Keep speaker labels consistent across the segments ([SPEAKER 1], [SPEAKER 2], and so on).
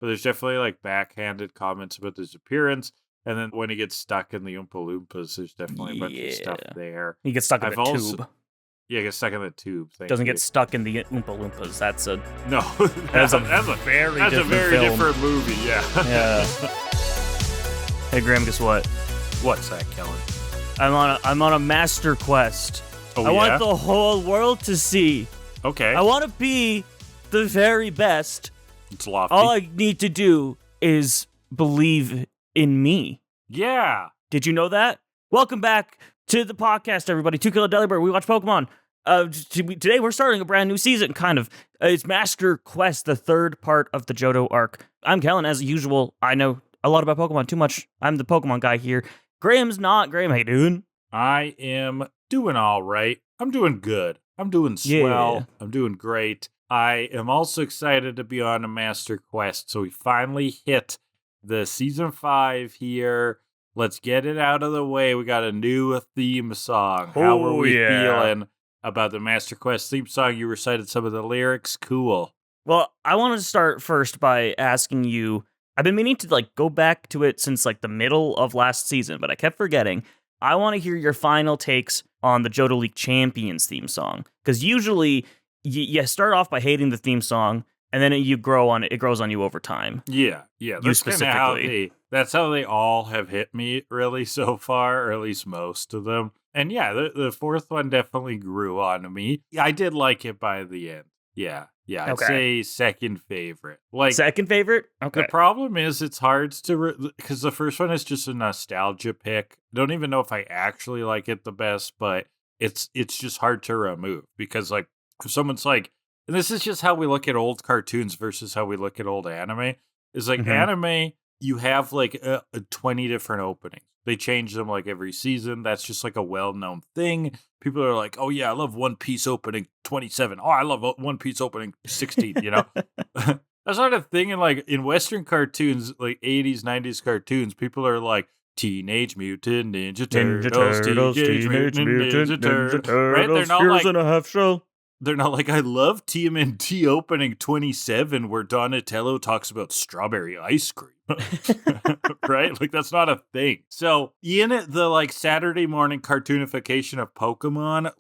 [SPEAKER 1] but there's definitely like backhanded comments about his appearance. And then when he gets stuck in the Oompa Loompas, there's definitely a bunch of stuff there.
[SPEAKER 2] He gets stuck in the tube.
[SPEAKER 1] Yeah, get stuck in the tube.
[SPEAKER 2] Doesn't get stuck in the Oompa Loompas. That's a
[SPEAKER 1] That's a very different movie. Yeah.
[SPEAKER 2] Yeah. Hey Graham, guess what?
[SPEAKER 1] What's that, Kellan?
[SPEAKER 2] I'm on a master quest.
[SPEAKER 1] Oh,
[SPEAKER 2] I want the whole world to see.
[SPEAKER 1] Okay.
[SPEAKER 2] I want to be the very best.
[SPEAKER 1] It's lofty.
[SPEAKER 2] All I need to do is believe in me.
[SPEAKER 1] Yeah.
[SPEAKER 2] Did you know that? Welcome back to the podcast, everybody. To Kill A Delibird, we watch Pokemon. Today we're starting a brand new season, kind of. It's Master Quest, the third part of the Johto arc. I'm Kellan, as usual. I know a lot about Pokemon, too much. I'm the Pokemon guy here. Graham's not. Graham, how you doing?
[SPEAKER 1] I am doing all right. I'm doing good. I'm doing swell. Yeah. I'm doing great. I am also excited to be on a Master Quest. So we finally hit the season 5 here. Let's get it out of the way. We got a new theme song. How are we feeling about the Master Quest theme song? You recited some of the lyrics. Cool.
[SPEAKER 2] Well, I want to start first by asking you, I've been meaning to go back to it since the middle of last season, but I kept forgetting. I want to hear your final takes on the Johto League Champions theme song, because usually you start off by hating the theme song, and then it grows on you over time.
[SPEAKER 1] Yeah.
[SPEAKER 2] That's specifically.
[SPEAKER 1] That's how they all have hit me really so far, or at least most of them. And yeah, the fourth one definitely grew on me. I did like it by the end. Yeah. I'd say second favorite.
[SPEAKER 2] Second favorite? Okay.
[SPEAKER 1] The problem is it's hard to, because the first one is just a nostalgia pick. I don't even know if I actually like it the best, but it's just hard to remove, because if someone's and this is just how we look at old cartoons versus how we look at old anime, is anime, you have 20 different openings. They change them every season. That's just a well-known thing. People are like, oh yeah, I love One Piece opening 27. Oh, I love One Piece opening 16, That's not a thing in Western cartoons, 80s, 90s cartoons. People are like, Teenage Mutant Ninja Turtles, Teenage Mutant Ninja Turtles. Right? They're not
[SPEAKER 2] Heroes in a Half Shell.
[SPEAKER 1] They're not I love TMNT opening 27 where Donatello talks about strawberry ice cream. Right? That's not a thing. So in it, the Saturday morning cartoonification of Pokemon,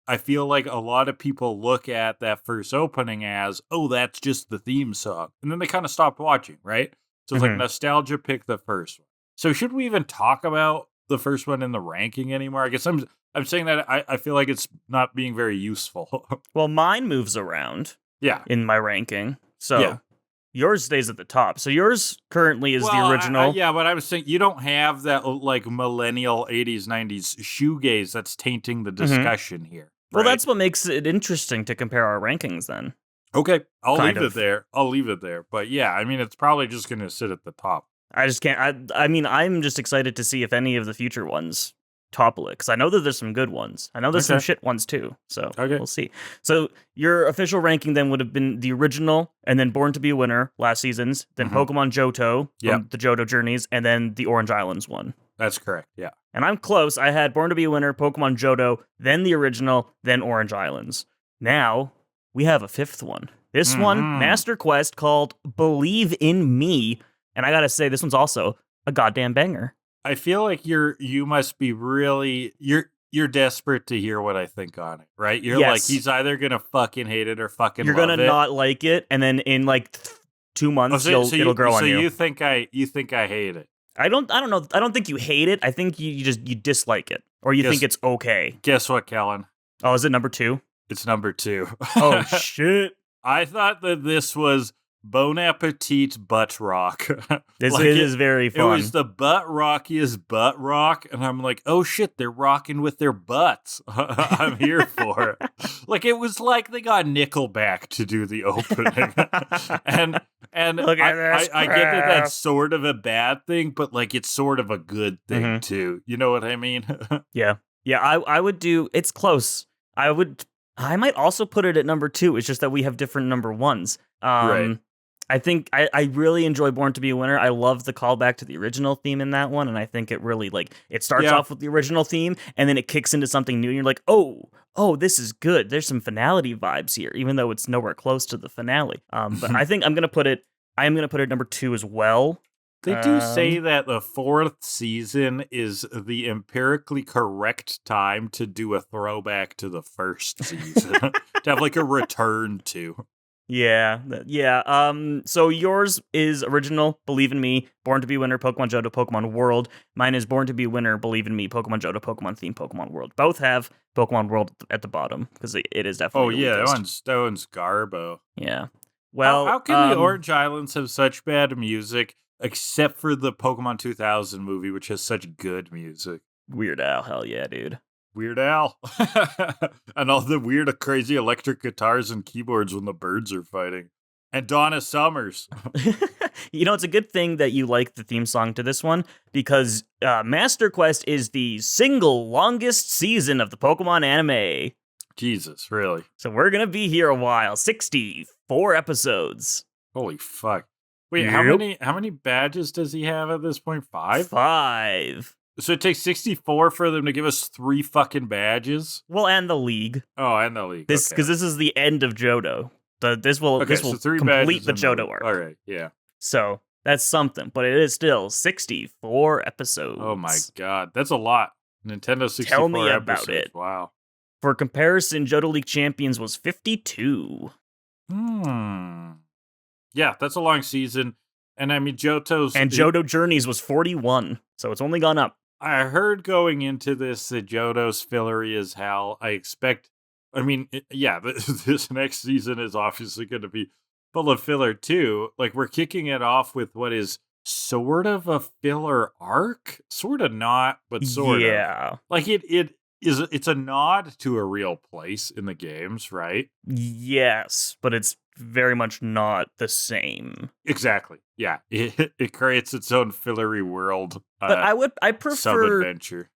[SPEAKER 1] I feel a lot of people look at that first opening as, oh, that's just the theme song. And then they kind of stopped watching, right? So it's nostalgia pick the first one. So should we even talk about the first one in the ranking anymore? I guess I'm saying that I feel like it's not being very useful.
[SPEAKER 2] Well, mine moves around.
[SPEAKER 1] Yeah.
[SPEAKER 2] In my ranking. So yours stays at the top. So yours currently is the original.
[SPEAKER 1] But I was saying you don't have that millennial 80s, 90s shoegaze that's tainting the discussion here.
[SPEAKER 2] Well, that's what makes it interesting to compare our rankings then.
[SPEAKER 1] Okay. I'll leave it there. But yeah, I mean, it's probably just going to sit at the top.
[SPEAKER 2] I just can't. I mean, I'm just excited to see if any of the future ones topple it, because I know that there's some good ones. I know there's some shit ones too. So we'll see. So your official ranking then would have been the original, and then Born to Be a Winner last season's, then Pokemon Johto from the Johto Journeys, and then the Orange Islands one.
[SPEAKER 1] That's correct. Yeah.
[SPEAKER 2] And I'm close. I had Born to Be a Winner, Pokemon Johto, then the original, then Orange Islands. Now we have a fifth one. This one, Master Quest, called Believe in Me. And I gotta say, this one's also a goddamn banger.
[SPEAKER 1] I feel like you must be really, you're desperate to hear what I think on it, right? You're he's either gonna fucking hate it or fucking love it.
[SPEAKER 2] You're gonna not like it, and then in 2 months it'll grow on you.
[SPEAKER 1] So you think I hate it?
[SPEAKER 2] I don't know. I don't think you hate it. I think you dislike it, or you think it's okay.
[SPEAKER 1] Guess what, Kellan?
[SPEAKER 2] Oh, is it number 2?
[SPEAKER 1] It's number 2.
[SPEAKER 2] Oh shit!
[SPEAKER 1] I thought that this was Bon Appetit butt rock.
[SPEAKER 2] It is very fun.
[SPEAKER 1] It was the butt rockiest butt rock, and I'm like, oh shit, they're rocking with their butts. I'm here for it. It was like they got Nickelback to do the opening. and I get that that's sort of a bad thing, but it's sort of a good thing too. You know what I mean?
[SPEAKER 2] Yeah. I would do. It's close. I might also put it at number 2. It's just that we have different number 1s.
[SPEAKER 1] Right.
[SPEAKER 2] I think I really enjoy Born to Be a Winner. I love the callback to the original theme in that one, and I think it really it starts off with the original theme, and then it kicks into something new, and you're like, oh, this is good. There's some finality vibes here, even though it's nowhere close to the finale. But I think I'm gonna put it I am going to put it at number 2 as well.
[SPEAKER 1] They do say that the 4th season is the empirically correct time to do a throwback to the 1st season. To have like a return to.
[SPEAKER 2] Yeah. So yours is original, Believe in Me, Born to be Winner, Pokemon Johto, Pokemon World. Mine is Born to be Winner, Believe in Me, Pokemon Johto, Pokemon Theme, Pokemon World. Both have Pokemon World at the bottom because it is definitely.
[SPEAKER 1] Oh yeah, that one's Garbo.
[SPEAKER 2] Yeah. Well,
[SPEAKER 1] how can the Orange Islands have such bad music, except for the Pokemon 2000 movie, which has such good music?
[SPEAKER 2] Weird Al, hell yeah, dude.
[SPEAKER 1] Weird Al. And all the weird, crazy electric guitars and keyboards when the birds are fighting. And Donna Summers.
[SPEAKER 2] It's a good thing that you like the theme song to this one, because Master Quest is the single longest season of the Pokemon anime.
[SPEAKER 1] Jesus, really?
[SPEAKER 2] So we're going to be here a while. 64 episodes.
[SPEAKER 1] Holy fuck. Wait,
[SPEAKER 2] Yep.
[SPEAKER 1] how many badges does he have at this point? 5?
[SPEAKER 2] 5.
[SPEAKER 1] So it takes 64 for them to give us 3 fucking badges?
[SPEAKER 2] Well, and the league.
[SPEAKER 1] Oh, and the league.
[SPEAKER 2] This because this is the end of Johto. This will
[SPEAKER 1] so 3
[SPEAKER 2] complete
[SPEAKER 1] badges
[SPEAKER 2] the
[SPEAKER 1] in
[SPEAKER 2] Johto arc.
[SPEAKER 1] All right, yeah.
[SPEAKER 2] So that's something, but it is still 64 episodes.
[SPEAKER 1] Oh my god, that's a lot. Nintendo 64
[SPEAKER 2] Tell me about
[SPEAKER 1] episodes.
[SPEAKER 2] it.
[SPEAKER 1] Wow.
[SPEAKER 2] For comparison, Johto League Champions was 52.
[SPEAKER 1] Yeah, that's a long season. And I mean,
[SPEAKER 2] Johto Journeys was 41, so it's only gone up.
[SPEAKER 1] I heard going into this that Johto's fillery as hell. This next season is obviously going to be full of filler too. Like, we're kicking it off with what is sort of a filler arc, sort of not, but sort of.
[SPEAKER 2] Yeah.
[SPEAKER 1] Like it's a nod to a real place in the games, right?
[SPEAKER 2] Yes, but it's very much not the same.
[SPEAKER 1] Exactly. Yeah, it creates its own fillery world.
[SPEAKER 2] But I prefer
[SPEAKER 1] sub-adventure.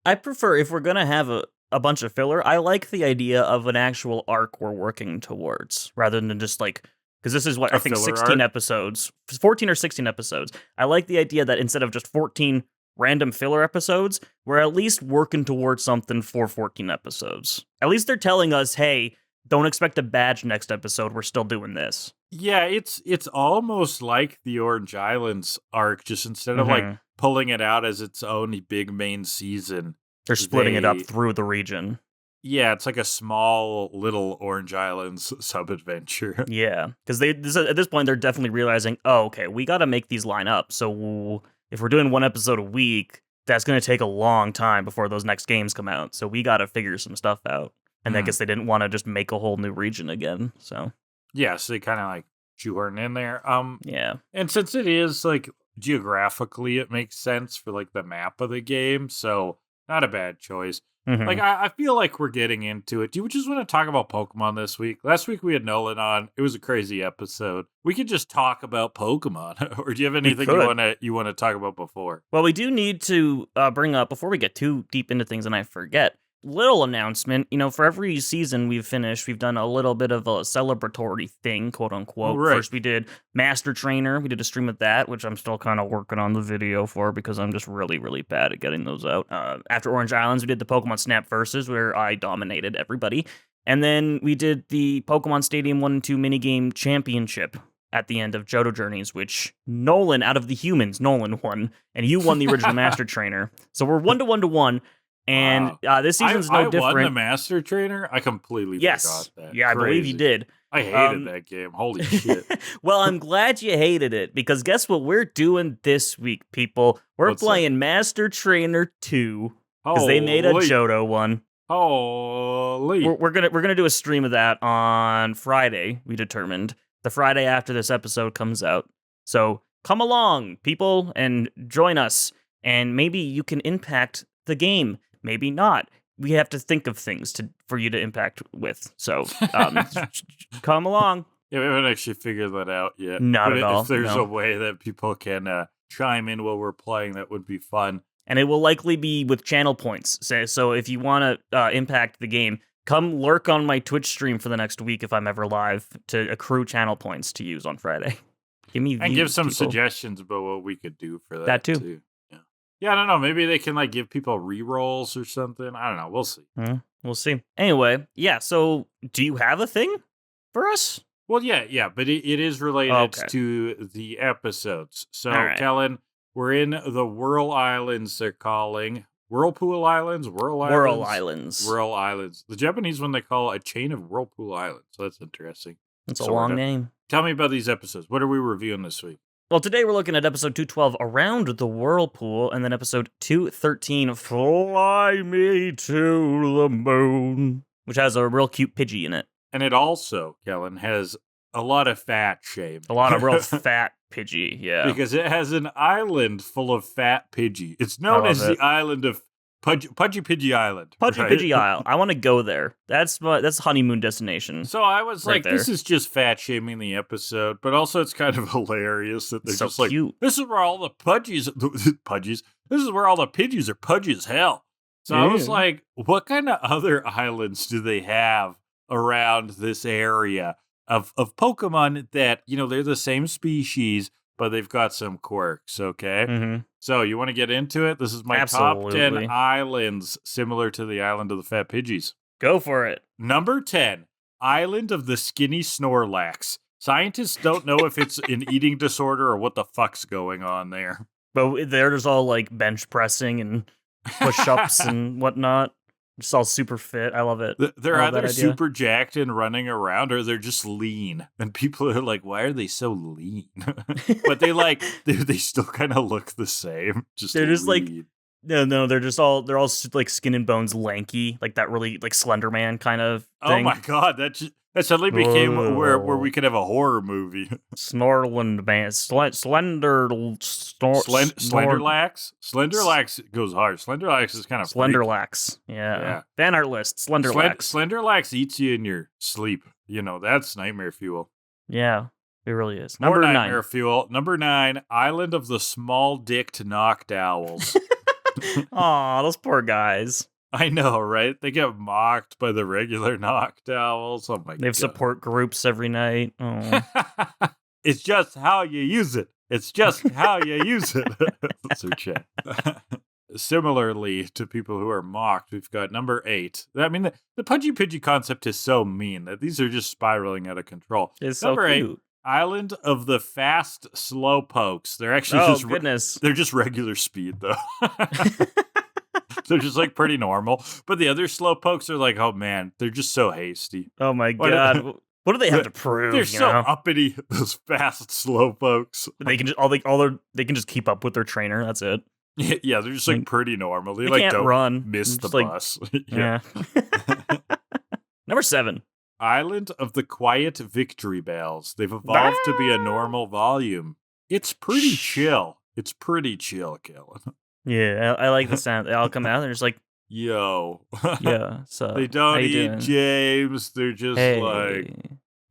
[SPEAKER 2] I prefer, if we're gonna have a bunch of filler, I like the idea of an actual arc we're working towards, rather than just like, because this is what I think 16 episodes, 14 or 16 episodes. I like the idea that instead of just 14 random filler episodes, we're at least working towards something for 14 episodes. At least they're telling us, hey, don't expect a badge next episode. We're still doing this.
[SPEAKER 1] Yeah, it's almost like the Orange Islands arc, just instead of like pulling it out as its own big main season,
[SPEAKER 2] they're splitting it up through the region.
[SPEAKER 1] Yeah, it's like a small little Orange Islands sub-adventure.
[SPEAKER 2] Yeah, because at this point, they're definitely realizing, oh, okay, we got to make these line up. So if we're doing one episode a week, that's going to take a long time before those next games come out. So we got to figure some stuff out. And I guess they didn't want to just make a whole new region again. So
[SPEAKER 1] yeah, so they kind of like shoehorn in there.
[SPEAKER 2] Yeah,
[SPEAKER 1] and since it is like geographically, it makes sense for like the map of the game. So not a bad choice. Like, I feel like we're getting into it. Do you just want to talk about Pokemon this week? Last week we had Nolan on. It was a crazy episode. We could just talk about Pokemon. Or do you have anything you want to talk about before?
[SPEAKER 2] Well, we do need to bring up, before we get too deep into things and I forget, little announcement. For every season we've finished, we've done a little bit of a celebratory thing, quote unquote.
[SPEAKER 1] Right.
[SPEAKER 2] First we did Master Trainer. We did a stream of that, which I'm still kind of working on the video for because I'm just really, really bad at getting those out. After Orange Islands, we did the Pokemon Snap Versus, where I dominated everybody. And then we did the Pokemon Stadium 1 and 2 minigame championship at the end of Johto Journeys, which Nolan, out of the humans, Nolan won, and you won the original Master Trainer. So we're 1-to-1-to-1. And this season's no different.
[SPEAKER 1] I won the Master Trainer? I completely forgot that.
[SPEAKER 2] Yeah,
[SPEAKER 1] Crazy.
[SPEAKER 2] I believe you did.
[SPEAKER 1] I hated that game. Holy shit.
[SPEAKER 2] Well, I'm glad you hated it, because guess what we're doing this week, people? We're playing Master Trainer 2, because they made a Johto one.
[SPEAKER 1] Holy.
[SPEAKER 2] We're gonna do a stream of that on Friday, we determined. The Friday after this episode comes out. So come along, people, and join us. And maybe you can impact the game. Maybe not. We have to think of things for you to impact with. So come along.
[SPEAKER 1] Yeah, we haven't actually figured that out yet.
[SPEAKER 2] Not at all.
[SPEAKER 1] If there's a way that people can chime in while we're playing, that would be fun.
[SPEAKER 2] And it will likely be with channel points. So if you want to impact the game, come lurk on my Twitch stream for the next week if I'm ever live, to accrue channel points to use on Friday.
[SPEAKER 1] Give some suggestions about what we could do for that too. Yeah, I don't know. Maybe they can like give people rerolls or something. I don't know. We'll see.
[SPEAKER 2] We'll see. Anyway, yeah. So, do you have a thing for us?
[SPEAKER 1] Well, yeah, but it is related
[SPEAKER 2] Okay.
[SPEAKER 1] to the episodes. So,
[SPEAKER 2] All right.
[SPEAKER 1] Kellan, we're in the Whirl Islands, they're calling. Whirlpool Islands? Whirl
[SPEAKER 2] Whirl
[SPEAKER 1] Islands?
[SPEAKER 2] Islands.
[SPEAKER 1] Whirl Islands. The Japanese one they call a chain of Whirlpool Islands. So that's interesting.
[SPEAKER 2] That's a long name.
[SPEAKER 1] Tell me about these episodes. What are we reviewing this week?
[SPEAKER 2] Well, today we're looking at episode 212, Around the Whirlpool, and then episode 213, Fly Me to the Moon, which has a real cute Pidgey in it.
[SPEAKER 1] And it also, Kellan, has a lot of fat shame.
[SPEAKER 2] A lot of real fat Pidgey, yeah.
[SPEAKER 1] Because it has an island full of fat Pidgey. It's known as the island of Pudgy Pidgey Island.
[SPEAKER 2] Pudgy Pidgey Isle. I want to go there. That's honeymoon destination.
[SPEAKER 1] So I was
[SPEAKER 2] right
[SPEAKER 1] like,
[SPEAKER 2] there.
[SPEAKER 1] This is just fat shaming the episode, but also it's kind of hilarious that they're
[SPEAKER 2] So
[SPEAKER 1] just
[SPEAKER 2] cute.
[SPEAKER 1] like, this is where all the Pudgies, this is where all the Pidgeys are pudgy as hell. So I was like, what kind of other islands do they have around this area of Pokemon that, they're the same species, but they've got some quirks, okay?
[SPEAKER 2] Mm-hmm.
[SPEAKER 1] So you want to get into it? This is my top 10 islands similar to the island of the fat Pidgeys.
[SPEAKER 2] Go for it.
[SPEAKER 1] Number 10, Island of the Skinny Snorlax. Scientists don't know if it's an eating disorder or what the fuck's going on there.
[SPEAKER 2] But they're just all like bench pressing and push-ups and whatnot. Just all super fit. I love it.
[SPEAKER 1] They're either super jacked and running around, or they're just lean. And people are like, "Why are they so lean?" But they still kind of look the same. They're
[SPEAKER 2] just lean. No, they're all like skin and bones lanky, like that really like Slender Man kind of thing.
[SPEAKER 1] Oh my god, that suddenly became where we could have a horror movie.
[SPEAKER 2] Snorland Man,
[SPEAKER 1] Slenderlax? Slenderlax goes hard. Slenderlax is kind of
[SPEAKER 2] Slenderlax. Yeah. Fan art list. Slenderlax.
[SPEAKER 1] Slenderlax eats you in your sleep. That's nightmare fuel.
[SPEAKER 2] Yeah, it really is.
[SPEAKER 1] Number 9. Nightmare fuel. Number 9, Island of the Small-Dicked Knocked Owls.
[SPEAKER 2] Aw, those poor guys.
[SPEAKER 1] I know, right? They get mocked by the regular knocked owls. Oh my god.
[SPEAKER 2] They have support groups every night. Oh.
[SPEAKER 1] It's just how you use it. It's just how you use it. So chat. Similarly to people who are mocked, we've got number 8. I mean, the Pudgy Pidgey concept is so mean that these are just spiraling out of control.
[SPEAKER 2] It's
[SPEAKER 1] number
[SPEAKER 2] so cute.
[SPEAKER 1] 8, Island of the Fast Slowpokes. They're actually
[SPEAKER 2] goodness.
[SPEAKER 1] They're just regular speed though. They're just like pretty normal. But the other Slowpokes are like, oh man, they're just so hasty.
[SPEAKER 2] Oh my god. What do they have to prove?
[SPEAKER 1] They're so uppity, those fast Slowpokes.
[SPEAKER 2] They can just they can just keep up with their trainer. That's it.
[SPEAKER 1] Yeah, they're just like pretty normal. They
[SPEAKER 2] can't
[SPEAKER 1] don't
[SPEAKER 2] run.
[SPEAKER 1] Miss the bus.
[SPEAKER 2] Yeah. Number 7.
[SPEAKER 1] Island of the Quiet Victory Bells. They've evolved to be a normal volume. It's pretty chill. It's pretty chill, Kellan.
[SPEAKER 2] Yeah, I like the sound. They all come out and they're just like,
[SPEAKER 1] yo.
[SPEAKER 2] Yeah, so
[SPEAKER 1] they don't eat James. They're just like,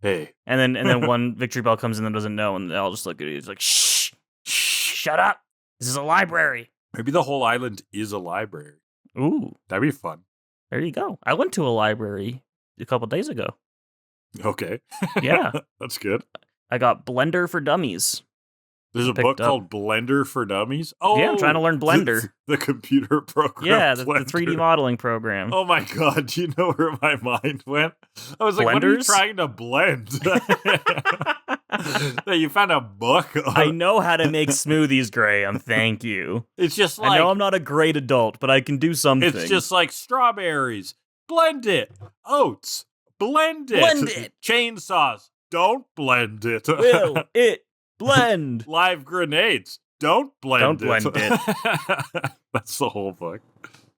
[SPEAKER 1] hey.
[SPEAKER 2] And then one Victory Bell comes in that doesn't know, and they all just look at you. It's like, shh, shut up. This is a library.
[SPEAKER 1] Maybe the whole island is a library.
[SPEAKER 2] Ooh.
[SPEAKER 1] That'd be fun.
[SPEAKER 2] There you go. I went to a library a couple days ago.
[SPEAKER 1] Okay.
[SPEAKER 2] Yeah.
[SPEAKER 1] That's good.
[SPEAKER 2] I got Blender for Dummies.
[SPEAKER 1] There's a book called Blender for Dummies? Oh,
[SPEAKER 2] yeah, I'm trying to learn Blender.
[SPEAKER 1] The computer program.
[SPEAKER 2] Yeah, the 3D modeling program.
[SPEAKER 1] Oh my god, do you know where my mind went? I was like, what are you trying to blend? You found a book?
[SPEAKER 2] I know how to make smoothies, Graham. Thank you.
[SPEAKER 1] It's just like...
[SPEAKER 2] I know I'm not a great adult, but I can do something.
[SPEAKER 1] It's just like strawberries. Blend it. Oats. Blend it.
[SPEAKER 2] Blend it.
[SPEAKER 1] Chainsaws. Don't blend it.
[SPEAKER 2] Will it blend?
[SPEAKER 1] Live grenades. Don't blend it.
[SPEAKER 2] Don't blend it.
[SPEAKER 1] That's the whole book.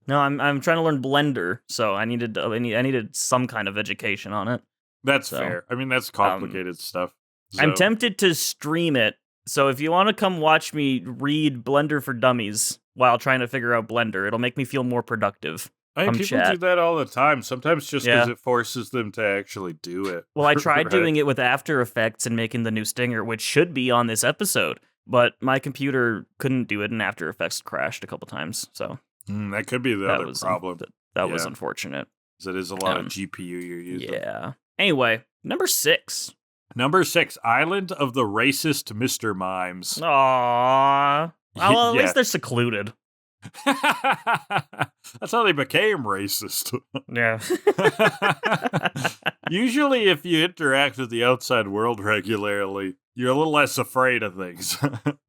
[SPEAKER 2] No, I'm trying to learn Blender, so I needed some kind of education on it.
[SPEAKER 1] That's fair. I mean, that's complicated stuff. So.
[SPEAKER 2] I'm tempted to stream it. So if you want to come watch me read Blender for Dummies while trying to figure out Blender, it'll make me feel more productive.
[SPEAKER 1] People do that all the time. Sometimes just because it forces them to actually do it.
[SPEAKER 2] Well, I tried doing it with After Effects and making the new stinger, which should be on this episode, but my computer couldn't do it, and After Effects crashed a couple times. So
[SPEAKER 1] that could be the other problem.
[SPEAKER 2] That was unfortunate.
[SPEAKER 1] Because it is a lot of GPU you're using.
[SPEAKER 2] Yeah. Anyway, number 6.
[SPEAKER 3] Number 6, Island of the Racist Mr. Mimes.
[SPEAKER 2] Aww. Well, at least they're secluded.
[SPEAKER 1] That's how they became racist.
[SPEAKER 2] Yeah.
[SPEAKER 1] Usually, if you interact with the outside world regularly, you're a little less afraid of things.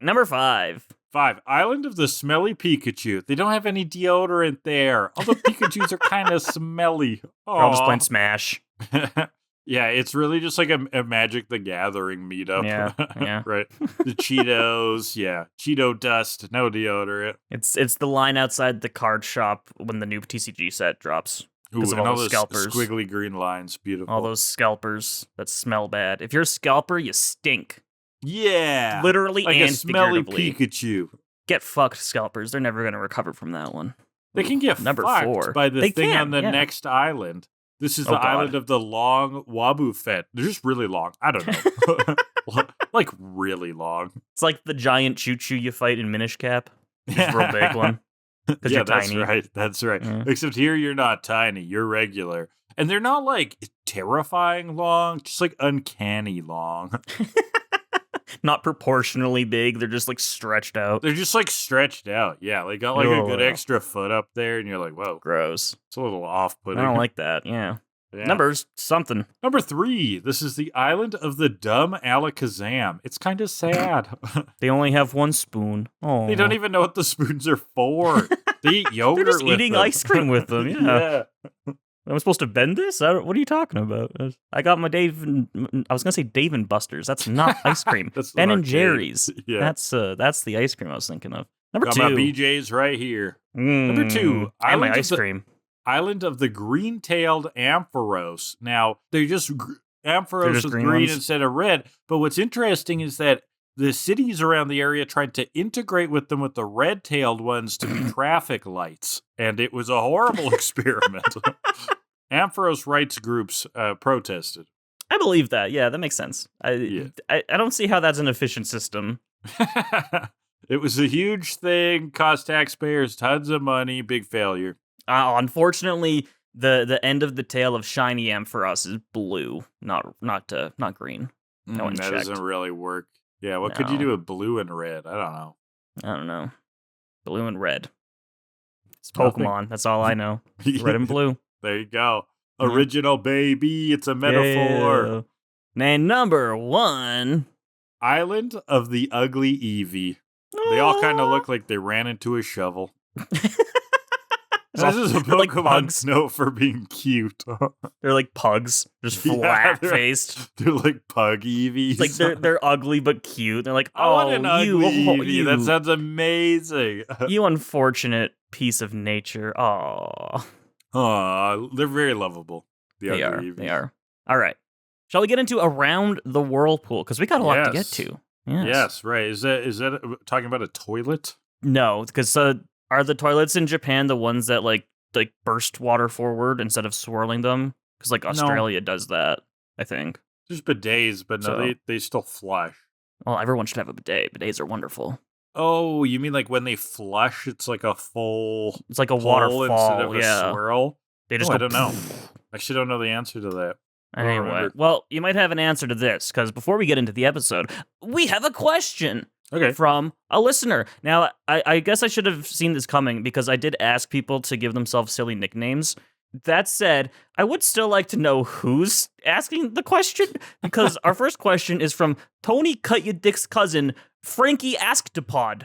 [SPEAKER 2] Number 5.
[SPEAKER 1] 5. Island of the Smelly Pikachu. They don't have any deodorant there. All the Pikachus are kind of smelly.
[SPEAKER 2] They're all just
[SPEAKER 1] Aw.
[SPEAKER 2] playing Smash.
[SPEAKER 1] Yeah, it's really just like a Magic the Gathering meetup.
[SPEAKER 2] Yeah.
[SPEAKER 1] Right. The Cheetos, yeah. Cheeto dust, no deodorant.
[SPEAKER 2] It's the line outside the card shop when the new TCG set drops.
[SPEAKER 1] Ooh,
[SPEAKER 2] Because of
[SPEAKER 1] and
[SPEAKER 2] all
[SPEAKER 1] all
[SPEAKER 2] the
[SPEAKER 1] those
[SPEAKER 2] scalpers.
[SPEAKER 1] squiggly green lines. Beautiful.
[SPEAKER 2] All those scalpers that smell bad. If you're a scalper, you stink.
[SPEAKER 1] Yeah.
[SPEAKER 2] Literally
[SPEAKER 1] like
[SPEAKER 2] and
[SPEAKER 1] a smelly
[SPEAKER 2] figuratively.
[SPEAKER 1] Pikachu.
[SPEAKER 2] Get fucked, scalpers. They're never going to recover from that one.
[SPEAKER 1] They can get
[SPEAKER 2] Number
[SPEAKER 1] fucked
[SPEAKER 2] 4.
[SPEAKER 1] by the
[SPEAKER 2] They
[SPEAKER 1] thing
[SPEAKER 2] can,
[SPEAKER 1] on the
[SPEAKER 2] yeah.
[SPEAKER 1] next island. This is
[SPEAKER 2] Oh,
[SPEAKER 1] the
[SPEAKER 2] God.
[SPEAKER 1] island of the long wobbuffet. They're just really long. I don't know. Like really long.
[SPEAKER 2] It's like the giant choo-choo you fight in Minish Cap. Just a real big one. Because
[SPEAKER 1] Yeah,
[SPEAKER 2] you're
[SPEAKER 1] that's
[SPEAKER 2] tiny.
[SPEAKER 1] right. That's right.
[SPEAKER 2] Yeah.
[SPEAKER 1] Except here you're not tiny. You're regular. And they're not like terrifying long, just like uncanny long.
[SPEAKER 2] Not proportionally big. They're just like stretched out.
[SPEAKER 1] They're just like stretched out. Yeah, they got like a
[SPEAKER 2] Oh,
[SPEAKER 1] good
[SPEAKER 2] yeah.
[SPEAKER 1] extra foot up there, and you're like, whoa,
[SPEAKER 2] Gross.
[SPEAKER 1] it's a little off-putting.
[SPEAKER 2] I don't like that. Yeah.
[SPEAKER 1] Yeah.
[SPEAKER 2] Numbers, something.
[SPEAKER 1] Number 3. This is the island of the dumb Alakazam. It's kind of sad.
[SPEAKER 2] They only have one spoon. Oh.
[SPEAKER 1] They don't even know what the spoons are for. They eat yogurt
[SPEAKER 2] They're just
[SPEAKER 1] with
[SPEAKER 2] eating
[SPEAKER 1] them.
[SPEAKER 2] ice cream with them. Yeah. Am I supposed to bend this? What are you talking about? I got my I was gonna say Dave and Buster's. That's not ice cream.
[SPEAKER 1] That's
[SPEAKER 2] Ben
[SPEAKER 1] an
[SPEAKER 2] and
[SPEAKER 1] arcade.
[SPEAKER 2] Jerry's.
[SPEAKER 1] Yeah.
[SPEAKER 2] That's the ice cream I was thinking of. Number
[SPEAKER 1] Got
[SPEAKER 2] 2.
[SPEAKER 1] my BJ's right here. Number 2.
[SPEAKER 2] And my
[SPEAKER 1] Island of
[SPEAKER 2] ice
[SPEAKER 1] the-
[SPEAKER 2] cream.
[SPEAKER 1] Island of the green-tailed Ampharos. Now, they're just Ampharos
[SPEAKER 2] just
[SPEAKER 1] with
[SPEAKER 2] green
[SPEAKER 1] green
[SPEAKER 2] ones?
[SPEAKER 1] instead of red. But what's interesting is that the cities around the area tried to integrate with them with the red-tailed ones to be traffic lights. And it was a horrible experiment. Ampharos rights groups protested.
[SPEAKER 2] I believe that. Yeah, that makes sense.
[SPEAKER 1] Yeah.
[SPEAKER 2] I don't see how that's an efficient system.
[SPEAKER 1] It was a huge thing, cost taxpayers tons of money, big failure.
[SPEAKER 2] Unfortunately, the end of the tail of shiny Ampharos is blue, not green. No one
[SPEAKER 1] that
[SPEAKER 2] checked.
[SPEAKER 1] doesn't really work. Yeah, what could you
[SPEAKER 2] No.
[SPEAKER 1] do with blue and red? I don't know.
[SPEAKER 2] I don't know. Blue and red. It's
[SPEAKER 1] Nothing.
[SPEAKER 2] Pokemon. That's all I know. Red and blue.
[SPEAKER 1] There you go.
[SPEAKER 2] Yeah.
[SPEAKER 1] Original baby. It's a metaphor.
[SPEAKER 2] Yeah. And number 1.
[SPEAKER 1] Island of the ugly Eevee. They all kind of look like they ran into a shovel. This is a
[SPEAKER 2] They're like
[SPEAKER 1] Pokemon
[SPEAKER 2] pugs.
[SPEAKER 1] known for being cute.
[SPEAKER 2] They're like pugs, just
[SPEAKER 1] Yeah,
[SPEAKER 2] flat faced.
[SPEAKER 1] They're like pug Eevees.
[SPEAKER 2] Like they're ugly but cute. They're like,
[SPEAKER 1] I
[SPEAKER 2] oh,
[SPEAKER 1] want an ugly
[SPEAKER 2] you,
[SPEAKER 1] Eevee. That sounds amazing.
[SPEAKER 2] you unfortunate piece of nature. Oh,
[SPEAKER 1] Aw, they're very lovable. The
[SPEAKER 2] they
[SPEAKER 1] ugly
[SPEAKER 2] are.
[SPEAKER 1] Eevees.
[SPEAKER 2] They are. All right. Shall we get into Around the Whirlpool? Because we got a lot to get
[SPEAKER 1] Yes.
[SPEAKER 2] to.
[SPEAKER 1] Yes, right. Is that talking about a toilet?
[SPEAKER 2] No, because are the toilets in Japan the ones that like burst water forward instead of swirling them? Because like Australia does that, I think.
[SPEAKER 1] There's bidets, but no,
[SPEAKER 2] So-
[SPEAKER 1] they still flush.
[SPEAKER 2] Well, everyone should have a bidet. Bidets are wonderful.
[SPEAKER 1] Oh, you mean like when they flush, it's like a full
[SPEAKER 2] It's like a
[SPEAKER 1] hole instead
[SPEAKER 2] waterfall.
[SPEAKER 1] of a
[SPEAKER 2] Yeah,
[SPEAKER 1] swirl?
[SPEAKER 2] they just
[SPEAKER 1] Oh, I
[SPEAKER 2] go.
[SPEAKER 1] don't know. Actually, don't know the answer to that. I don't
[SPEAKER 2] Anyway,
[SPEAKER 1] remember.
[SPEAKER 2] well, you might have an answer to this because before we get into the episode, we have a question
[SPEAKER 1] Okay.
[SPEAKER 2] from a listener. Now, I guess I should have seen this coming because I did ask people to give themselves silly nicknames. That said, I would still like to know who's asking the question because our first question is from Tony Cut Your Dick's cousin, Frankie Asktopod.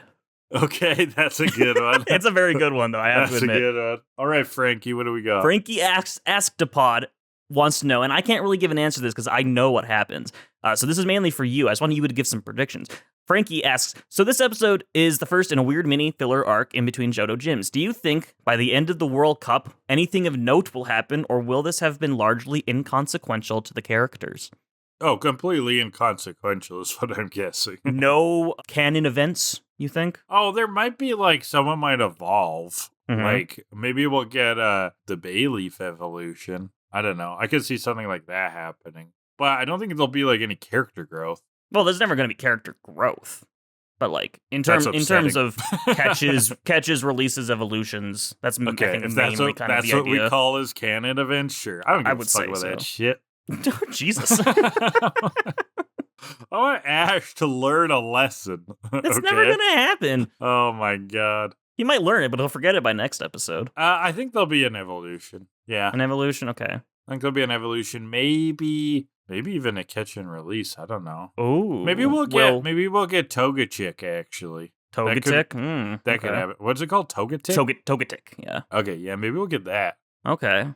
[SPEAKER 1] Okay, that's a good one.
[SPEAKER 2] It's a very good one, though, I have
[SPEAKER 1] That's
[SPEAKER 2] to
[SPEAKER 1] a
[SPEAKER 2] admit.
[SPEAKER 1] good one. All right, Frankie, what do we got?
[SPEAKER 2] Frankie Asktopod wants to know, and I can't really give an answer to this because I know what happens. So this is mainly for you. I just want you to give some predictions. Frankie asks, so this episode is the first in a weird mini filler arc in between Johto gyms. Do you think by the end of the World Cup, anything of note will happen, or will this have been largely inconsequential to the characters?
[SPEAKER 1] Oh, completely inconsequential is what I'm guessing.
[SPEAKER 2] No canon events, you think?
[SPEAKER 1] Oh, there might be like someone might evolve.
[SPEAKER 2] Mhm.
[SPEAKER 1] Like maybe we'll get the Bayleaf evolution. I don't know. I could see something like that happening. But I don't think there'll be like any character growth.
[SPEAKER 2] Well, there's never going to be character growth. But like in
[SPEAKER 1] That's
[SPEAKER 2] terms of
[SPEAKER 1] upsetting.
[SPEAKER 2] catches, releases, evolutions, that's I
[SPEAKER 1] Okay,
[SPEAKER 2] think
[SPEAKER 1] if that's
[SPEAKER 2] mainly
[SPEAKER 1] what,
[SPEAKER 2] kind of
[SPEAKER 1] that's
[SPEAKER 2] the
[SPEAKER 1] what
[SPEAKER 2] idea.
[SPEAKER 1] we call as canon events, sure. I don't give
[SPEAKER 2] I
[SPEAKER 1] a
[SPEAKER 2] would
[SPEAKER 1] fuck
[SPEAKER 2] say
[SPEAKER 1] about that
[SPEAKER 2] so.
[SPEAKER 1] shit.
[SPEAKER 2] Jesus.
[SPEAKER 1] I want Ash to learn a lesson.
[SPEAKER 2] It's
[SPEAKER 1] okay?
[SPEAKER 2] never gonna happen.
[SPEAKER 1] Oh my god.
[SPEAKER 2] He might learn it, but he'll forget it by next episode.
[SPEAKER 1] I think there'll be an evolution. Yeah.
[SPEAKER 2] An evolution? Okay.
[SPEAKER 1] I think there'll be an evolution. Maybe even a catch and release. I don't know.
[SPEAKER 2] Ooh.
[SPEAKER 1] Maybe we'll get Togechick, actually.
[SPEAKER 2] Togetic?
[SPEAKER 1] That could happen. What's it called? Togetic?
[SPEAKER 2] Togetic, yeah.
[SPEAKER 1] Okay, yeah, maybe we'll get that.
[SPEAKER 2] Okay.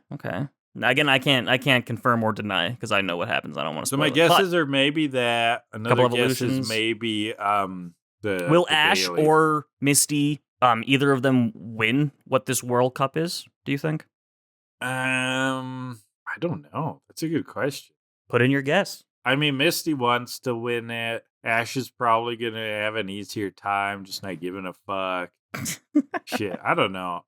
[SPEAKER 2] Again, I can't confirm or deny because I know what happens. I don't want to spoil
[SPEAKER 1] So my
[SPEAKER 2] it.
[SPEAKER 1] guesses are maybe that. Another guess is maybe
[SPEAKER 2] Will Ash
[SPEAKER 1] daily.
[SPEAKER 2] or Misty, either of them win what this World Cup is, do you think?
[SPEAKER 1] I don't know. That's a good question.
[SPEAKER 2] Put in your guess.
[SPEAKER 1] I mean, Misty wants to win it. Ash is probably going to have an easier time, just not giving a fuck. Shit, I don't know.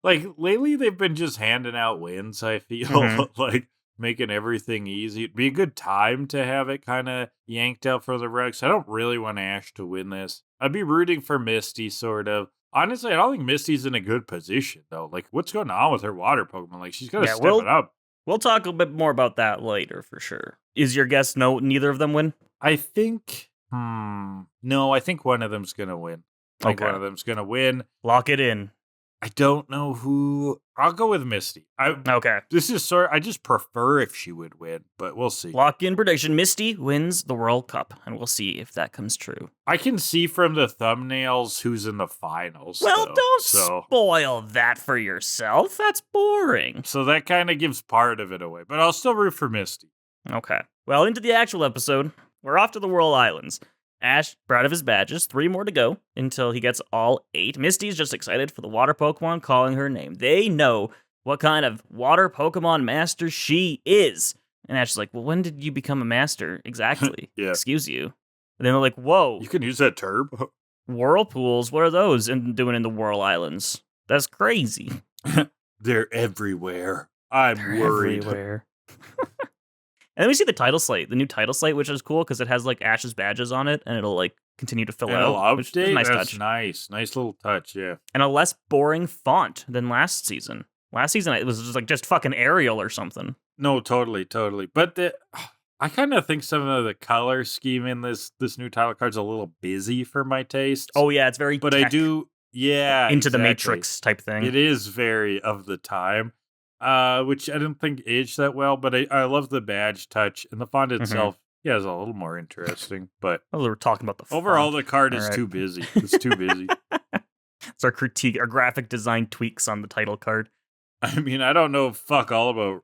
[SPEAKER 1] Like, lately they've been just handing out wins, I feel. Like, making everything easy. It'd be a good time to have it kind of yanked out for the rug. So I don't really want Ash to win this. I'd be rooting for Misty, sort of. Honestly, I don't think Misty's in a good position, though. Like, what's going on with her water Pokemon? Like, she's got to step it up.
[SPEAKER 2] We'll talk a bit more about that later, for sure. Is your guess no, neither of them win?
[SPEAKER 1] I think, no, I think one of them's going to win. One of them's going to win.
[SPEAKER 2] Lock it in.
[SPEAKER 1] I don't know who. I'll go with Misty.
[SPEAKER 2] Okay.
[SPEAKER 1] This is I just prefer if she would win, but we'll see.
[SPEAKER 2] Lock in prediction. Misty wins the World Cup, and we'll see if that comes true.
[SPEAKER 1] I can see from the thumbnails who's in the finals.
[SPEAKER 2] Well,
[SPEAKER 1] though,
[SPEAKER 2] don't spoil that for yourself. That's boring.
[SPEAKER 1] So that kind of gives part of it away, but I'll still root for Misty.
[SPEAKER 2] Okay. Well, into the actual episode. We're off to the Whirl Islands. Ash, proud of his badges, 3 more to go until he gets all 8. Misty's just excited for the water Pokemon calling her name. They know what kind of water Pokemon master she is. And Ash is like, well, when did you become a master? Exactly.
[SPEAKER 1] Yeah.
[SPEAKER 2] Excuse you. And then they're like, whoa.
[SPEAKER 1] You can use that term.
[SPEAKER 2] Whirlpools? What are those doing in the Whirl Islands? That's crazy.
[SPEAKER 1] They're everywhere. I'm worried.
[SPEAKER 2] Everywhere. And then we see the title slate, the new title slate, which is cool because it has like Ash's badges on it, and it'll like continue to fill out. Which is a nice touch.
[SPEAKER 1] Nice little touch, yeah.
[SPEAKER 2] And a less boring font than last season. Last season it was just fucking Arial or something.
[SPEAKER 1] No, totally. But I kind of think some of the color scheme in this new title card's a little busy for my taste.
[SPEAKER 2] Oh yeah, it's very.
[SPEAKER 1] But I do, yeah,
[SPEAKER 2] into the Matrix type thing.
[SPEAKER 1] It is very of the time. Which I didn't think aged that well, but I love the badge touch, and the font itself, yeah, is a little more interesting. But
[SPEAKER 2] we were talking about the font.
[SPEAKER 1] Overall, the card is too busy. It's too busy.
[SPEAKER 2] It's our critique, our graphic design tweaks on the title card.
[SPEAKER 1] I mean, I don't know fuck all about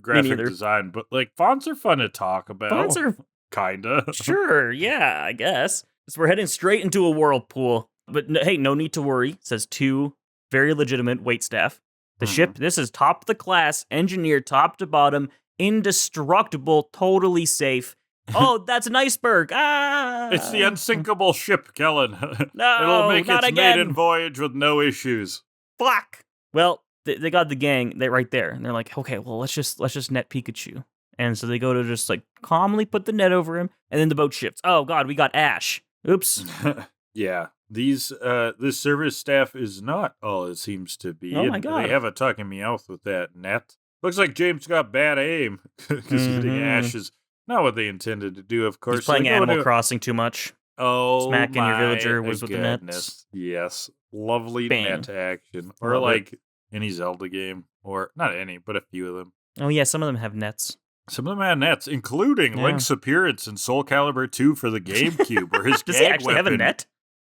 [SPEAKER 1] graphic design, but like fonts are fun to talk about.
[SPEAKER 2] Fonts are
[SPEAKER 1] kinda.
[SPEAKER 2] Sure, yeah, I guess. So we're heading straight into a whirlpool. But hey, no need to worry, says 2 very legitimate waitstaff. The ship, this is top of the class, engineered top to bottom, indestructible, totally safe. Oh, that's an iceberg. Ah!
[SPEAKER 1] It's the unsinkable ship, Kellan.
[SPEAKER 2] No,
[SPEAKER 1] it'll make
[SPEAKER 2] not
[SPEAKER 1] its
[SPEAKER 2] again.
[SPEAKER 1] maiden voyage with no issues.
[SPEAKER 2] Fuck. Well, they got the gang right there, and they're like, okay, well, let's just net Pikachu. And so they go to just like calmly put the net over him, and then the boat shifts. Oh God, we got Ash. Oops.
[SPEAKER 1] Yeah. This service staff is not all it seems to be.
[SPEAKER 2] Oh my God.
[SPEAKER 1] They have a talking meowth with that net. Looks like James got bad aim because hitting Ash is not what they intended to do. Of course,
[SPEAKER 2] he's playing Animal Crossing too much.
[SPEAKER 1] Oh,
[SPEAKER 2] smacking your villager was with the
[SPEAKER 1] nets. Yes, lovely
[SPEAKER 2] Bang.
[SPEAKER 1] net action, or like any Zelda game, or not any, but a few of them.
[SPEAKER 2] Oh yeah, some of them have nets.
[SPEAKER 1] Some of them have nets, including Link's appearance in Soul Calibur 2 for the GameCube, where his
[SPEAKER 2] does
[SPEAKER 1] gag
[SPEAKER 2] he actually
[SPEAKER 1] weapon,
[SPEAKER 2] have a net?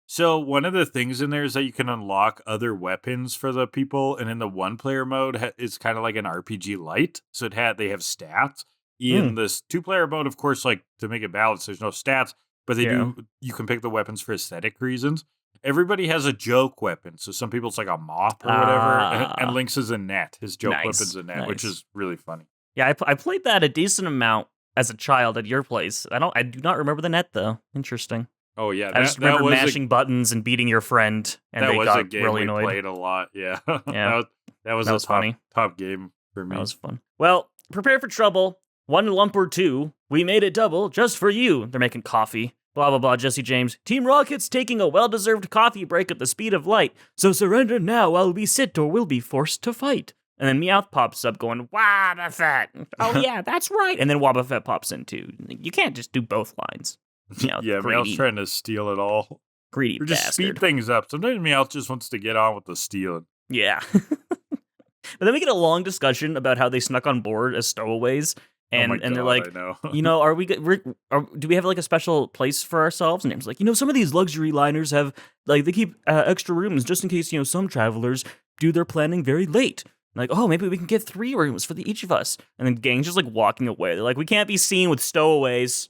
[SPEAKER 1] So one of the things in there is that you can unlock other weapons for the people, and in the 1-player mode, it's kind of like an RPG light. So they have stats. In this 2-player mode, of course, like to make it balanced, there's no stats, but you can pick the weapons for aesthetic reasons. Everybody has a joke weapon, so some people it's like a mop or whatever, and Link's is a net. His joke weapon's a net, which is really funny.
[SPEAKER 2] Yeah, I played that a decent amount as a child at your place. I do not remember the net though. Interesting.
[SPEAKER 1] Oh yeah,
[SPEAKER 2] I just remember mashing buttons and beating your friend, and they got
[SPEAKER 1] a game
[SPEAKER 2] really annoyed.
[SPEAKER 1] We played a lot. Yeah,
[SPEAKER 2] yeah,
[SPEAKER 1] that was
[SPEAKER 2] funny.
[SPEAKER 1] Top game for me.
[SPEAKER 2] That was fun. Well, prepare for trouble. 1 lump or 2. We made it double just for you. They're making coffee. Blah blah blah. Jesse James. Team Rocket's taking a well-deserved coffee break at the speed of light. So surrender now while we sit, or we'll be forced to fight. And then Meowth pops up going, Wobbuffet. Oh yeah, that's right. And then Wobbuffet pops in too. You can't just do both lines.
[SPEAKER 1] Yeah, Meowth's trying to steal it all.
[SPEAKER 2] Greedy
[SPEAKER 1] Or just speed
[SPEAKER 2] bastard.
[SPEAKER 1] things up. Sometimes Meowth just wants to get on with the stealing.
[SPEAKER 2] Yeah. But then we get a long discussion about how they snuck on board as stowaways, and
[SPEAKER 1] oh my God,
[SPEAKER 2] they're like,
[SPEAKER 1] I know.
[SPEAKER 2] are we? Do we have like a special place for ourselves? And Name's like, some of these luxury liners have like they keep extra rooms just in case some travelers do their planning very late. Like, oh, maybe we can get 3 rooms for each of us. And then gang's just like walking away. They're like, we can't be seen with stowaways.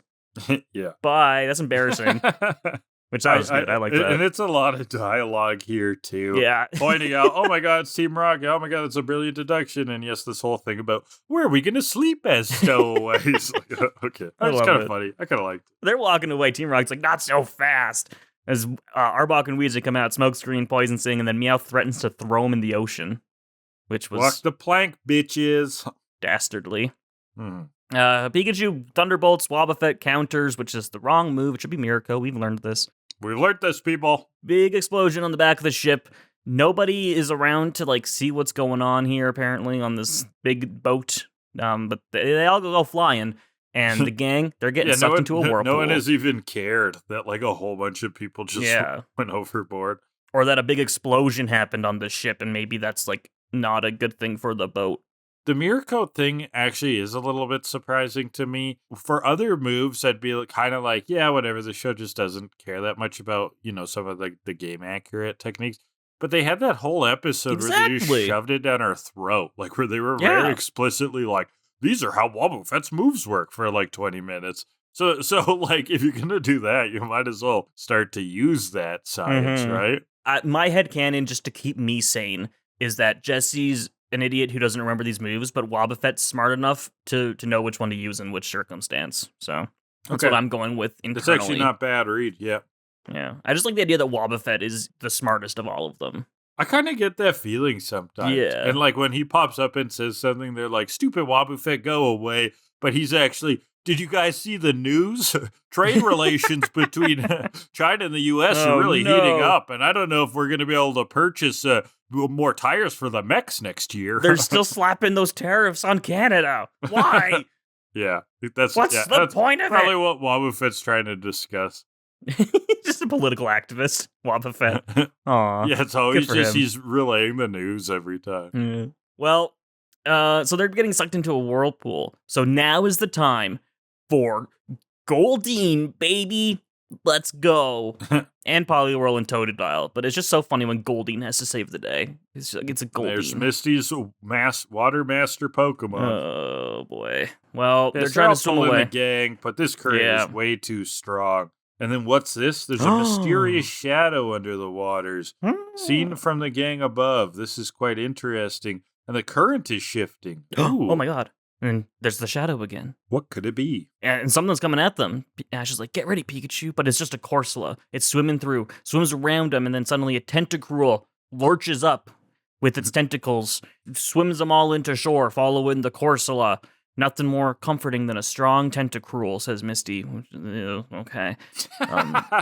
[SPEAKER 1] Yeah.
[SPEAKER 2] Bye. That's embarrassing. Which that was good. I like that.
[SPEAKER 1] And it's a lot of dialogue here, too.
[SPEAKER 2] Yeah.
[SPEAKER 1] Pointing out, oh my God, it's Team Rocket. Oh my God, it's a brilliant deduction. And yes, this whole thing about where are we going to sleep as stowaways? Okay. That's kind of funny. I kind of liked it.
[SPEAKER 2] They're walking away. Team Rocket's like, not so fast. As Arbok and Weezy come out, Smokescreen, Poison Sing, and then Meowth threatens to throw him in the ocean. Which was...
[SPEAKER 1] Walk the plank, bitches.
[SPEAKER 2] Dastardly.
[SPEAKER 1] Hmm.
[SPEAKER 2] Pikachu, Thunderbolts, Wobbuffet counters, which is the wrong move. It should be Miracle. We've learned this.
[SPEAKER 1] We learned this, people.
[SPEAKER 2] Big explosion on the back of the ship. Nobody is around to like see what's going on here, apparently, on this big boat. But they all go flying. And the gang, they're getting sucked into a whirlpool.
[SPEAKER 1] No one has even cared that like a whole bunch of people just went overboard.
[SPEAKER 2] Or that a big explosion happened on the ship, and maybe that's like not a good thing for the boat.
[SPEAKER 1] The Miracle thing actually is a little bit surprising to me. For other moves, I'd be kind of like, yeah, whatever. The show just doesn't care that much about, some of the game accurate techniques. But they had that whole episode where they just shoved it down our throat. Like where they were very explicitly like, these are how Wobbuffet's moves work for like 20 minutes. So like, if you're going to do that, you might as well start to use that science, right?
[SPEAKER 2] My headcanon, just to keep me sane, is that Jesse's an idiot who doesn't remember these moves, but Wobbuffet's smart enough to know which one to use in which circumstance. So that's what I'm going with internally.
[SPEAKER 1] It's actually not bad read, yeah.
[SPEAKER 2] Yeah. I just like the idea that Wobbuffet is the smartest of all of them.
[SPEAKER 1] I kind of get that feeling sometimes.
[SPEAKER 2] Yeah.
[SPEAKER 1] And like when he pops up and says something, they're like, stupid Wobbuffet, go away. But he's actually, did you guys see the news? Trade relations between China and the U.S. are really heating up. And I don't know if we're going to be able to purchase more tires for the mechs next year.
[SPEAKER 2] They're still slapping those tariffs on Canada. Why?
[SPEAKER 1] Yeah.
[SPEAKER 2] What's the point of it?
[SPEAKER 1] Probably what Wobbuffet's trying to discuss.
[SPEAKER 2] Just a political activist, Wobbuffet. Aw.
[SPEAKER 1] Yeah, it's always just he's relaying the news every time.
[SPEAKER 2] Mm. Well, so they're getting sucked into a whirlpool. So now is the time for Goldeen, baby. Let's go. And Poliwhirl and Totodile. But it's just so funny when Goldeen has to save the day. It's a Goldeen.
[SPEAKER 1] There's Misty's water master Pokemon.
[SPEAKER 2] Oh, boy. Well, they're trying to swim away.
[SPEAKER 1] The gang, but this current is way too strong. And then what's this? There's a mysterious shadow under the waters. Seen from the gang above. This is quite interesting. And the current is shifting.
[SPEAKER 2] Oh my God. And there's the shadow again.
[SPEAKER 1] What could it be?
[SPEAKER 2] And something's coming at them. Ash is like, get ready, Pikachu. But it's just a Corsola. It's swimming through, swims around them, and then suddenly a Tentacruel lurches up with its tentacles, swims them all into shore, following the Corsola. Nothing more comforting than a strong Tentacruel, says Misty. Okay.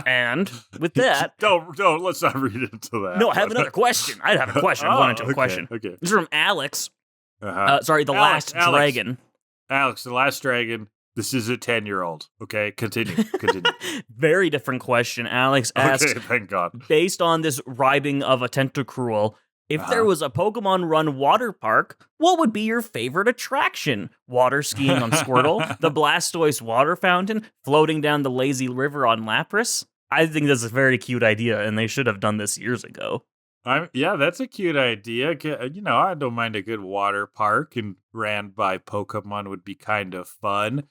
[SPEAKER 2] And with that...
[SPEAKER 1] Don't, let's not read into that.
[SPEAKER 2] No, I have another question. I have a question. I'm going into a question.
[SPEAKER 1] Okay.
[SPEAKER 2] This is from Alex.
[SPEAKER 1] Uh-huh.
[SPEAKER 2] Sorry, the last dragon.
[SPEAKER 1] Alex, the last dragon. This is a 10-year-old. Okay, continue.
[SPEAKER 2] Very different question. Alex asks,
[SPEAKER 1] thank God.
[SPEAKER 2] Based on this riding of a Tentacruel, if there was a Pokemon Run water park, what would be your favorite attraction? Water skiing on Squirtle? The Blastoise water fountain? Floating down the lazy river on Lapras? I think that's a very cute idea, and they should have done this years ago.
[SPEAKER 1] Yeah, that's a cute idea. I don't mind a good water park, and ran by Pokemon would be kind of fun.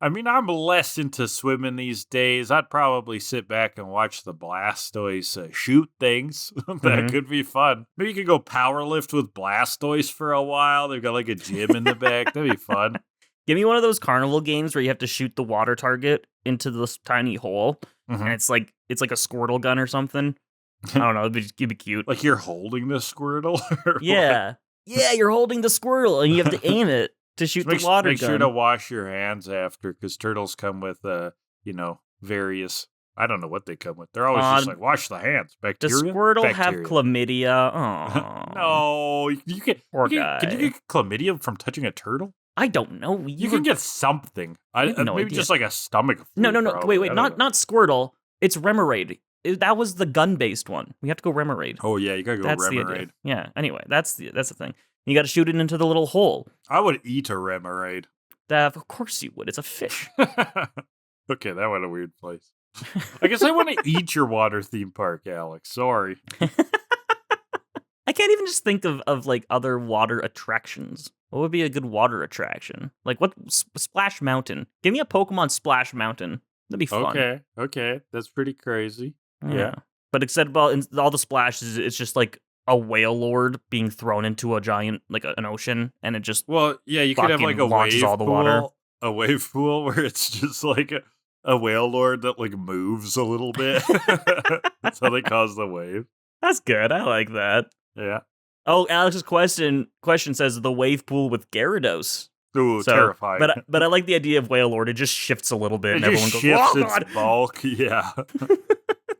[SPEAKER 1] I mean, I'm less into swimming these days. I'd probably sit back and watch the Blastoise shoot things. That could be fun. Maybe you could go power lift with Blastoise for a while. They've got like a gym in the back. That'd be fun.
[SPEAKER 2] Give me one of those carnival games where you have to shoot the water target into this tiny hole, and it's like a Squirtle gun or something. I don't know. It'd be cute.
[SPEAKER 1] Like you're holding the Squirtle?
[SPEAKER 2] Yeah. Yeah, you're holding the Squirtle, and you have to aim it to shoot the water gun.
[SPEAKER 1] Make sure to wash your hands after, because turtles come with, various... I don't know what they come with. They're always just like, wash the hands. Bacteria?
[SPEAKER 2] Does Squirtle have chlamydia? Oh.
[SPEAKER 1] No. You can,
[SPEAKER 2] Poor guy.
[SPEAKER 1] Can you get chlamydia from touching a turtle?
[SPEAKER 2] I don't know.
[SPEAKER 1] You can get something. Maybe just like a stomach flu.
[SPEAKER 2] No. Wait. Not Squirtle. It's Remoraid. that was the gun-based one. We have to go Remoraid.
[SPEAKER 1] Oh yeah, you gotta go
[SPEAKER 2] That's the idea.
[SPEAKER 1] Remoraid.
[SPEAKER 2] Yeah. Anyway, that's the thing. You got to shoot it into the little hole.
[SPEAKER 1] I would eat a Remoraid.
[SPEAKER 2] Of course you would. It's a fish.
[SPEAKER 1] Okay, that went a weird place. I guess I want to eat your water theme park, Alex. Sorry.
[SPEAKER 2] I can't even just think of like other water attractions. What would be a good water attraction? Like what? Splash Mountain. Give me a Pokemon Splash Mountain. That'd be fun.
[SPEAKER 1] Okay. That's pretty crazy. Yeah.
[SPEAKER 2] But except about all the splashes, it's just like a whale lord being thrown into a giant, like an ocean, and it just
[SPEAKER 1] Well, yeah, you could have like a
[SPEAKER 2] launches
[SPEAKER 1] wave
[SPEAKER 2] all the
[SPEAKER 1] pool,
[SPEAKER 2] water.
[SPEAKER 1] a wave pool where it's just like a whale lord that like moves a little bit. That's how they cause the wave.
[SPEAKER 2] That's good. I like that.
[SPEAKER 1] Yeah.
[SPEAKER 2] Oh, Alex's question says the wave pool with Gyarados.
[SPEAKER 1] Ooh, terrifying.
[SPEAKER 2] But I like the idea of whale lord. It just shifts a little bit,
[SPEAKER 1] It
[SPEAKER 2] and
[SPEAKER 1] just
[SPEAKER 2] everyone goes,
[SPEAKER 1] shifts
[SPEAKER 2] "Oh God!"
[SPEAKER 1] its bulk. Yeah.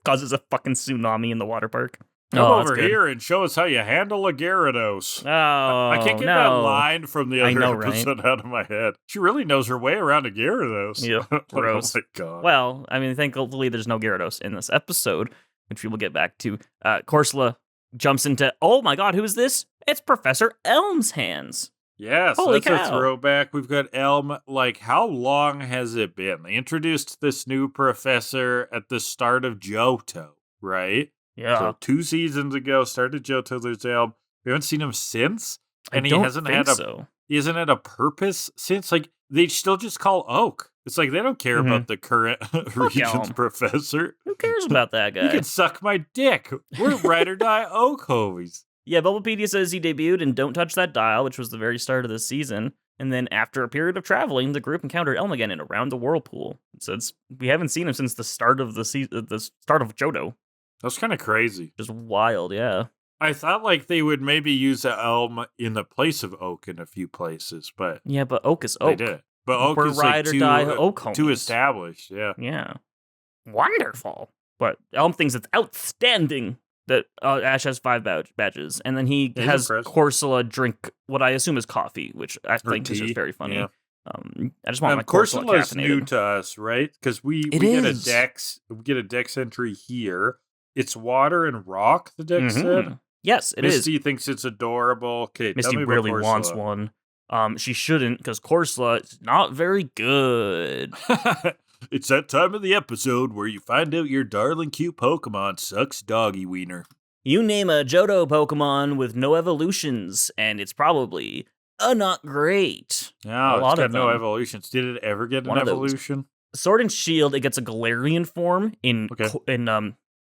[SPEAKER 2] Causes a fucking tsunami in the water park.
[SPEAKER 1] Come
[SPEAKER 2] Oh, that's
[SPEAKER 1] over
[SPEAKER 2] good.
[SPEAKER 1] here and show us how you handle a Gyarados.
[SPEAKER 2] Oh,
[SPEAKER 1] I can't get
[SPEAKER 2] no.
[SPEAKER 1] that line from the
[SPEAKER 2] I
[SPEAKER 1] other
[SPEAKER 2] know, right?
[SPEAKER 1] episode out of my head. She really knows her way around a Gyarados.
[SPEAKER 2] Yep,
[SPEAKER 1] Like,
[SPEAKER 2] gross.
[SPEAKER 1] Oh my god.
[SPEAKER 2] Well, I mean, thankfully there's no Gyarados in this episode, which we will get back to. Corsola jumps into, oh my god, who is this? It's Professor Elm's hands.
[SPEAKER 1] Yes,
[SPEAKER 2] Holy
[SPEAKER 1] that's
[SPEAKER 2] cow.
[SPEAKER 1] a throwback. We've got Elm. Like, how long has it been? They introduced this new professor at the start of Johto, right?
[SPEAKER 2] Yeah.
[SPEAKER 1] So 2 seasons ago, started Johto, there's Elm. We haven't seen him since, and
[SPEAKER 2] I
[SPEAKER 1] he
[SPEAKER 2] don't
[SPEAKER 1] hasn't
[SPEAKER 2] think
[SPEAKER 1] had a
[SPEAKER 2] so.
[SPEAKER 1] he hasn't had a purpose since. Like, they still just call Oak. It's like they don't care about the current region's
[SPEAKER 2] Elm.
[SPEAKER 1] professor.
[SPEAKER 2] Who cares about that guy?
[SPEAKER 1] You can suck my dick. We're ride or die Oak homies.
[SPEAKER 2] Yeah, Bubblepedia says he debuted in Don't Touch That Dial, which was the very start of the season. And then after a period of traveling, the group encountered Elm again in Around the Whirlpool. So we haven't seen him since the start of the start of Johto.
[SPEAKER 1] That's kind of crazy.
[SPEAKER 2] Just wild, yeah.
[SPEAKER 1] I thought like they would maybe use a Elm in the place of Oak in a few places, but
[SPEAKER 2] Yeah, but Oak is
[SPEAKER 1] they
[SPEAKER 2] Oak.
[SPEAKER 1] did. But Oak
[SPEAKER 2] We're
[SPEAKER 1] is like
[SPEAKER 2] ride or die Oak homies.
[SPEAKER 1] too established. Yeah.
[SPEAKER 2] Yeah. Wonderful. But Elm thinks it's outstanding that Ash has 5 badges. And then he
[SPEAKER 1] He's
[SPEAKER 2] has
[SPEAKER 1] impressed.
[SPEAKER 2] Corsola drink what I assume is coffee, which I think is
[SPEAKER 1] tea,
[SPEAKER 2] just very funny.
[SPEAKER 1] yeah.
[SPEAKER 2] I just want my Corsola
[SPEAKER 1] Corsola's new
[SPEAKER 2] caffeinated.
[SPEAKER 1] to us, right? Because we
[SPEAKER 2] It
[SPEAKER 1] get
[SPEAKER 2] is.
[SPEAKER 1] we get a dex entry here. It's water and rock, the dex said.
[SPEAKER 2] Yes, it is.
[SPEAKER 1] Misty thinks it's adorable. Okay,
[SPEAKER 2] Misty
[SPEAKER 1] tell me about
[SPEAKER 2] really wants
[SPEAKER 1] Corsola.
[SPEAKER 2] one. She shouldn't, because Corsola is not very good.
[SPEAKER 1] It's that time of the episode where you find out your darling cute Pokemon sucks doggy wiener.
[SPEAKER 2] You name a Johto Pokemon with no evolutions, and it's probably not great.
[SPEAKER 1] No,
[SPEAKER 2] A lot
[SPEAKER 1] it's got
[SPEAKER 2] of
[SPEAKER 1] no
[SPEAKER 2] them.
[SPEAKER 1] evolutions. Did it ever get
[SPEAKER 2] One
[SPEAKER 1] an
[SPEAKER 2] of those.
[SPEAKER 1] evolution?
[SPEAKER 2] Sword and Shield, it gets a Galarian form in
[SPEAKER 1] Okay.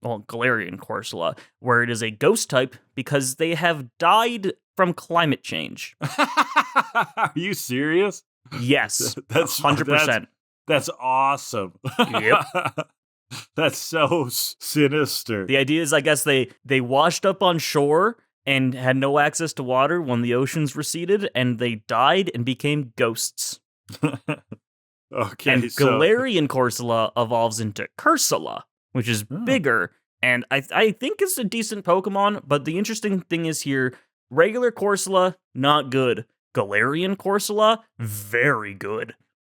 [SPEAKER 2] Galarian Corsola, where it is a ghost type because they have died from climate change.
[SPEAKER 1] Are you serious?
[SPEAKER 2] Yes,
[SPEAKER 1] That's
[SPEAKER 2] 100%.
[SPEAKER 1] That's awesome.
[SPEAKER 2] Yep.
[SPEAKER 1] That's so sinister.
[SPEAKER 2] The idea is, I guess they washed up on shore and had no access to water when the oceans receded, and they died and became ghosts.
[SPEAKER 1] Okay,
[SPEAKER 2] And
[SPEAKER 1] so
[SPEAKER 2] Galarian Corsola evolves into Cursola, which is bigger, and I think it's a decent Pokemon, but the interesting thing is here, regular Corsola, not good. Galarian Corsola, very good.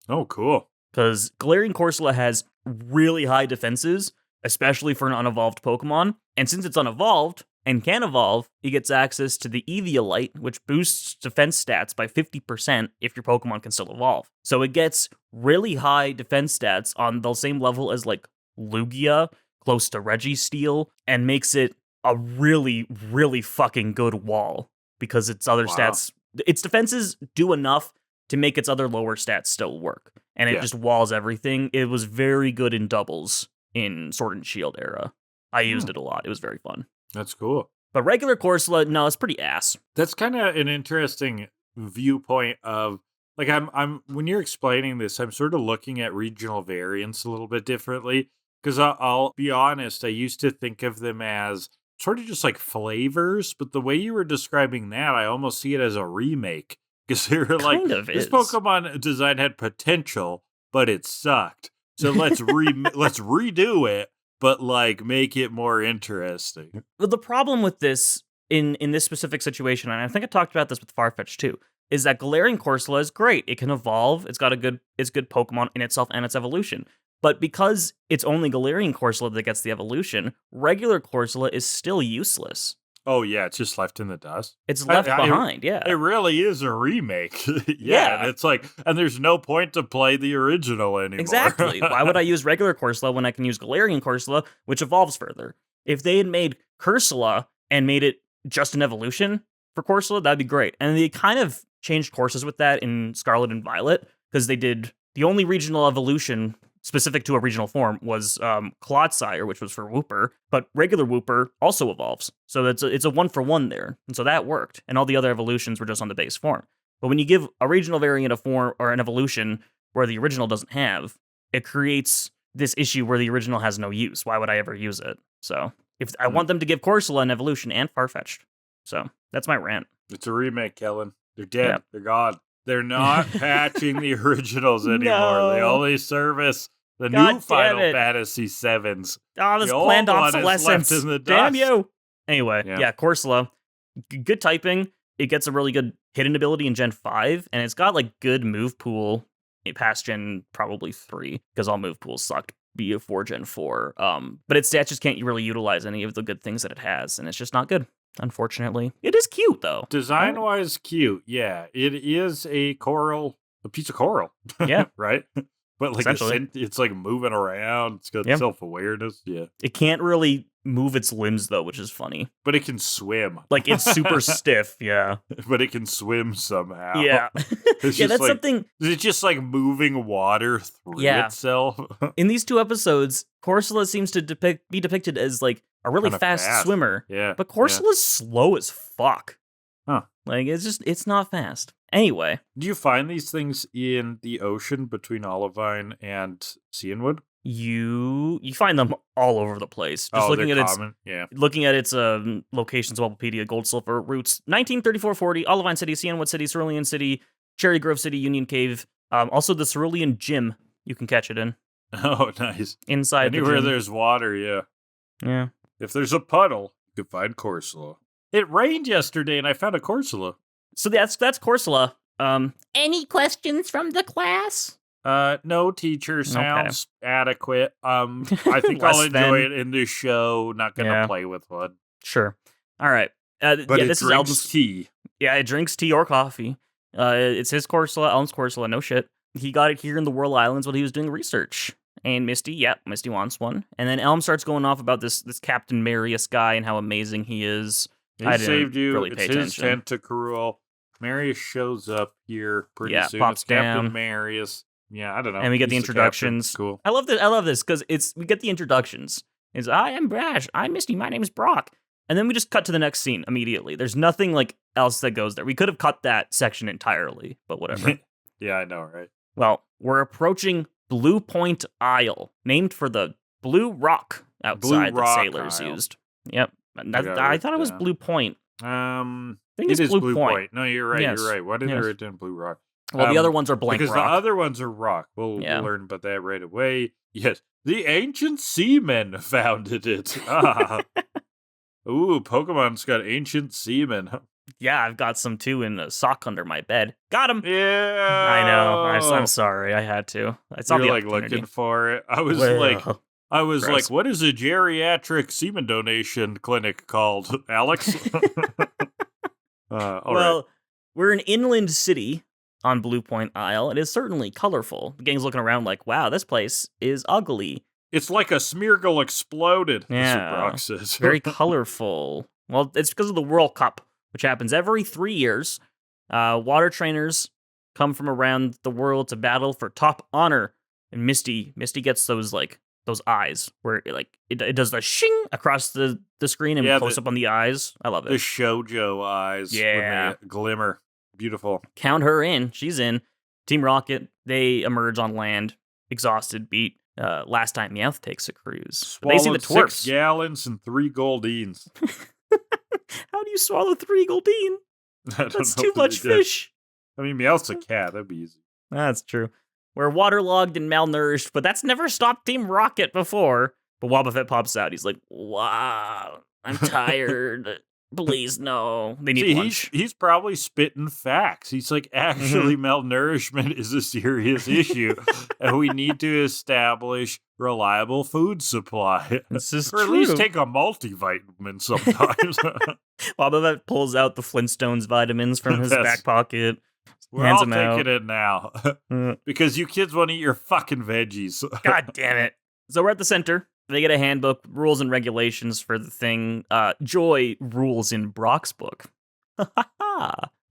[SPEAKER 1] oh, cool.
[SPEAKER 2] Because Galarian Corsola has really high defenses, especially for an unevolved Pokemon. And since it's unevolved and can evolve, it gets access to the Eviolite, which boosts defense stats by 50% if your Pokemon can still evolve. So it gets really high defense stats on the same level as like Lugia, close to Registeel, and makes it a really, really fucking good wall because its other
[SPEAKER 1] Wow.
[SPEAKER 2] stats, its defenses do enough to make its other lower stats still work. And it
[SPEAKER 1] Yeah.
[SPEAKER 2] just walls everything. It was very good in doubles in Sword and Shield era. I used it a lot. It was very fun.
[SPEAKER 1] That's cool.
[SPEAKER 2] But regular Corsola, no, it's pretty ass.
[SPEAKER 1] That's kind of an interesting viewpoint of like I'm when you're explaining this, I'm sort of looking at regional variants a little bit differently because I'll be honest, I used to think of them as sort of just like flavors, but the way you were describing that, I almost see it as a remake because they were like,
[SPEAKER 2] Kind of
[SPEAKER 1] this
[SPEAKER 2] is.
[SPEAKER 1] Pokemon design had potential, but it sucked. So let's let's redo it, but like make it more interesting.
[SPEAKER 2] Well, the problem with this in this specific situation, and I think I talked about this with Farfetch'd too, is that Galarian Corsola is great. It can evolve. It's good Pokemon in itself and its evolution. But because it's only Galarian Corsola that gets the evolution, regular Corsola is still useless.
[SPEAKER 1] Oh, yeah, it's just left in the dust.
[SPEAKER 2] It's left behind, yeah.
[SPEAKER 1] It really is a remake.
[SPEAKER 2] Yeah.
[SPEAKER 1] And it's like, and there's no point to play the original anymore.
[SPEAKER 2] Exactly. Why would I use regular Corsola when I can use Galarian Corsola, which evolves further? If they had made Corsola and made it just an evolution for Corsola, that'd be great. And they kind of changed courses with that in Scarlet and Violet, because they did the only regional evolution specific to a regional form was Clodsire, which was for Wooper, but regular Wooper also evolves. So it's a 1-for-1 there. And so that worked. And all the other evolutions were just on the base form. But when you give a regional variant a form or an evolution where the original doesn't have, it creates this issue where the original has no use. Why would I ever use it? So if I want them to give Corsola an evolution and Farfetch'd. So that's my rant.
[SPEAKER 1] It's a remake, Kellan. They're dead.
[SPEAKER 2] Yep.
[SPEAKER 1] They're gone. They're not patching the originals anymore.
[SPEAKER 2] No.
[SPEAKER 1] They only service the
[SPEAKER 2] God
[SPEAKER 1] new Final
[SPEAKER 2] damn it.
[SPEAKER 1] Fantasy VIIs.
[SPEAKER 2] Oh, this
[SPEAKER 1] The old
[SPEAKER 2] planned
[SPEAKER 1] one is
[SPEAKER 2] obsolescence.
[SPEAKER 1] left in the
[SPEAKER 2] Damn
[SPEAKER 1] dust.
[SPEAKER 2] you. Anyway,
[SPEAKER 1] Yeah.
[SPEAKER 2] yeah, Corsola. Good typing. It gets a really good hidden ability in Gen 5, and it's got like good move pool past Gen probably 3, because all move pools sucked before Gen 4. But its stats just can't really utilize any of the good things that it has, and it's just not good, unfortunately. It is cute, though.
[SPEAKER 1] Design-wise, cute. Yeah, it is a piece of coral.
[SPEAKER 2] Yeah.
[SPEAKER 1] Right? But like
[SPEAKER 2] Essentially.
[SPEAKER 1] it's like moving around. It's got
[SPEAKER 2] Yeah.
[SPEAKER 1] self-awareness. Yeah.
[SPEAKER 2] It can't really move its limbs, though, which is funny.
[SPEAKER 1] But it can swim.
[SPEAKER 2] Like, it's super stiff, yeah.
[SPEAKER 1] But it can swim somehow.
[SPEAKER 2] Yeah.
[SPEAKER 1] It's
[SPEAKER 2] Yeah,
[SPEAKER 1] just
[SPEAKER 2] that's
[SPEAKER 1] like,
[SPEAKER 2] something...
[SPEAKER 1] It's just like moving water through
[SPEAKER 2] Yeah.
[SPEAKER 1] itself.
[SPEAKER 2] In these two episodes, Corsola seems to be depicted as like a really
[SPEAKER 1] Kinda
[SPEAKER 2] fast
[SPEAKER 1] fast.
[SPEAKER 2] swimmer,
[SPEAKER 1] Yeah.
[SPEAKER 2] but Corsola's slow as fuck.
[SPEAKER 1] Huh.
[SPEAKER 2] Like, it's not fast. Anyway,
[SPEAKER 1] Do you find these things in the ocean between Olivine and Cianwood?
[SPEAKER 2] you find them all over the place. Just looking
[SPEAKER 1] they're
[SPEAKER 2] at its
[SPEAKER 1] common. Yeah.
[SPEAKER 2] locations, Wikipedia, Gold, Silver, Roots, 1934-40, Olivine City, Cianwood City, Cerulean City, Cherry Grove City, Union Cave. Also, the Cerulean Gym you can catch it in.
[SPEAKER 1] Oh, nice.
[SPEAKER 2] Inside
[SPEAKER 1] Anywhere
[SPEAKER 2] the gym.
[SPEAKER 1] there's water, yeah.
[SPEAKER 2] Yeah.
[SPEAKER 1] If there's a puddle, you can find Corsola. It rained yesterday and I found a Corsola.
[SPEAKER 2] So that's Corsola. Any questions from the class?
[SPEAKER 1] No, teacher, sounds adequate. I think
[SPEAKER 2] Less
[SPEAKER 1] I'll enjoy
[SPEAKER 2] than.
[SPEAKER 1] it in the show. Not gonna
[SPEAKER 2] Yeah.
[SPEAKER 1] play with one.
[SPEAKER 2] Sure. All right.
[SPEAKER 1] But
[SPEAKER 2] yeah,
[SPEAKER 1] it
[SPEAKER 2] this is
[SPEAKER 1] drinks
[SPEAKER 2] Elton's.
[SPEAKER 1] tea.
[SPEAKER 2] Yeah, it drinks tea or coffee. It's his Corsola, Elton's Corsola. No shit. He got it here in the Whirl Islands while he was doing research. And Misty wants one. And then Elm starts going off about this Captain Marius guy and how amazing he is.
[SPEAKER 1] He
[SPEAKER 2] I didn't
[SPEAKER 1] saved you.
[SPEAKER 2] really
[SPEAKER 1] It's
[SPEAKER 2] pay
[SPEAKER 1] his
[SPEAKER 2] attention.
[SPEAKER 1] tentacruel. Marius shows up here pretty
[SPEAKER 2] Yeah,
[SPEAKER 1] soon.
[SPEAKER 2] pops
[SPEAKER 1] It's Captain
[SPEAKER 2] down.
[SPEAKER 1] Marius. Yeah, I don't know.
[SPEAKER 2] And we get the
[SPEAKER 1] He's captain.
[SPEAKER 2] introductions.
[SPEAKER 1] Cool.
[SPEAKER 2] I love this because we get the introductions. It's I am Brash, I'm Misty, my name is Brock. And then we just cut to the next scene immediately. There's nothing like else that goes there. We could have cut that section entirely, but whatever.
[SPEAKER 1] Yeah, I know, right?
[SPEAKER 2] Well, we're approaching Blue Point Isle, named for the blue rock outside
[SPEAKER 1] Rock
[SPEAKER 2] that sailors
[SPEAKER 1] Isle.
[SPEAKER 2] used. Yep. And
[SPEAKER 1] got it
[SPEAKER 2] I thought it was
[SPEAKER 1] down.
[SPEAKER 2] Blue Point.
[SPEAKER 1] I
[SPEAKER 2] think
[SPEAKER 1] it
[SPEAKER 2] it's
[SPEAKER 1] is
[SPEAKER 2] Blue Point.
[SPEAKER 1] No, you're right.
[SPEAKER 2] Yes.
[SPEAKER 1] You're right. Why didn't
[SPEAKER 2] Yes.
[SPEAKER 1] they write down Blue Rock?
[SPEAKER 2] Well, the other ones are blank
[SPEAKER 1] Because
[SPEAKER 2] rock.
[SPEAKER 1] the other ones are rock.
[SPEAKER 2] Yeah.
[SPEAKER 1] We'll learn about that right away. Yes, the ancient seamen founded it. Ah. Ooh, Pokemon's got ancient seamen.
[SPEAKER 2] Yeah, I've got some too in a sock under my bed. Got him.
[SPEAKER 1] Yeah,
[SPEAKER 2] I know. I'm sorry. I had to. I saw
[SPEAKER 1] You're
[SPEAKER 2] the
[SPEAKER 1] like
[SPEAKER 2] opportunity.
[SPEAKER 1] looking for it. I was
[SPEAKER 2] Well,
[SPEAKER 1] like,
[SPEAKER 2] gross.
[SPEAKER 1] what is a geriatric semen donation clinic called, Alex? All right.
[SPEAKER 2] well, we're an inland city on Blue Point Isle. It is certainly colorful. The gang's looking around like, wow, this place is ugly.
[SPEAKER 1] It's like a Smeargle exploded. That's what
[SPEAKER 2] Yeah.
[SPEAKER 1] Brock says.
[SPEAKER 2] Very colorful. Well, it's because of the World Cup, which happens every 3 years. Water trainers come from around the world to battle for top honor. And Misty gets those eyes where it does the shing across the screen and
[SPEAKER 1] Yeah,
[SPEAKER 2] close up on the eyes. I love
[SPEAKER 1] The
[SPEAKER 2] it.
[SPEAKER 1] shoujo eyes
[SPEAKER 2] Yeah.
[SPEAKER 1] when they glimmer. Beautiful.
[SPEAKER 2] Count her in. She's in. Team Rocket, they emerge on land, exhausted, beat. Last time Meowth takes a cruise. But they see the
[SPEAKER 1] Swallowed 6
[SPEAKER 2] twerps.
[SPEAKER 1] gallons and 3 Goldines.
[SPEAKER 2] How do you swallow 3 Goldine?
[SPEAKER 1] I don't
[SPEAKER 2] That's
[SPEAKER 1] know
[SPEAKER 2] too
[SPEAKER 1] if they
[SPEAKER 2] much
[SPEAKER 1] did.
[SPEAKER 2] fish.
[SPEAKER 1] I mean, Meowth's a cat. That'd be easy.
[SPEAKER 2] That's true. We're waterlogged and malnourished, but that's never stopped Team Rocket before. But Wobbuffet pops out. He's like, wow, I'm tired. Please, no. They need
[SPEAKER 1] See,
[SPEAKER 2] lunch.
[SPEAKER 1] he's probably spitting facts. He's like, actually, malnourishment is a serious issue, and we need to establish reliable food supply.
[SPEAKER 2] This is
[SPEAKER 1] or at
[SPEAKER 2] true.
[SPEAKER 1] least take a multivitamin sometimes.
[SPEAKER 2] Wobbuffet pulls out the Flintstones vitamins from his back pocket.
[SPEAKER 1] We're
[SPEAKER 2] hands
[SPEAKER 1] all
[SPEAKER 2] them out.
[SPEAKER 1] taking it now. Because you kids want to eat your fucking veggies.
[SPEAKER 2] God damn it. So we're at the center. They get a handbook, rules and regulations for the thing. Joy rules in Brock's book.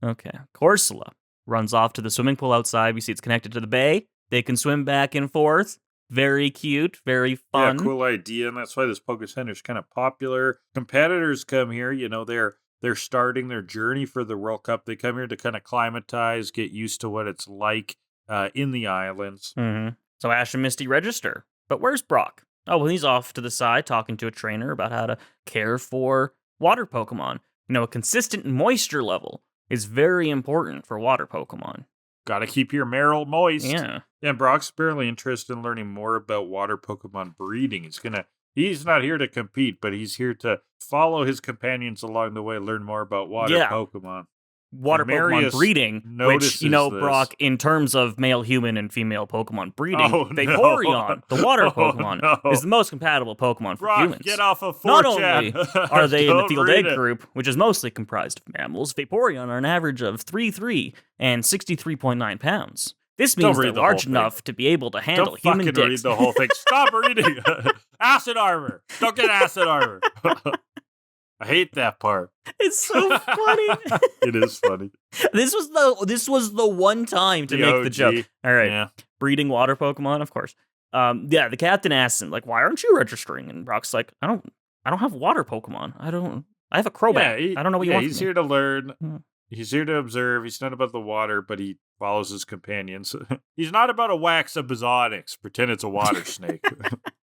[SPEAKER 2] Okay. Corsola runs off to the swimming pool outside. We see it's connected to the bay. They can swim back and forth. Very cute, very fun.
[SPEAKER 1] Yeah, cool idea, and that's why this Poke Center is kind of popular. Competitors come here, they're starting their journey for the World Cup. They come here to kind of climatize, get used to what it's like in the islands.
[SPEAKER 2] Mm-hmm. So Ash and Misty register. But where's Brock? Oh, well, he's off to the side talking to a trainer about how to care for water Pokemon. A consistent moisture level is very important for water Pokemon.
[SPEAKER 1] Gotta keep your marrow moist.
[SPEAKER 2] Yeah.
[SPEAKER 1] And Brock's apparently interested in learning more about water Pokemon breeding. He's not here to compete, but he's here to follow his companions along the way, learn more about water Pokemon.
[SPEAKER 2] Water Pokemon breeding, which, Brock, in terms of male human and female Pokemon breeding, Vaporeon, the water Pokemon, is the most compatible Pokemon for
[SPEAKER 1] Brock,
[SPEAKER 2] humans.
[SPEAKER 1] Get off of 4chan.
[SPEAKER 2] Not only are they in the field egg
[SPEAKER 1] it.
[SPEAKER 2] group, which is mostly comprised of mammals, Vaporeon are an average of 3'3" and 63.9 pounds. This means they're large enough to be able to handle human dicks.
[SPEAKER 1] Don't fucking read the whole thing. Stop reading. Acid armor. Don't get acid armor. I hate that part.
[SPEAKER 2] It's so funny.
[SPEAKER 1] It is funny.
[SPEAKER 2] This was the one time to make the joke. All right. Yeah. Breeding water Pokemon, of course. The captain asks him, like, why aren't you registering? And Brock's like, I don't have water Pokemon. I have a Crobat. I don't know what you want.
[SPEAKER 1] He's here to learn. He's here to observe. He's not about the water, but he follows his companions. He's not about to wax a Bizonix. Pretend it's a water snake.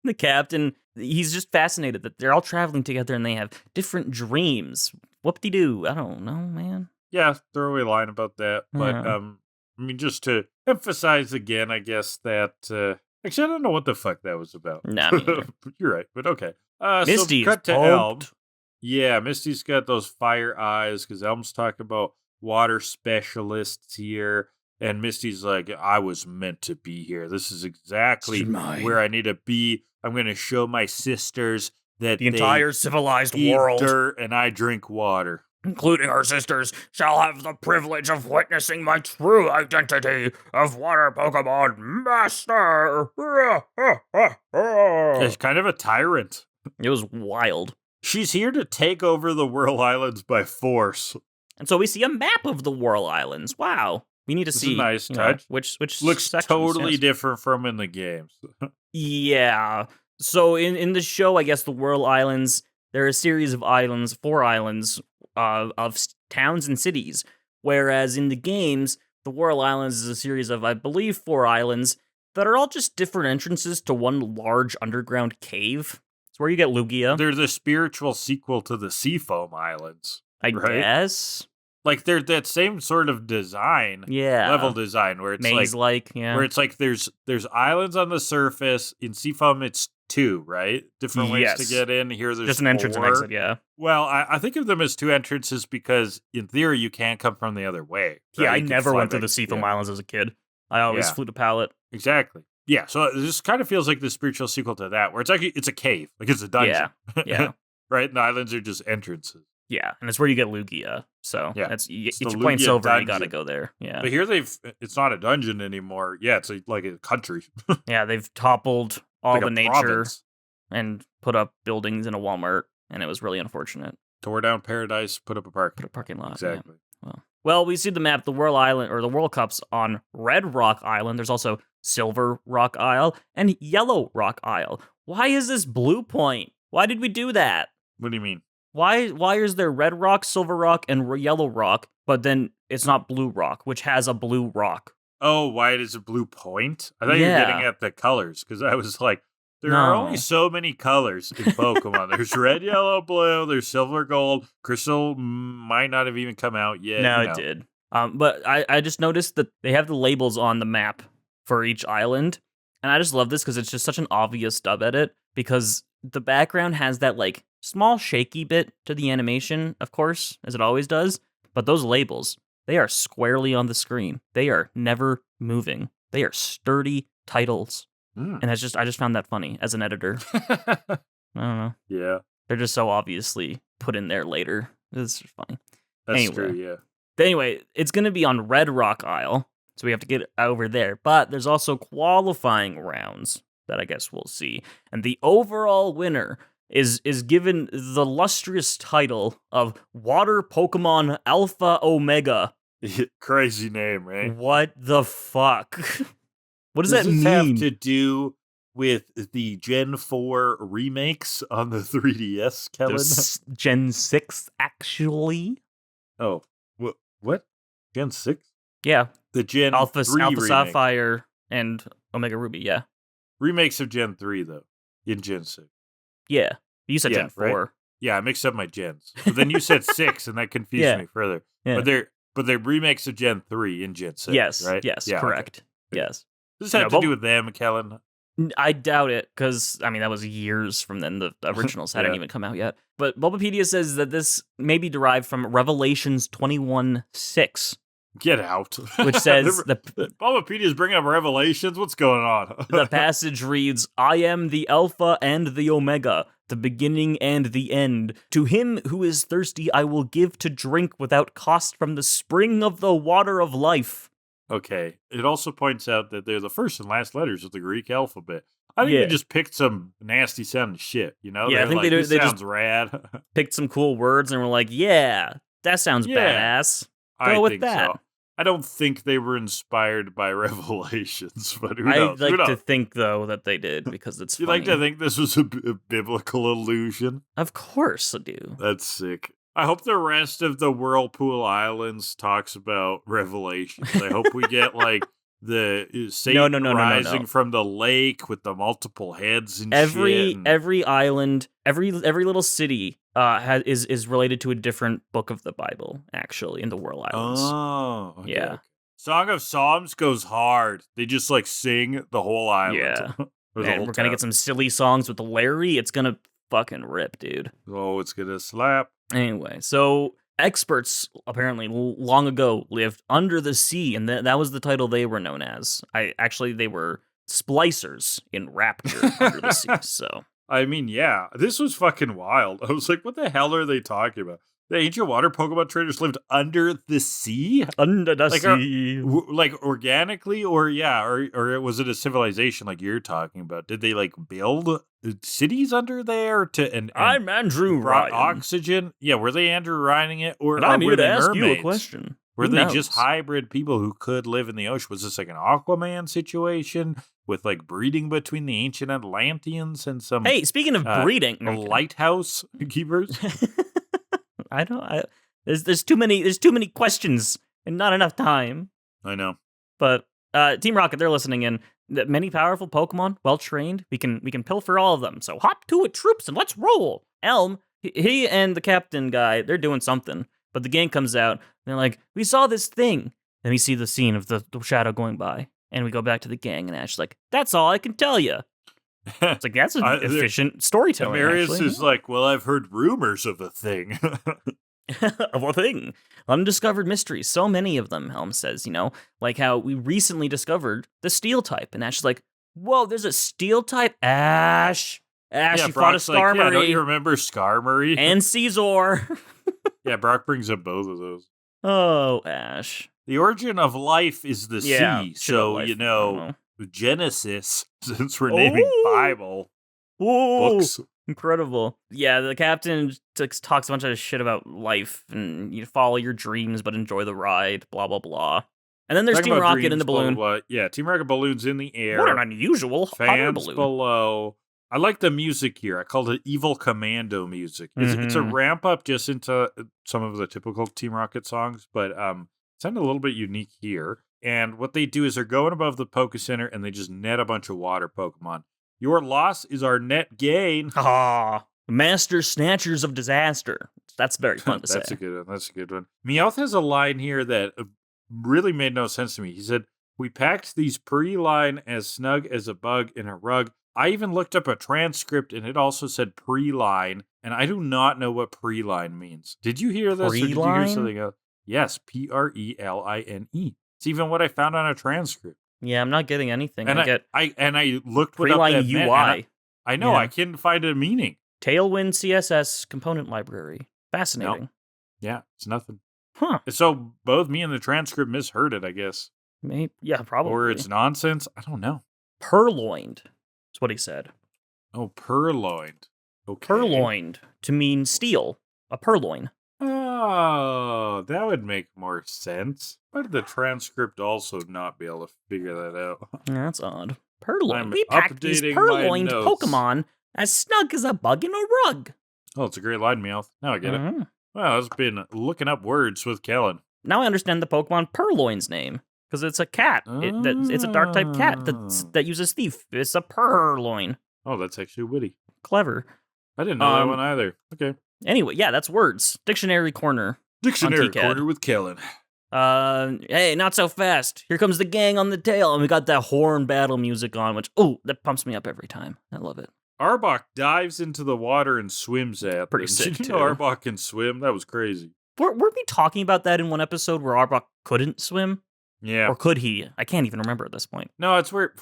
[SPEAKER 2] The captain, he's just fascinated that they're all traveling together and they have different dreams. Whoop-de-doo. I don't know, man.
[SPEAKER 1] Yeah, throwaway line about that. But, just to emphasize again, I guess that... actually, I don't know what the fuck that was about.
[SPEAKER 2] Nah, me neither.
[SPEAKER 1] You're right, but okay.
[SPEAKER 2] Misty
[SPEAKER 1] so cut
[SPEAKER 2] is
[SPEAKER 1] to Elm. Yeah, Misty's got those fire eyes, because Elm's talking about water specialists here. And Misty's like, I was meant to be here. This is exactly where I need to be. I'm going to show my sisters that
[SPEAKER 2] the entire civilized world,
[SPEAKER 1] dirt and I drink water.
[SPEAKER 2] Including our sisters, shall have the privilege of witnessing my true identity of water Pokemon Master.
[SPEAKER 1] She's kind of a tyrant.
[SPEAKER 2] It was wild.
[SPEAKER 1] She's here to take over the Whirl Islands by force.
[SPEAKER 2] And so we see a map of the Whirl Islands. Wow. We need to see
[SPEAKER 1] a nice touch.
[SPEAKER 2] Which
[SPEAKER 1] looks totally different from in the games.
[SPEAKER 2] Yeah. So in the show, I guess the Whirl Islands, there are a series of islands, 4 islands of towns and cities. Whereas in the games, the Whirl Islands is a series of, I believe, 4 islands that are all just different entrances to one large underground cave. It's where you get Lugia.
[SPEAKER 1] They're the spiritual sequel to the Seafoam Islands.
[SPEAKER 2] I guess.
[SPEAKER 1] Like they're that same sort of design, level design, where it's
[SPEAKER 2] maze-like,
[SPEAKER 1] where it's like there's islands on the surface. In Seafoam, it's 2, right? Different ways to get in. Here, there's
[SPEAKER 2] just an entrance and exit. Yeah.
[SPEAKER 1] Well, I think of them as 2 entrances because, in theory, you can't come from the other way. Right?
[SPEAKER 2] Yeah, I never went through the Seafoam Islands as a kid. I always flew to Pallet.
[SPEAKER 1] Exactly. Yeah, so this kind of feels like the spiritual sequel to that, where it's like it's a cave, like it's a dungeon.
[SPEAKER 2] Yeah.
[SPEAKER 1] Right, and the islands are just entrances.
[SPEAKER 2] Yeah, and it's where you get Lugia. So that's if you're
[SPEAKER 1] Lugia
[SPEAKER 2] playing Silver,
[SPEAKER 1] dungeon.
[SPEAKER 2] You gotta go there. Yeah.
[SPEAKER 1] But here it's not a dungeon anymore. Yeah, it's like a country.
[SPEAKER 2] Yeah, they've toppled all
[SPEAKER 1] like
[SPEAKER 2] the nature
[SPEAKER 1] province.
[SPEAKER 2] And put up buildings in a Walmart, and it was really unfortunate.
[SPEAKER 1] Tore down Paradise, put up a
[SPEAKER 2] parking lot.
[SPEAKER 1] Exactly.
[SPEAKER 2] Yeah. Well, we see the map, the Whirl Island, or the World Cup's on Red Rock Island. There's also Silver Rock Isle and Yellow Rock Isle. Why is this Blue Point? Why did we do that?
[SPEAKER 1] What do you mean?
[SPEAKER 2] Why is there Red Rock, Silver Rock, and Yellow Rock, but then it's not Blue Rock, which has a blue rock?
[SPEAKER 1] Oh, why it is a blue point? I thought you were getting at the colors, because I was like, there are only so many colors in Pokemon. There's red, yellow, blue, there's silver, gold. Crystal might not have even come out yet.
[SPEAKER 2] No, it did. But I just noticed that they have the labels on the map for each island, and I just love this because it's just such an obvious dub edit, because the background has that like small shaky bit to the animation, of course, as it always does. But those labels, they are squarely on the screen. They are never moving. They are sturdy titles. And I just found that funny as an editor. I don't know.
[SPEAKER 1] Yeah.
[SPEAKER 2] They're just so obviously put in there later. It's funny.
[SPEAKER 1] That's true, yeah.
[SPEAKER 2] Anyway, it's going to be on Red Rock Isle, so we have to get over there. But there's also qualifying rounds that I guess we'll see. And the overall winner is given the lustrous title of Water Pokemon Alpha Omega.
[SPEAKER 1] Crazy name, right?
[SPEAKER 2] What the fuck? What does that mean?
[SPEAKER 1] Have to do with the Gen 4 remakes on the 3DS, Kellan?
[SPEAKER 2] There's Gen 6, actually.
[SPEAKER 1] Oh, what? Gen 6?
[SPEAKER 2] Yeah.
[SPEAKER 1] The Gen
[SPEAKER 2] Alpha
[SPEAKER 1] 3
[SPEAKER 2] Alpha
[SPEAKER 1] remake.
[SPEAKER 2] Sapphire and Omega Ruby, yeah.
[SPEAKER 1] Remakes of Gen 3, though, in Gen 6.
[SPEAKER 2] Yeah. You said Gen 4.
[SPEAKER 1] Right? Yeah, I mixed up my gens. But then you said 6, and that confused me further.
[SPEAKER 2] Yeah.
[SPEAKER 1] But they're remakes of Gen 3 in Gen 6,
[SPEAKER 2] yes,
[SPEAKER 1] right?
[SPEAKER 2] Yes,
[SPEAKER 1] yeah,
[SPEAKER 2] correct.
[SPEAKER 1] Okay.
[SPEAKER 2] Yes.
[SPEAKER 1] Does this have to do with them, Kellan?
[SPEAKER 2] I doubt it, because, I mean, that was years from then. The originals hadn't even come out yet. But Bulbapedia says that this may be derived from Revelations 21:6.
[SPEAKER 1] Get out.
[SPEAKER 2] Which says...
[SPEAKER 1] Bulbapedia's bringing up Revelations? What's going on?
[SPEAKER 2] The passage reads, I am the Alpha and the Omega, the beginning and the end. To him who is thirsty, I will give to drink without cost from the spring of the water of life.
[SPEAKER 1] Okay. It also points out that they're the first and last letters of the Greek alphabet. I think they just picked some nasty sounding shit, you know?
[SPEAKER 2] Yeah, I think
[SPEAKER 1] like,
[SPEAKER 2] they
[SPEAKER 1] sounds
[SPEAKER 2] just
[SPEAKER 1] rad.
[SPEAKER 2] Picked some cool words and were like, yeah, that sounds badass. Go with that.
[SPEAKER 1] So. I don't think they were inspired by Revelations, but who knows?
[SPEAKER 2] I'd like to think, though, that they did, because it's
[SPEAKER 1] You
[SPEAKER 2] funny.
[SPEAKER 1] like to think this was a biblical illusion?
[SPEAKER 2] Of course I do.
[SPEAKER 1] That's sick. I hope the rest of the Whirlpool Islands talks about Revelations. I hope we get, like, the Satan rising from the lake with the multiple heads and shit.
[SPEAKER 2] Every island, every little city is related to a different book of the Bible, actually, in the Whirl Islands.
[SPEAKER 1] Oh, okay,
[SPEAKER 2] yeah.
[SPEAKER 1] Okay. Song of Psalms goes hard. They just, like, sing the whole island.
[SPEAKER 2] Yeah.
[SPEAKER 1] And
[SPEAKER 2] we're going to get some silly songs with Larry. It's going to fucking rip, dude.
[SPEAKER 1] Oh, it's going to slap.
[SPEAKER 2] Anyway, so experts apparently long ago lived under the sea, and that was the title they were known as. They were splicers in Rapture under the sea, so.
[SPEAKER 1] I mean, yeah, this was fucking wild. I was like, what the hell are they talking about? The ancient water Pokemon traders lived under the sea?
[SPEAKER 2] Under the sea.
[SPEAKER 1] Like organically, or was it a civilization like you're talking about? Did they like build cities under there and
[SPEAKER 2] I'm Andrew Ryan.
[SPEAKER 1] Oxygen? Yeah, were they Andrew Ryaning it? Or
[SPEAKER 2] I'm here
[SPEAKER 1] were
[SPEAKER 2] to
[SPEAKER 1] they
[SPEAKER 2] ask
[SPEAKER 1] mermaids?
[SPEAKER 2] you a question.
[SPEAKER 1] Were they just hybrid people who could live in the ocean? Was this like an Aquaman situation with like breeding between the ancient Atlanteans and some?
[SPEAKER 2] Hey, speaking of breeding,
[SPEAKER 1] lighthouse keepers.
[SPEAKER 2] There's too many questions and not enough time.
[SPEAKER 1] I know.
[SPEAKER 2] But Team Rocket, they're listening in. Many powerful Pokemon, well trained. We can pilfer all of them. So hop to it, troops, and let's roll. Elm, he and the captain guy, they're doing something. But the gang comes out, and they're like, we saw this thing. Then we see the scene of the shadow going by. And we go back to the gang, and Ash's like, that's all I can tell you. It's like, that's an efficient storytelling,
[SPEAKER 1] Marius is like, well, I've heard rumors of a thing.
[SPEAKER 2] Of a thing. Undiscovered mysteries. So many of them, Helm says, like how we recently discovered the steel type. And Ash is like, whoa, there's a steel type? Ash, you fought a Skarmory.
[SPEAKER 1] Like, don't you remember Skarmory?
[SPEAKER 2] And Caesar.
[SPEAKER 1] Yeah, Brock brings up both of those.
[SPEAKER 2] Oh, Ash.
[SPEAKER 1] The origin of life is the sea. So, Genesis, since we're naming Bible books.
[SPEAKER 2] Incredible. Yeah, the captain talks a bunch of shit about life, and you follow your dreams, but enjoy the ride, blah, blah, blah. And then there's Team Rocket in the balloon.
[SPEAKER 1] Blah, blah, blah. Yeah, Team Rocket balloon's in the air.
[SPEAKER 2] What an unusual
[SPEAKER 1] fans
[SPEAKER 2] balloon.
[SPEAKER 1] Below. I like the music here. I call it Evil Commando music. It's a ramp up just into some of the typical Team Rocket songs, but it sounded a little bit unique here. And what they do is they're going above the Poke Center, and they just net a bunch of water Pokemon. Your loss is our net gain.
[SPEAKER 2] Ah, Master Snatchers of Disaster. That's very fun to say.
[SPEAKER 1] That's a good one. Meowth has a line here that really made no sense to me. He said, we packed these pre-line as snug as a bug in a rug. I even looked up a transcript, and it also said pre-line, and I do not know what pre-line means. Did you hear this, or did you hear something else? Yes, Preline. It's even what I found on a transcript.
[SPEAKER 2] Yeah, I'm not getting anything.
[SPEAKER 1] And I looked what
[SPEAKER 2] Preline
[SPEAKER 1] up that
[SPEAKER 2] UI.
[SPEAKER 1] I know, I couldn't find a meaning.
[SPEAKER 2] Tailwind CSS component library. Fascinating.
[SPEAKER 1] No. Yeah, it's nothing.
[SPEAKER 2] Huh.
[SPEAKER 1] So both me and the transcript misheard it, I guess.
[SPEAKER 2] Maybe. Yeah, probably.
[SPEAKER 1] Or it's nonsense. I don't know.
[SPEAKER 2] Purloined. That's what he said.
[SPEAKER 1] Oh, purloined. Okay.
[SPEAKER 2] Purloined to mean steel. A purloin.
[SPEAKER 1] Oh, that would make more sense. Why did the transcript also not be able to figure that out?
[SPEAKER 2] That's odd. Purloin.
[SPEAKER 1] I'm
[SPEAKER 2] We packed these
[SPEAKER 1] updating
[SPEAKER 2] purloined
[SPEAKER 1] my notes.
[SPEAKER 2] Pokemon as snug as a bug in a rug.
[SPEAKER 1] Oh, it's a great line, Meowth. Now I get it.
[SPEAKER 2] Mhm.
[SPEAKER 1] Well, I've been looking up words with Kellan.
[SPEAKER 2] Now I understand the Pokemon Purloin's name. Because it's a cat. It's a dark type cat that uses thief. It's a purloin.
[SPEAKER 1] Oh, that's actually witty.
[SPEAKER 2] Clever.
[SPEAKER 1] I didn't know that one either. Okay.
[SPEAKER 2] Anyway, yeah, that's words. Dictionary corner.
[SPEAKER 1] Dictionary
[SPEAKER 2] TCAD.
[SPEAKER 1] corner with Kellan.
[SPEAKER 2] Hey, not so fast. Here comes the gang on the tail. And we got that horn battle music on, which, that pumps me up every time. I love it.
[SPEAKER 1] Arbok dives into the water and swims at
[SPEAKER 2] Pretty
[SPEAKER 1] them.
[SPEAKER 2] sick,
[SPEAKER 1] Did you know
[SPEAKER 2] too.
[SPEAKER 1] Arbok can swim? That was crazy.
[SPEAKER 2] Weren't we talking about that in one episode where Arbok couldn't swim?
[SPEAKER 1] Yeah.
[SPEAKER 2] Or could he? I can't even remember at this point.
[SPEAKER 1] No, it's where...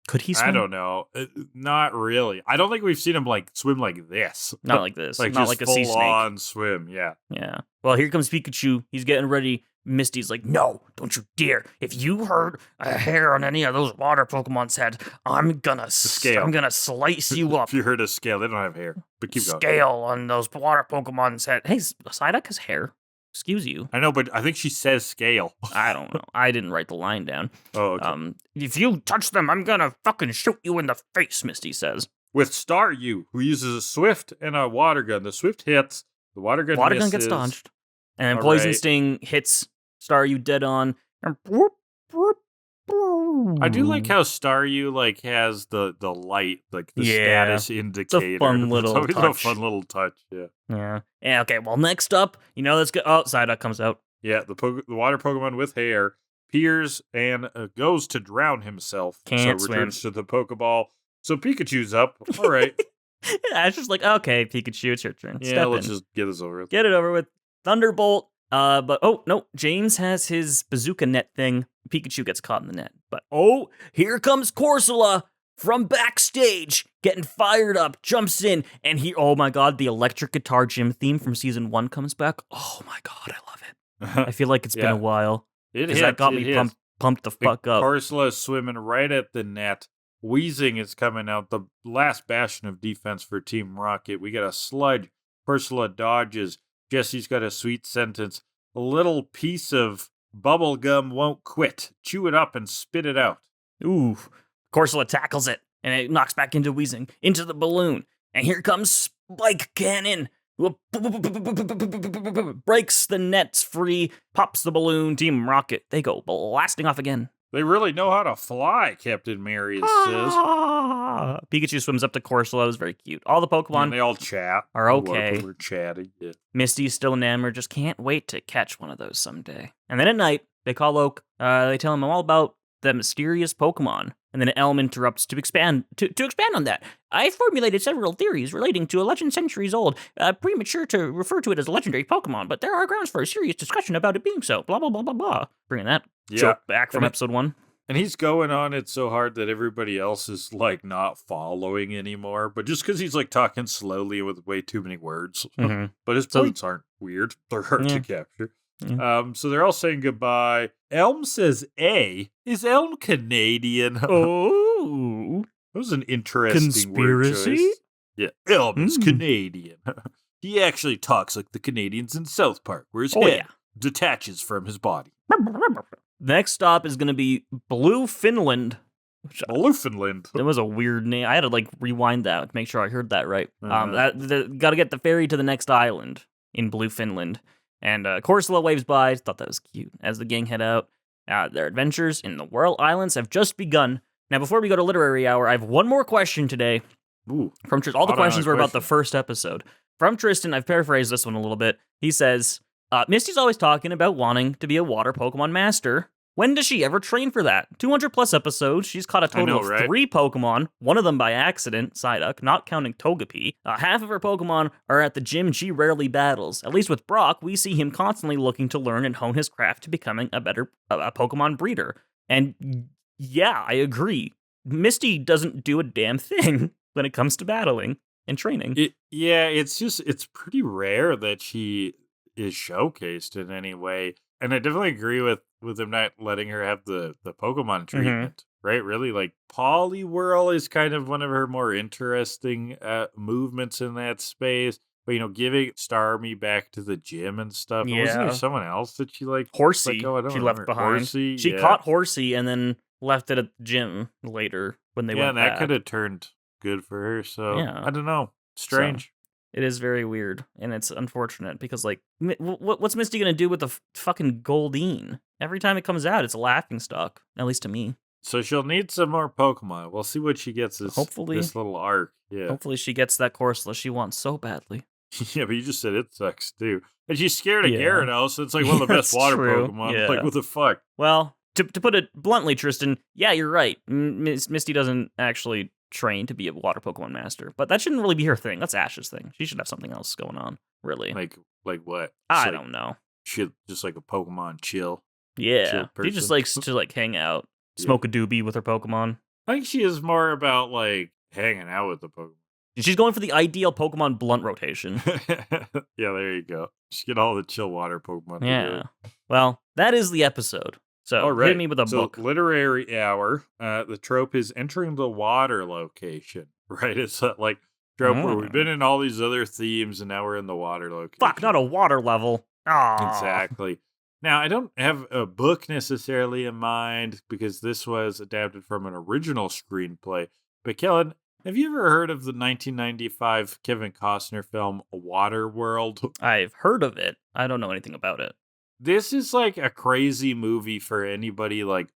[SPEAKER 2] Could he swim?
[SPEAKER 1] I don't know. Not really. I don't think we've seen him swim like this.
[SPEAKER 2] Not like this.
[SPEAKER 1] Like
[SPEAKER 2] Not
[SPEAKER 1] just
[SPEAKER 2] like a sea
[SPEAKER 1] full
[SPEAKER 2] snake.
[SPEAKER 1] on swim. Yeah.
[SPEAKER 2] Yeah. Well, here comes Pikachu. He's getting ready. Misty's like, no, don't you dare. If you hurt a hair on any of those water Pokemon's head, I'm gonna slice you up.
[SPEAKER 1] If you heard a scale, they don't have hair. But keep going.
[SPEAKER 2] Scale on those water Pokemon's head. Hey, Psyduck has hair. Excuse you.
[SPEAKER 1] I know, but I think she says scale.
[SPEAKER 2] I don't know. I didn't write the line down.
[SPEAKER 1] Oh, okay.
[SPEAKER 2] If you touch them, I'm gonna fucking shoot you in the face, Misty says.
[SPEAKER 1] With Staryu, who uses a Swift and a Water Gun. The Swift hits, the Water Gun misses.
[SPEAKER 2] Gets dodged. And
[SPEAKER 1] All
[SPEAKER 2] Poison
[SPEAKER 1] right.
[SPEAKER 2] Sting hits Staryu dead on. And whoop, whoop, whoop.
[SPEAKER 1] I do like how Staryu has the light, the status indicator.
[SPEAKER 2] fun little
[SPEAKER 1] always
[SPEAKER 2] touch.
[SPEAKER 1] a fun little touch, yeah.
[SPEAKER 2] Yeah, okay, well, next up, let's go. Oh, Psyduck comes out.
[SPEAKER 1] Yeah, the water Pokemon with hair peers and goes to drown himself.
[SPEAKER 2] Can't
[SPEAKER 1] so
[SPEAKER 2] swim.
[SPEAKER 1] returns to the Pokeball. So Pikachu's up. All right.
[SPEAKER 2] Yeah, it's just like, okay, Pikachu, it's your turn.
[SPEAKER 1] Yeah,
[SPEAKER 2] Step
[SPEAKER 1] let's
[SPEAKER 2] in.
[SPEAKER 1] just get this over with.
[SPEAKER 2] Get it over with. Thunderbolt. But oh no, James has his bazooka net thing. Pikachu gets caught in the net. But here comes Corsola from backstage, getting fired up, jumps in, and oh my god, the electric guitar gym theme from season 1 comes back. Oh my god, I love it. I feel like it's been a while. That got me pumped the fuck up.
[SPEAKER 1] Corsola is swimming right at the net. Wheezing is coming out, the last bastion of defense for Team Rocket. We got a sludge. Corsola dodges. Jesse's got a sweet sentence. A little piece of bubble gum won't quit. Chew it up and spit it out.
[SPEAKER 2] Ooh. Corsola tackles it, and it knocks back into Weezing, into the balloon. And here comes Spike Cannon. Breaks the nets free, pops the balloon. Team Rocket, they go blasting off again.
[SPEAKER 1] They really know how to fly, Captain Marius says.
[SPEAKER 2] Pikachu swims up to Corsola. It was very cute. All the Pokemon
[SPEAKER 1] And they all chat.
[SPEAKER 2] are okay.
[SPEAKER 1] We're chatting. Yeah.
[SPEAKER 2] Misty's still enamored. Just can't wait to catch one of those someday. And then at night, they call Oak. They tell him all about the mysterious Pokemon. And then Elm interrupts to expand on that. I formulated several theories relating to a legend centuries old. Premature to refer to it as a legendary Pokemon, but there are grounds for a serious discussion about it being so. Blah, blah, blah, blah, blah. Bringing that joke back from episode 1.
[SPEAKER 1] And he's going on it so hard that everybody else is not following anymore. But just because he's talking slowly with way too many words.
[SPEAKER 2] Mm-hmm.
[SPEAKER 1] But his points aren't weird. They're hard to capture.
[SPEAKER 2] Yeah.
[SPEAKER 1] So they're all saying goodbye. Elm says A. Is Elm Canadian?
[SPEAKER 2] Oh.
[SPEAKER 1] That was an interesting word
[SPEAKER 2] Conspiracy?
[SPEAKER 1] choice. Yeah, Elm is Canadian. He actually talks like the Canadians in South Park, where his head detaches from his body.
[SPEAKER 2] Next stop is going to be Blue Finland.
[SPEAKER 1] Finland.
[SPEAKER 2] That was a weird name. I had to rewind that to make sure I heard that right. Got to get the ferry to the next island in Blue Finland. And Corsola waves by. Thought that was cute. As the gang head out, their adventures in the Whirl Islands have just begun. Now, before we go to Literary Hour, I have one more question today.
[SPEAKER 1] Ooh,
[SPEAKER 2] from Tristan. All the questions were about the first episode. From Tristan, I've paraphrased this one a little bit. He says, Misty's always talking about wanting to be a water Pokemon master. When does she ever train for that? 200 plus episodes. She's caught a total of 3 Pokemon, one of them by accident, Psyduck, not counting Togepi. Half of her Pokemon are at the gym she rarely battles. At least with Brock, we see him constantly looking to learn and hone his craft to becoming a better Pokemon breeder. And yeah, I agree. Misty doesn't do a damn thing when it comes to battling and training.
[SPEAKER 1] It's pretty rare that she is showcased in any way. And I definitely agree with him not letting her have the Pokemon treatment, right? Really, like, Poliwhirl is kind of one of her more interesting movements in that space. But, giving Starmie back to the gym and stuff.
[SPEAKER 2] Yeah.
[SPEAKER 1] Wasn't there someone else that she, like...
[SPEAKER 2] Horsey,
[SPEAKER 1] she
[SPEAKER 2] left behind.
[SPEAKER 1] Horsey,
[SPEAKER 2] she caught Horsey and then left it at the gym later when they went back.
[SPEAKER 1] Yeah, that could have turned good for her, so... Yeah. I don't know. Strange.
[SPEAKER 2] So, it is very weird, and it's unfortunate, because, like, what's Misty gonna do with the fucking Goldeen? Every time it comes out, it's a laughingstock, at least to me.
[SPEAKER 1] So she'll need some more Pokemon. We'll see what she gets this little arc. Yeah.
[SPEAKER 2] Hopefully she gets that Corsola she wants so badly.
[SPEAKER 1] Yeah, but you just said it sucks, too. And she's scared of Gyarados, so it's like one of the best water Pokemon.
[SPEAKER 2] Yeah.
[SPEAKER 1] Like, what the fuck?
[SPEAKER 2] Well, to put it bluntly, Tristan, yeah, you're right. Misty doesn't actually train to be a water Pokemon master, but that shouldn't really be her thing. That's Ash's thing. She should have something else going on, really.
[SPEAKER 1] Like what?
[SPEAKER 2] I don't know.
[SPEAKER 1] She just like a Pokemon chill.
[SPEAKER 2] Yeah,
[SPEAKER 1] chill
[SPEAKER 2] she just likes to like hang out, smoke a doobie with her Pokemon.
[SPEAKER 1] I think she is more about like hanging out with the Pokemon.
[SPEAKER 2] She's going for the ideal Pokemon blunt rotation.
[SPEAKER 1] Yeah, there you go. Just get all the chill water Pokemon.
[SPEAKER 2] Yeah.
[SPEAKER 1] Together.
[SPEAKER 2] Well, that is the episode. So hit me with a book.
[SPEAKER 1] Literary hour. The trope is entering the water location. Right? It's like trope where we've been in all these other themes and now we're in the water location.
[SPEAKER 2] Fuck, not a water level. Aww.
[SPEAKER 1] Exactly. Now, I don't have a book necessarily in mind because this was adapted from an original screenplay. But Kellan, have you ever heard of the 1995 Kevin Costner film Waterworld?
[SPEAKER 2] I've heard of it. I don't know anything about it.
[SPEAKER 1] This is like a crazy movie for anybody like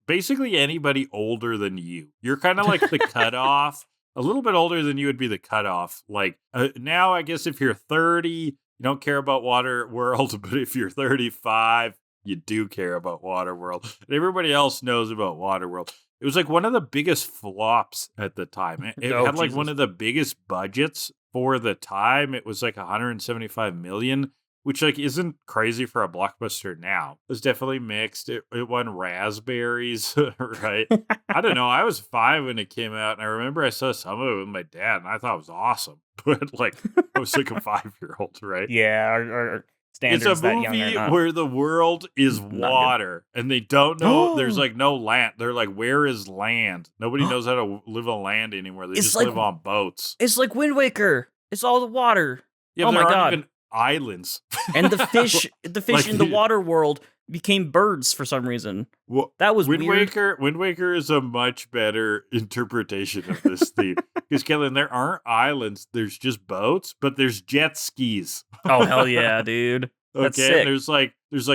[SPEAKER 1] basically anybody older than you. You're kind of like the cutoff. A little bit older than you would be the cutoff. Like now, I guess if you're 30, you don't care about Waterworld, but if you're 35, you do care about Waterworld. And everybody else knows about Waterworld. It was like one of the biggest flops at the time. It had like one of the biggest budgets for the time. It was like 175 million. Which, like, isn't crazy for a blockbuster now. It was definitely mixed. It won raspberries, right? I don't know. I was 5 when it came out, and I remember I saw some of it with my dad, and I thought it was awesome. But, like, I was like a 5-year-old, right?
[SPEAKER 2] Yeah, our standards
[SPEAKER 1] it's a movie where the world is water, and they don't know. There's, like, no land. They're like, where is land? Nobody knows how to live on land anymore. They just live on boats.
[SPEAKER 2] It's like Wind Waker. It's all the water.
[SPEAKER 1] Yeah,
[SPEAKER 2] oh, my God.
[SPEAKER 1] Even islands.
[SPEAKER 2] And the fish like in the water world became birds for some reason.
[SPEAKER 1] Well,
[SPEAKER 2] that was
[SPEAKER 1] Wind
[SPEAKER 2] weird.
[SPEAKER 1] Waker. Wind Waker is a much better interpretation of this theme. Because, Kellan, there aren't islands. There's just boats, but there's jet skis.
[SPEAKER 2] Oh, hell yeah, dude. That's sick.
[SPEAKER 1] There's like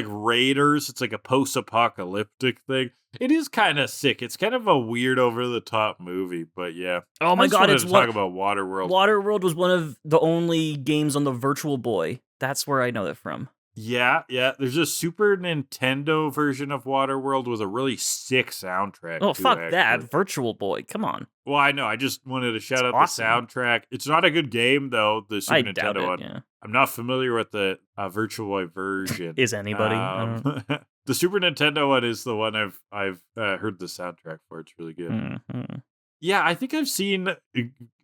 [SPEAKER 1] raiders. It's like a post-apocalyptic thing. It is kind of sick. It's kind of a weird, over-the-top movie, but yeah.
[SPEAKER 2] Oh my God,
[SPEAKER 1] it's talk about Waterworld.
[SPEAKER 2] Waterworld was one of the only games on the Virtual Boy. That's where I know that from.
[SPEAKER 1] Yeah. There's a Super Nintendo version of Waterworld with a really sick soundtrack.
[SPEAKER 2] Oh, fuck that. Virtual Boy. Come on.
[SPEAKER 1] Well, I know. I just wanted to shout out the soundtrack. It's not a good game, though, the Super Nintendo one. Yeah. I'm not familiar with the Virtual Boy version.
[SPEAKER 2] Is anybody?
[SPEAKER 1] The Super Nintendo one is the one I've heard the soundtrack for. It's really good.
[SPEAKER 2] Mm-hmm.
[SPEAKER 1] Yeah, I think I've seen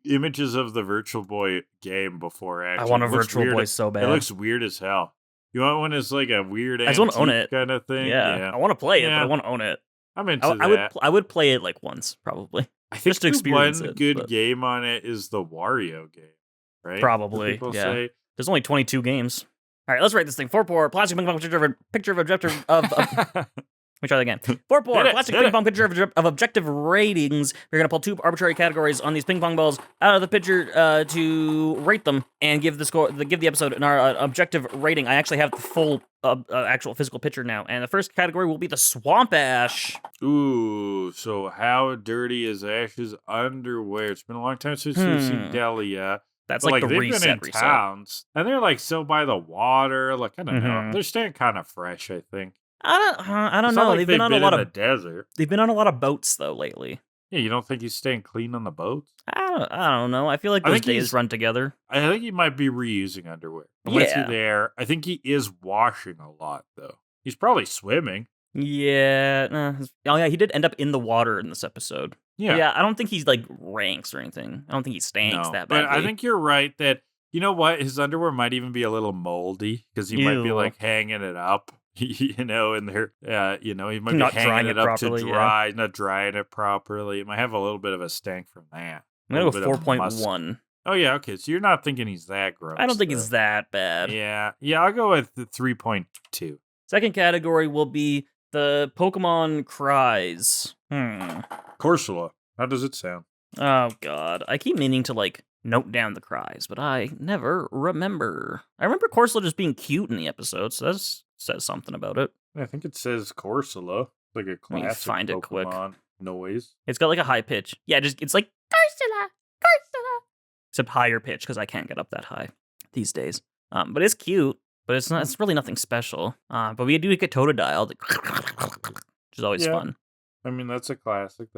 [SPEAKER 1] images of the Virtual Boy game before, actually.
[SPEAKER 2] I want a Virtual Boy so bad.
[SPEAKER 1] It looks weird as hell. You want one as like a weird
[SPEAKER 2] I just want to own it.
[SPEAKER 1] kind of thing?
[SPEAKER 2] Yeah. I want to play it, but I want to own it.
[SPEAKER 1] I'm into that.
[SPEAKER 2] I would play it like once, probably.
[SPEAKER 1] I think
[SPEAKER 2] just to experience
[SPEAKER 1] one good game on it is the Wario game, right?
[SPEAKER 2] Probably, yeah. There's only 22 games. All right, let's rate this thing. 4 plastic ping pong picture of objective of. Let me try that again. 4 plastic ping pong picture of objective ratings. We're gonna pull 2 arbitrary categories on these ping pong balls out of the picture to rate them and give the episode an objective rating. I actually have the full actual physical picture now, and the first category will be the Swamp Ash.
[SPEAKER 1] Ooh, so how dirty is Ash's underwear? It's been a long time since we've seen Delia.
[SPEAKER 2] That's like the
[SPEAKER 1] they've
[SPEAKER 2] reset.
[SPEAKER 1] Been in towns, and they're like so by the water. Like I don't know, they're staying kind of fresh. I think.
[SPEAKER 2] I don't
[SPEAKER 1] It's not
[SPEAKER 2] know.
[SPEAKER 1] like
[SPEAKER 2] They've been on a lot
[SPEAKER 1] in
[SPEAKER 2] of
[SPEAKER 1] the desert.
[SPEAKER 2] They've been on a lot of boats though lately.
[SPEAKER 1] Yeah, you don't think he's staying clean on the boats?
[SPEAKER 2] I don't know. I feel like those days run together.
[SPEAKER 1] I think he might be reusing underwear. I'm with you there. I think he is washing a lot, though. He's probably swimming.
[SPEAKER 2] Yeah. Oh, yeah, he did end up in the water in this episode.
[SPEAKER 1] Yeah.
[SPEAKER 2] Yeah, I don't think he's, like, ranks or anything. I don't think he stanks that badly.
[SPEAKER 1] But I think you're right that, you know what, his underwear might even be a little moldy, because he might be, like, hanging it up, you know, in there. He might be hanging it up properly, to dry, not drying it properly. It might have a little bit of a stank from that.
[SPEAKER 2] I'm going to go 4.1.
[SPEAKER 1] Oh, yeah, okay, so you're not thinking he's that gross.
[SPEAKER 2] I don't think he's that bad.
[SPEAKER 1] Yeah, I'll go with 3.2.
[SPEAKER 2] Second category will be the Pokemon cries.
[SPEAKER 1] Corsola. How does it sound?
[SPEAKER 2] Oh, God. I keep meaning to, like, note down the cries, but I never remember. I remember Corsola just being cute in the episode, so that says something about it.
[SPEAKER 1] I think it says Corsola. Like a classic
[SPEAKER 2] find it
[SPEAKER 1] Pokemon
[SPEAKER 2] quick.
[SPEAKER 1] Noise.
[SPEAKER 2] It's got, like, a high pitch. Yeah, it's like, Corsola! Corsola! Except higher pitch, because I can't get up that high these days. But it's cute. But it's really nothing special. But we do get totodile, which is always fun.
[SPEAKER 1] I mean, that's a classic.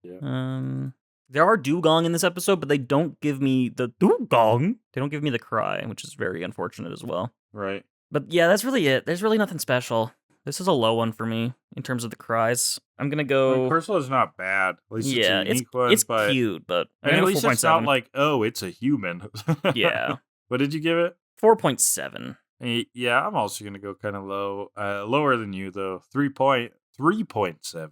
[SPEAKER 1] There
[SPEAKER 2] are dugong in this episode, but they don't give me the dugong. They don't give me the cry, which is very unfortunate as well.
[SPEAKER 1] Right.
[SPEAKER 2] But yeah, that's really it. There's really nothing special. This is a low one for me in terms of the cries. I'm gonna go.
[SPEAKER 1] Corsola's not bad. At least it's a unique one.
[SPEAKER 2] It's cute, but
[SPEAKER 1] at least it's not like, oh, it's a human.
[SPEAKER 2] Yeah.
[SPEAKER 1] What did you give it?
[SPEAKER 2] 4.7.
[SPEAKER 1] Yeah, I'm also going to go kind of low. Lower than you, though. 3.7.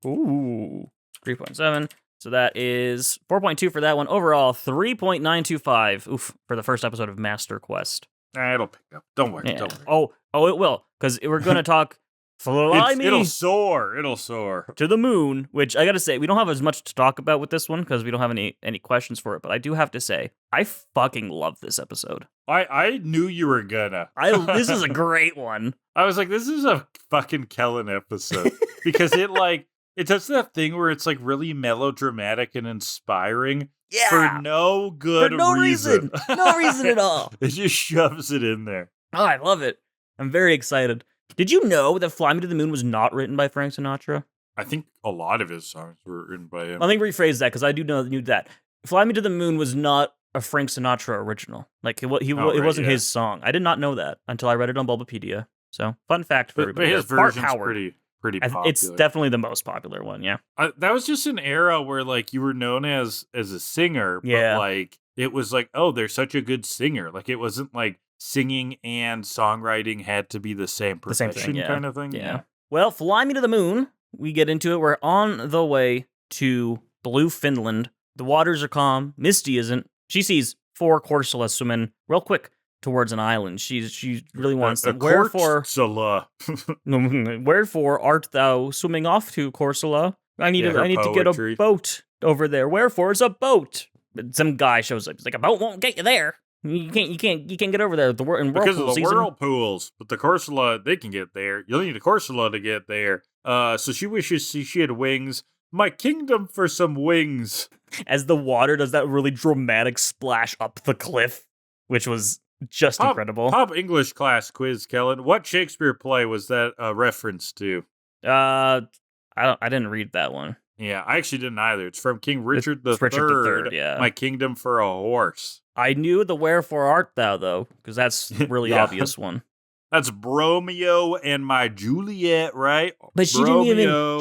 [SPEAKER 2] Ooh. 3.7. So that is 4.2 for that one. Overall, 3.925. Oof, for the first episode of Master Quest.
[SPEAKER 1] It'll pick up. Don't worry.
[SPEAKER 2] Yeah.
[SPEAKER 1] Don't worry.
[SPEAKER 2] Oh, it will. Because we're going to talk
[SPEAKER 1] It'll soar.
[SPEAKER 2] To the moon, which I gotta say, we don't have as much to talk about with this one because we don't have any questions for it, but I do have to say, I fucking love this episode.
[SPEAKER 1] I knew you were gonna.
[SPEAKER 2] This is a great one.
[SPEAKER 1] I was like, this is a fucking Kellan episode. Because it does that thing where it's like really melodramatic and inspiring.
[SPEAKER 2] Yeah.
[SPEAKER 1] For no good
[SPEAKER 2] reason. No reason at all.
[SPEAKER 1] It just shoves it in there.
[SPEAKER 2] Oh, I love it. I'm very excited. Did you know that Fly Me to the Moon was not written by Frank Sinatra?
[SPEAKER 1] I think a lot of his songs were written by him.
[SPEAKER 2] Let me rephrase that because I knew that. Fly Me to the Moon was not a Frank Sinatra original. Like, it wasn't his song. I did not know that until I read it on Bulbapedia. So, fun fact for everybody.
[SPEAKER 1] But his version's pretty popular.
[SPEAKER 2] It's definitely the most popular one, yeah.
[SPEAKER 1] That was just an era where, like, you were known as a singer, but, like, it was like, oh, they're such a good singer. Like, it wasn't like singing and songwriting had to be the same profession kind of thing. Yeah.
[SPEAKER 2] Well, Fly Me to the Moon, we get into it. We're on the way to Blue Finland. The waters are calm. Misty isn't. She sees 4 Corsola swimming real quick towards an island. She really wants them. Wherefore art thou swimming off to, Corsola? I need to get a boat over there. Wherefore is a boat? Some guy shows up. He's like, a boat won't get you there. You can't get over there.
[SPEAKER 1] Because of the whirlpools, but the Corsola, they can get there. You'll need a Corsola to get there. So she wishes she had wings. My kingdom for some wings.
[SPEAKER 2] As the water does that really dramatic splash up the cliff, which was just incredible.
[SPEAKER 1] Pop English class quiz, Kellan. What Shakespeare play was that a reference to?
[SPEAKER 2] I didn't read that one.
[SPEAKER 1] Yeah, I actually didn't either. It's from King Richard III.
[SPEAKER 2] Richard III, yeah.
[SPEAKER 1] My kingdom for a horse.
[SPEAKER 2] I knew the Wherefore Art Thou, though, because that's a really obvious one.
[SPEAKER 1] That's Bromeo and my Juliet, right?
[SPEAKER 2] But she didn't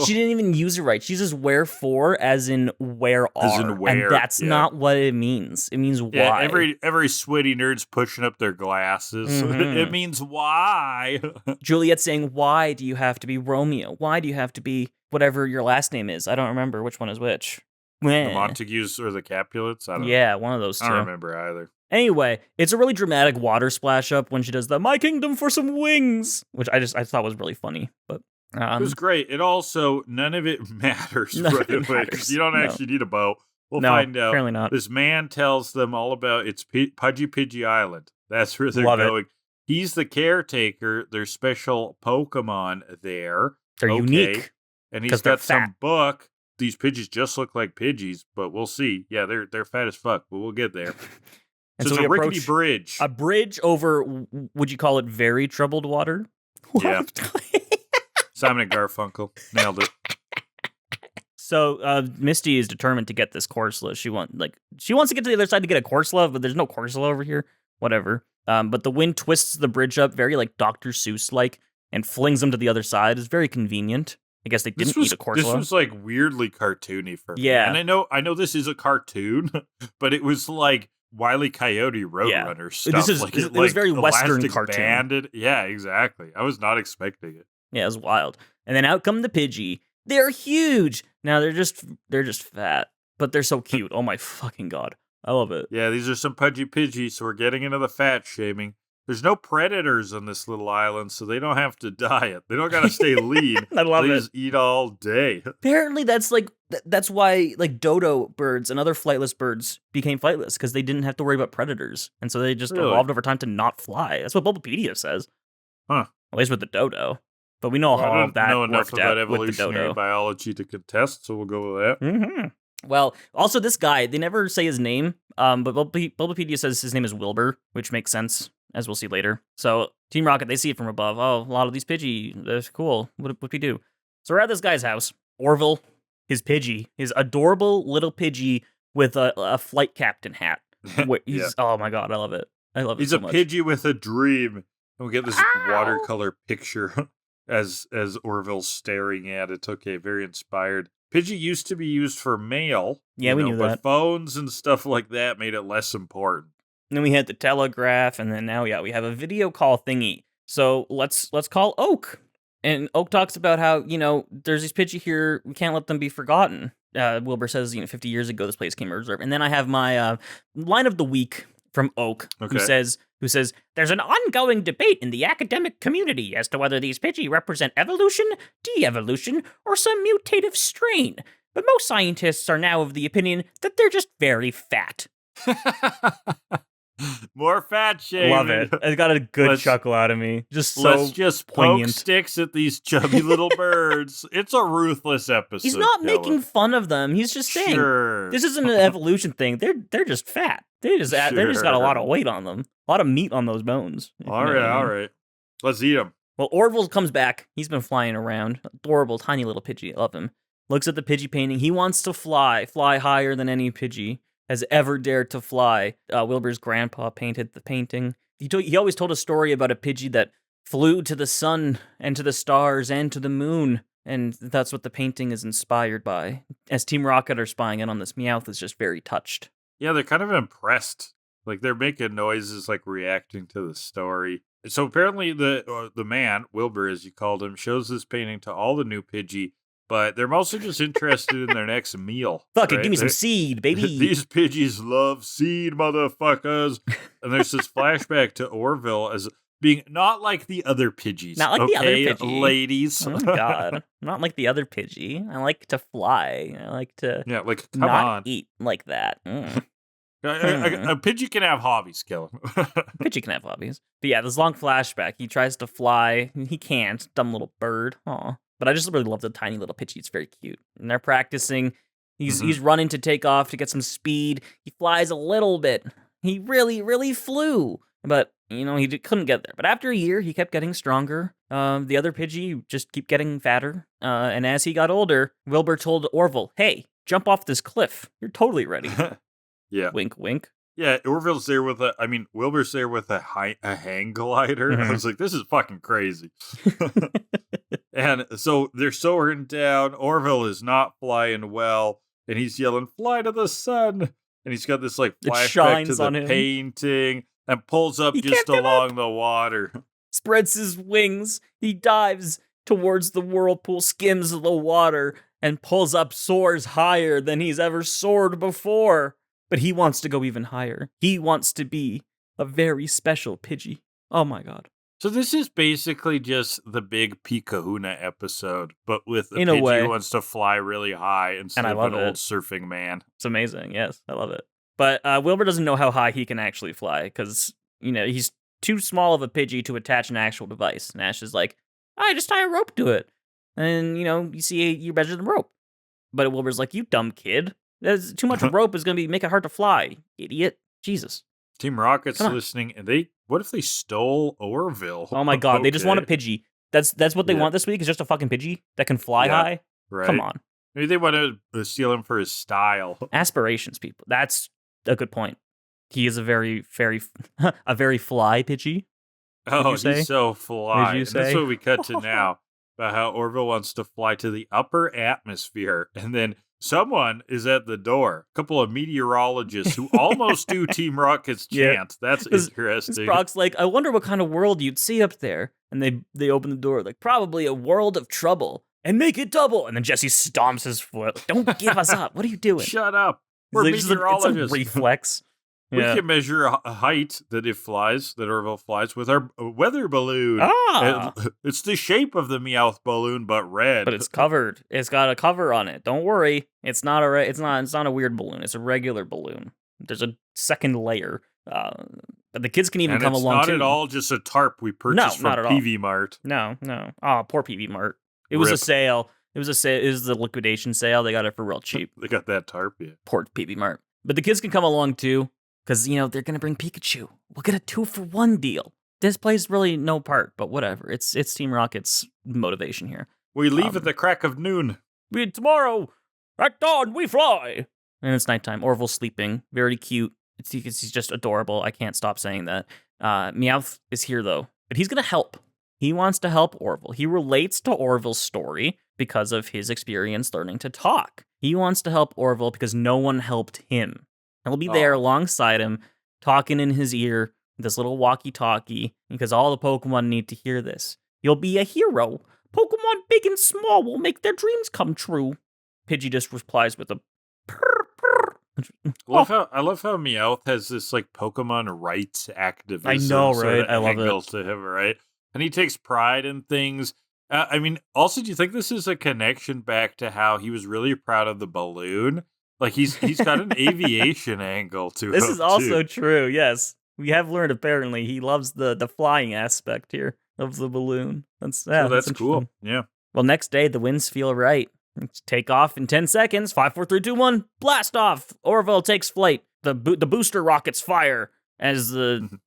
[SPEAKER 2] even use it right. She says wherefore as in where are.
[SPEAKER 1] As in where,
[SPEAKER 2] and that's not what it means. It means why.
[SPEAKER 1] Every sweaty nerd's pushing up their glasses. Mm-hmm. It means why.
[SPEAKER 2] Juliet saying, why do you have to be Romeo? Why do you have to be whatever your last name is? I don't remember which one is which.
[SPEAKER 1] The Montagues or the Capulets? I don't know.
[SPEAKER 2] One of those two.
[SPEAKER 1] I don't remember either.
[SPEAKER 2] Anyway, it's a really dramatic water splash up when she does the "My kingdom for some wings," which I thought was really funny. But
[SPEAKER 1] it was great. It also none of it matters. You don't actually need a boat. We'll find out.
[SPEAKER 2] Apparently not.
[SPEAKER 1] This man tells them all about it's Pudgy Pidgey Island. That's where they're going. He's the caretaker. There's special Pokemon there.
[SPEAKER 2] They're unique,
[SPEAKER 1] and he's got some book. These Pidgeys just look like Pidgeys, but we'll see. Yeah, they're fat as fuck, but we'll get there.
[SPEAKER 2] And
[SPEAKER 1] so it's a rickety bridge.
[SPEAKER 2] A bridge over, would you call it very troubled water?
[SPEAKER 1] Yeah. Simon and Garfunkel. Nailed it.
[SPEAKER 2] So Misty is determined to get this Corsola. She wants to get to the other side to get a Corsola, but there's no Corsola over here. Whatever. But the wind twists the bridge up very like Dr. Seuss like and flings them to the other side. It's very convenient. I guess they didn't eat a Corsola.
[SPEAKER 1] This was like weirdly cartoony for me.
[SPEAKER 2] Yeah.
[SPEAKER 1] And I know this is a cartoon, but it was like Wile E. Coyote Roadrunner stuff.
[SPEAKER 2] It was very Western cartoon.
[SPEAKER 1] Banded. Yeah, exactly. I was not expecting it.
[SPEAKER 2] Yeah, it was wild. And then out come the Pidgey. They're huge. Now they're just fat, but they're so cute. Oh my fucking god. I love it.
[SPEAKER 1] Yeah, these are some pudgy Pidgeys, so we're getting into the fat shaming. There's no predators on this little island, so they don't have to diet. They don't gotta stay lean.
[SPEAKER 2] I love
[SPEAKER 1] they
[SPEAKER 2] it.
[SPEAKER 1] Just eat all day.
[SPEAKER 2] Apparently, that's why like dodo birds and other flightless birds became flightless because they didn't have to worry about predators, and so they just evolved over time to not fly. That's what Bulbapedia says.
[SPEAKER 1] Huh?
[SPEAKER 2] At least with the dodo. But we know how all of that
[SPEAKER 1] I don't know enough
[SPEAKER 2] worked
[SPEAKER 1] about
[SPEAKER 2] out with the
[SPEAKER 1] evolutionary
[SPEAKER 2] dodo.
[SPEAKER 1] biology to contest, so we'll go with that.
[SPEAKER 2] Mm-hmm. Well, also this guy, they never say his name, but Bulbapedia says his name is Wilbur, which makes sense, as we'll see later. So Team Rocket, they see it from above. Oh, a lot of these Pidgey, that's cool. What we do? So we're at this guy's house. Orville, his Pidgey, his adorable little Pidgey with a flight captain hat. Oh my god, I love it. I love it so much.
[SPEAKER 1] He's a Pidgey with a dream. And we get this watercolor picture as Orville's staring at it. Okay, very inspired. Pidgey used to be used for mail.
[SPEAKER 2] Yeah, we knew that.
[SPEAKER 1] But phones and stuff like that made it less important.
[SPEAKER 2] And then we had the telegraph, and then now, we have a video call thingy. So let's call Oak. And Oak talks about how, there's these Pidgey here, we can't let them be forgotten. Wilbur says, 50 years ago, this place came a reserve. And then I have my line of the week from Oak, who says, there's an ongoing debate in the academic community as to whether these Pidgey represent evolution, de-evolution, or some mutative strain. But most scientists are now of the opinion that they're just very fat.
[SPEAKER 1] More fat shaming.
[SPEAKER 2] Love it. It got a good chuckle out of me.
[SPEAKER 1] Let's just
[SPEAKER 2] poignant.
[SPEAKER 1] Poke sticks at these chubby little birds. It's a ruthless episode.
[SPEAKER 2] He's not making fun of them. He's just saying this isn't an evolution thing. They're just fat. They just got a lot of weight on them. A lot of meat on those bones.
[SPEAKER 1] All right. Let's eat them.
[SPEAKER 2] Well, Orville comes back. He's been flying around. Adorable, tiny little Pidgey. I love him. Looks at the Pidgey painting. He wants to fly higher than any Pidgey has ever dared to fly. Wilbur's grandpa painted the painting. He always told a story about a Pidgey that flew to the sun and to the stars and to the moon, and that's what the painting is inspired by. As Team Rocket are spying in on this, Meowth is just very touched.
[SPEAKER 1] Yeah, they're kind of impressed. Like, they're making noises, like, reacting to the story. So apparently the man, Wilbur as you called him, shows this painting to all the new Pidgey, but they're mostly just interested in their next meal.
[SPEAKER 2] Fuck it, give me some seed, baby.
[SPEAKER 1] These Pidgeys love seed, motherfuckers. And there's this flashback to Orville as being not like the other Pidgeys.
[SPEAKER 2] Not like the other Pidgey.
[SPEAKER 1] Ladies.
[SPEAKER 2] Oh my god. Not like the other Pidgey. I like to fly. I like to
[SPEAKER 1] come
[SPEAKER 2] not
[SPEAKER 1] on.
[SPEAKER 2] eat like that.
[SPEAKER 1] A Pidgey can have hobbies, Kellan.
[SPEAKER 2] Pidgey can have hobbies. But yeah, this long flashback. He tries to fly. He can't. Dumb little bird. Aw. But I just really love the tiny little Pidgey. It's very cute. And they're practicing. He's running to take off to get some speed. He flies a little bit. He really, really flew. But, he couldn't get there. But after a year, he kept getting stronger. The other Pidgey just keep getting fatter. And as he got older, Wilbur told Orville, hey, jump off this cliff. You're totally ready.
[SPEAKER 1] Yeah.
[SPEAKER 2] Wink, wink.
[SPEAKER 1] Yeah, Wilbur's there with a hang glider.
[SPEAKER 2] Mm-hmm.
[SPEAKER 1] I was like, this is fucking crazy. And so they're soaring down. Orville is not flying well, and he's yelling, fly to the sun. And he's got this like flashback to the painting and pulls up just along the water.
[SPEAKER 2] Spreads his wings. He dives towards the whirlpool, skims the water, and pulls up, soars higher than he's ever soared before. But he wants to go even higher. He wants to be a very special Pidgey. Oh my god.
[SPEAKER 1] So this is basically just the big P-Kahuna episode, but with a
[SPEAKER 2] In a
[SPEAKER 1] Pidgey
[SPEAKER 2] way.
[SPEAKER 1] who wants to fly really high instead of an old surfing man.
[SPEAKER 2] It's amazing. Yes, I love it. But Wilbur doesn't know how high he can actually fly because, he's too small of a Pidgey to attach an actual device. And Ash is like, I just tie a rope to it. And, you see you measure the rope. But Wilbur's like, you dumb kid. There's too much rope is going to make it hard to fly, idiot. Jesus.
[SPEAKER 1] Team Rocket's listening, and what if they stole Orville?
[SPEAKER 2] Oh my god, they just want a Pidgey. That's what they want this week, is just a fucking Pidgey that can fly high?
[SPEAKER 1] Right.
[SPEAKER 2] Come on.
[SPEAKER 1] Maybe they want to steal him for his style.
[SPEAKER 2] Aspirations, people. That's a good point. He is a very fly Pidgey.
[SPEAKER 1] Oh,
[SPEAKER 2] say?
[SPEAKER 1] he's so fly.
[SPEAKER 2] Did you
[SPEAKER 1] And that's
[SPEAKER 2] say?
[SPEAKER 1] what we cut to now, about how Orville wants to fly to the upper atmosphere, and then someone is at the door. A couple of meteorologists who almost do Team Rocket's chant. That's interesting.
[SPEAKER 2] Brock's like, I wonder what kind of world you'd see up there. And they open the door, like, probably a world of trouble. And make it double. And then Jesse stomps his foot. Don't give us up. What are you doing?
[SPEAKER 1] Shut up. We're meteorologists.
[SPEAKER 2] It's a reflex.
[SPEAKER 1] We can measure a height that Orville flies with our weather balloon. It's the shape of the Meowth balloon, but red.
[SPEAKER 2] But it's covered. It's got a cover on it. Don't worry. It's not a weird balloon. It's a regular balloon. There's a second layer. But the kids can even come along too.
[SPEAKER 1] It's not at all just a tarp we purchased from PV Mart.
[SPEAKER 2] No. Oh, poor PV Mart. It was a sale. It was the liquidation sale. They got it for real cheap.
[SPEAKER 1] They got that tarp, yeah.
[SPEAKER 2] Poor PV Mart. But the kids can come along too, because, they're going to bring Pikachu. We'll get a 2-for-1 deal. This plays really no part, but whatever. It's Team Rocket's motivation here.
[SPEAKER 1] We leave at the crack of noon.
[SPEAKER 2] Tomorrow, at dawn, we fly. And it's nighttime. Orville's sleeping. Very cute. He's just adorable. I can't stop saying that. Meowth is here, though. But he's going to help. He wants to help Orville. He relates to Orville's story because of his experience learning to talk. He wants to help Orville because no one helped him. He'll be there alongside him, talking in his ear, this little walkie-talkie, because all the Pokemon need to hear this. He'll be a hero. Pokemon big and small will make their dreams come true. Pidgey just replies with a purr, purr.
[SPEAKER 1] I love how Meowth has this, like, Pokemon rights activism.
[SPEAKER 2] I know, right? I love it.
[SPEAKER 1] To him, right? And he takes pride in things. Also, do you think this is a connection back to how he was really proud of the balloon? Like, he's got an aviation angle to
[SPEAKER 2] this
[SPEAKER 1] him,
[SPEAKER 2] is also
[SPEAKER 1] too.
[SPEAKER 2] true, yes. We have learned, apparently, he loves the flying aspect here of the balloon. That's
[SPEAKER 1] cool. Yeah.
[SPEAKER 2] Well, next day, the winds feel right. Let's take off in 10 seconds. 5, 4, 3, 2, 1. Blast off. Orville takes flight. The booster rockets fire as the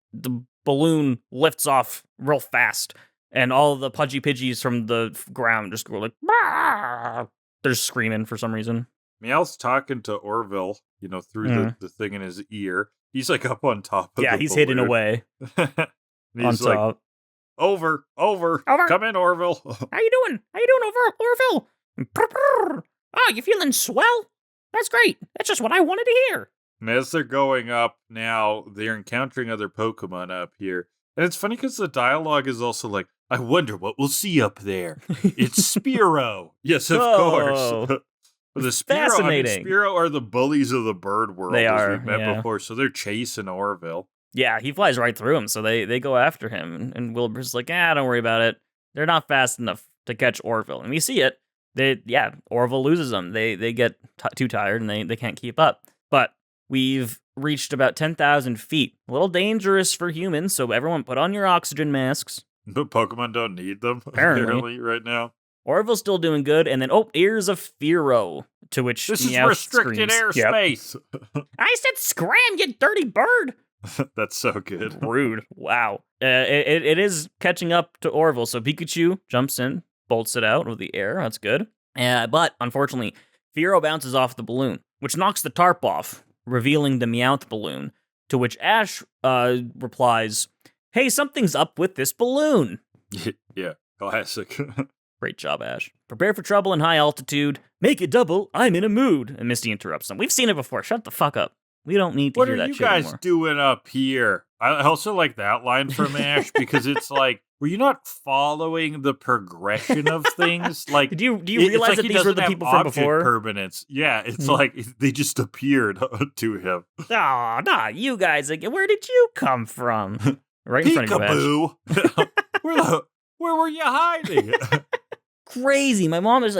[SPEAKER 2] balloon lifts off real fast. And all the Pudgy Pidgeys from the ground just go like, bah! They're screaming for some reason.
[SPEAKER 1] Meowth's talking to Orville, through the thing in his ear. He's, like, up on top of
[SPEAKER 2] he's
[SPEAKER 1] balloon.
[SPEAKER 2] hidden away.
[SPEAKER 1] He's
[SPEAKER 2] on
[SPEAKER 1] like,
[SPEAKER 2] top.
[SPEAKER 1] Over. Come in, Orville.
[SPEAKER 2] How you doing, Orville? Oh, you feeling swell? That's great. That's just what I wanted to hear.
[SPEAKER 1] And as they're going up now, they're encountering other Pokemon up here. And it's funny because the dialogue is also like, I wonder what we'll see up there. It's Spearow. Yes, of course. The
[SPEAKER 2] Fascinating.
[SPEAKER 1] Spearow are the bullies of the bird world,
[SPEAKER 2] they are,
[SPEAKER 1] as we've met before. So they're chasing Orville.
[SPEAKER 2] Yeah, he flies right through him, so they go after him. And Wilbur's like, don't worry about it. They're not fast enough to catch Orville. And we see it. Orville loses them. They get too tired, and they can't keep up. But we've reached about 10,000 feet. A little dangerous for humans, so everyone put on your oxygen masks.
[SPEAKER 1] But Pokemon don't need them,
[SPEAKER 2] apparently
[SPEAKER 1] right now.
[SPEAKER 2] Orville's still doing good, and then, ears of Fearow, to which
[SPEAKER 1] this
[SPEAKER 2] Meowth
[SPEAKER 1] is restricted
[SPEAKER 2] screams.
[SPEAKER 1] airspace.
[SPEAKER 2] Yep. I said scram, you dirty bird!
[SPEAKER 1] That's so good.
[SPEAKER 2] Rude. Wow. It is catching up to Orville, so Pikachu jumps in, bolts it out of the air. That's good. But, unfortunately, Fearow bounces off the balloon, which knocks the tarp off, revealing the Meowth balloon, to which Ash replies, hey, something's up with this balloon.
[SPEAKER 1] Yeah, classic.
[SPEAKER 2] Great job, Ash. Prepare for trouble in high altitude. Make it double. I'm in a mood. And Misty interrupts them. We've seen it before. Shut the fuck up. We don't need to hear that shit anymore.
[SPEAKER 1] What are you guys doing up here? I also like that line from Ash because it's like, were you not following the progression of things? Like,
[SPEAKER 2] do you realize that these were the people from before?
[SPEAKER 1] Permanence. Yeah, it's like they just appeared to him.
[SPEAKER 2] Oh, nah, you guys, where did you come from? Right in front of you,
[SPEAKER 1] Ash. Where were you hiding?
[SPEAKER 2] Crazy. My mom is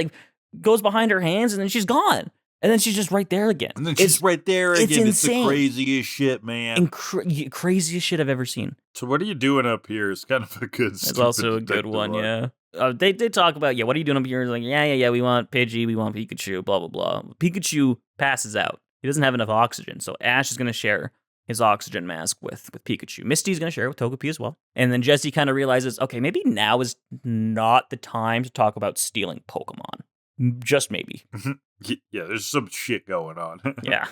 [SPEAKER 2] goes behind her hands and then she's gone. And then she's just right there again.
[SPEAKER 1] And then she's right there again.
[SPEAKER 2] It's insane.
[SPEAKER 1] The craziest shit, man.
[SPEAKER 2] Craziest shit I've ever seen.
[SPEAKER 1] So what are you doing up here? It's kind of a good
[SPEAKER 2] It's also a good one, yeah. They talk about, what are you doing up here? It's like, yeah, we want Pidgey, we want Pikachu, blah, blah, blah. Pikachu passes out. He doesn't have enough oxygen, so Ash is going to share his oxygen mask with Pikachu. Misty's going to share it with Togepi as well. And then Jesse kind of realizes, okay, maybe now is not the time to talk about stealing Pokemon. Just maybe.
[SPEAKER 1] Yeah, there's some shit going on.
[SPEAKER 2] Yeah.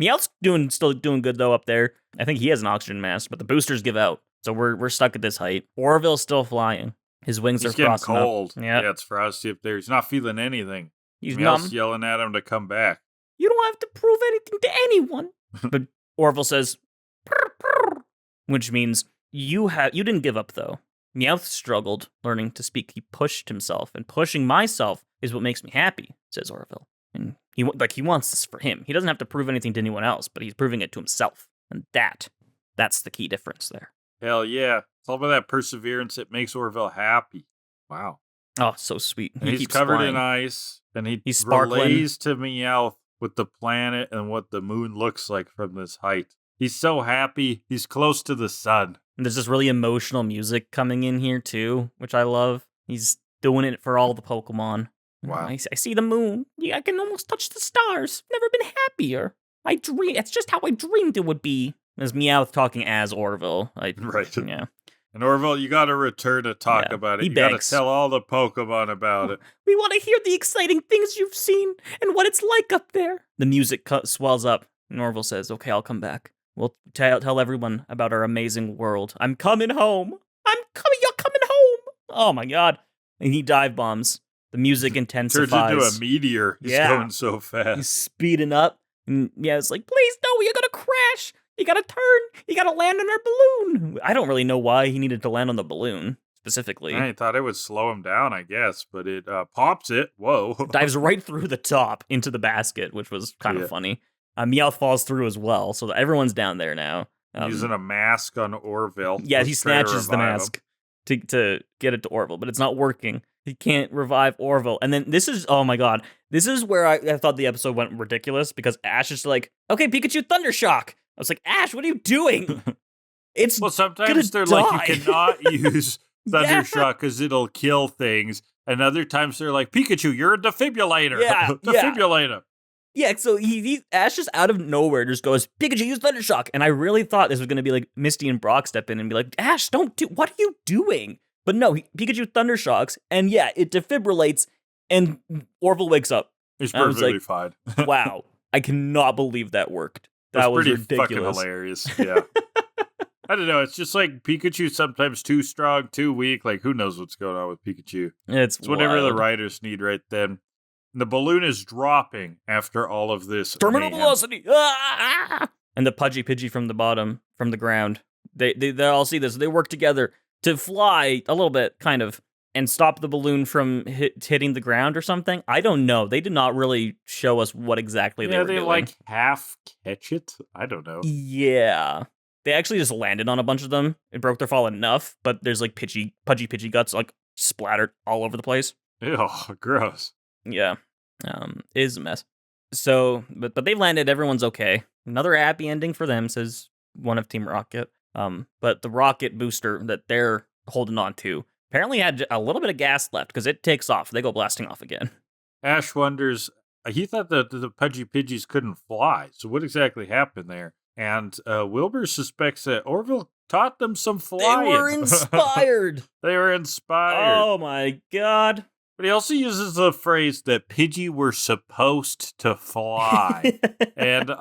[SPEAKER 2] Meowth's still doing good, though, up there. I think he has an oxygen mask, but the boosters give out. So we're stuck at this height. Orville's still flying. His wings are frosting
[SPEAKER 1] cold.
[SPEAKER 2] Up. Yeah,
[SPEAKER 1] it's frosty up there. He's not feeling anything.
[SPEAKER 2] He's
[SPEAKER 1] Meowth's
[SPEAKER 2] numb.
[SPEAKER 1] yelling at him to come back.
[SPEAKER 2] You don't have to prove anything to anyone. But Orville says, purr, purr, which means you didn't give up, though. Meowth struggled learning to speak. He pushed himself, and pushing myself is what makes me happy, says Orville. And he wants this for him. He doesn't have to prove anything to anyone else, but he's proving it to himself. And that's the key difference there.
[SPEAKER 1] Hell yeah. It's all about that perseverance that makes Orville happy. Wow.
[SPEAKER 2] Oh, so sweet.
[SPEAKER 1] And he's covered in ice, and he's
[SPEAKER 2] sparkling.
[SPEAKER 1] Relays to Meowth with the planet and what the moon looks like from this height. He's so happy. He's close to the sun.
[SPEAKER 2] And there's this really emotional music coming in here, too, which I love. He's doing it for all the Pokemon.
[SPEAKER 1] Wow.
[SPEAKER 2] I see the moon. Yeah, I can almost touch the stars. Never been happier. It's just how I dreamed it would be. As Meowth talking as Orville.
[SPEAKER 1] Right.
[SPEAKER 2] Yeah.
[SPEAKER 1] And Orville, you got to return to talk about it. You got to tell all the Pokemon about it.
[SPEAKER 2] We want to hear the exciting things you've seen and what it's like up there. The music swells up, and Orville says, okay, I'll come back. We'll tell everyone about our amazing world. I'm coming home. You're coming home. Oh, my God. And he dive bombs. The music intensifies.
[SPEAKER 1] Turns into a meteor. He's going so fast.
[SPEAKER 2] He's speeding up. And yeah, it's like, please, no, you're going to crash. You gotta turn. You gotta land on our balloon. I don't really know why he needed to land on the balloon specifically.
[SPEAKER 1] I thought it would slow him down, I guess, but it pops it. Whoa.
[SPEAKER 2] Dives right through the top into the basket, which was kind of funny. Meowth falls through as well, so everyone's down there now.
[SPEAKER 1] Using a mask on Orville.
[SPEAKER 2] Yeah, he snatches the mask to get it to Orville, but it's not working. He can't revive Orville. And then this is, oh my God, this is where I thought the episode went ridiculous because Ash is like, okay, Pikachu Thundershock. I was like, Ash, what are you doing?
[SPEAKER 1] Well, sometimes they're like, you cannot use Thundershock because it'll kill things. And other times they're like, Pikachu, you're a defibrillator.
[SPEAKER 2] Yeah,
[SPEAKER 1] Defibrillator.
[SPEAKER 2] Yeah, so Ash just out of nowhere just goes, Pikachu, use Thundershock. And I really thought this was going to be like Misty and Brock step in and be like, Ash, what are you doing? But no, Pikachu Thundershocks, and yeah, it defibrillates, and Orville wakes up.
[SPEAKER 1] He's perfectly fine.
[SPEAKER 2] Wow, I cannot believe that worked. That was
[SPEAKER 1] pretty
[SPEAKER 2] ridiculous.
[SPEAKER 1] Fucking hilarious. Yeah. I don't know. It's just like Pikachu's sometimes too strong, too weak. Like, who knows what's going on with Pikachu?
[SPEAKER 2] It's
[SPEAKER 1] whatever the writers need right then. And the balloon is dropping after all of this.
[SPEAKER 2] Terminal velocity. And the Pidgey from the bottom, from the ground, they all see this. They work together to fly a little bit, kind of, and stop the balloon from hitting the ground or something. I don't know. They did not really show us what exactly they were doing.
[SPEAKER 1] Yeah, they like half catch it. I don't know.
[SPEAKER 2] Yeah. They actually just landed on a bunch of them. It broke their fall enough, but there's like Pidgey guts like splattered all over the place.
[SPEAKER 1] Ew, gross.
[SPEAKER 2] Yeah. It is a mess. So, but they've landed. Everyone's okay. Another happy ending for them, says one of Team Rocket. But the rocket booster that they're holding on to apparently had a little bit of gas left because it takes off. They go blasting off again.
[SPEAKER 1] Ash wonders, he thought that the Pidgeys couldn't fly. So what exactly happened there? And Wilbur suspects that Orville taught them some flying.
[SPEAKER 2] They were inspired.
[SPEAKER 1] They were inspired.
[SPEAKER 2] Oh my God.
[SPEAKER 1] But he also uses the phrase that Pidgey were supposed to fly. And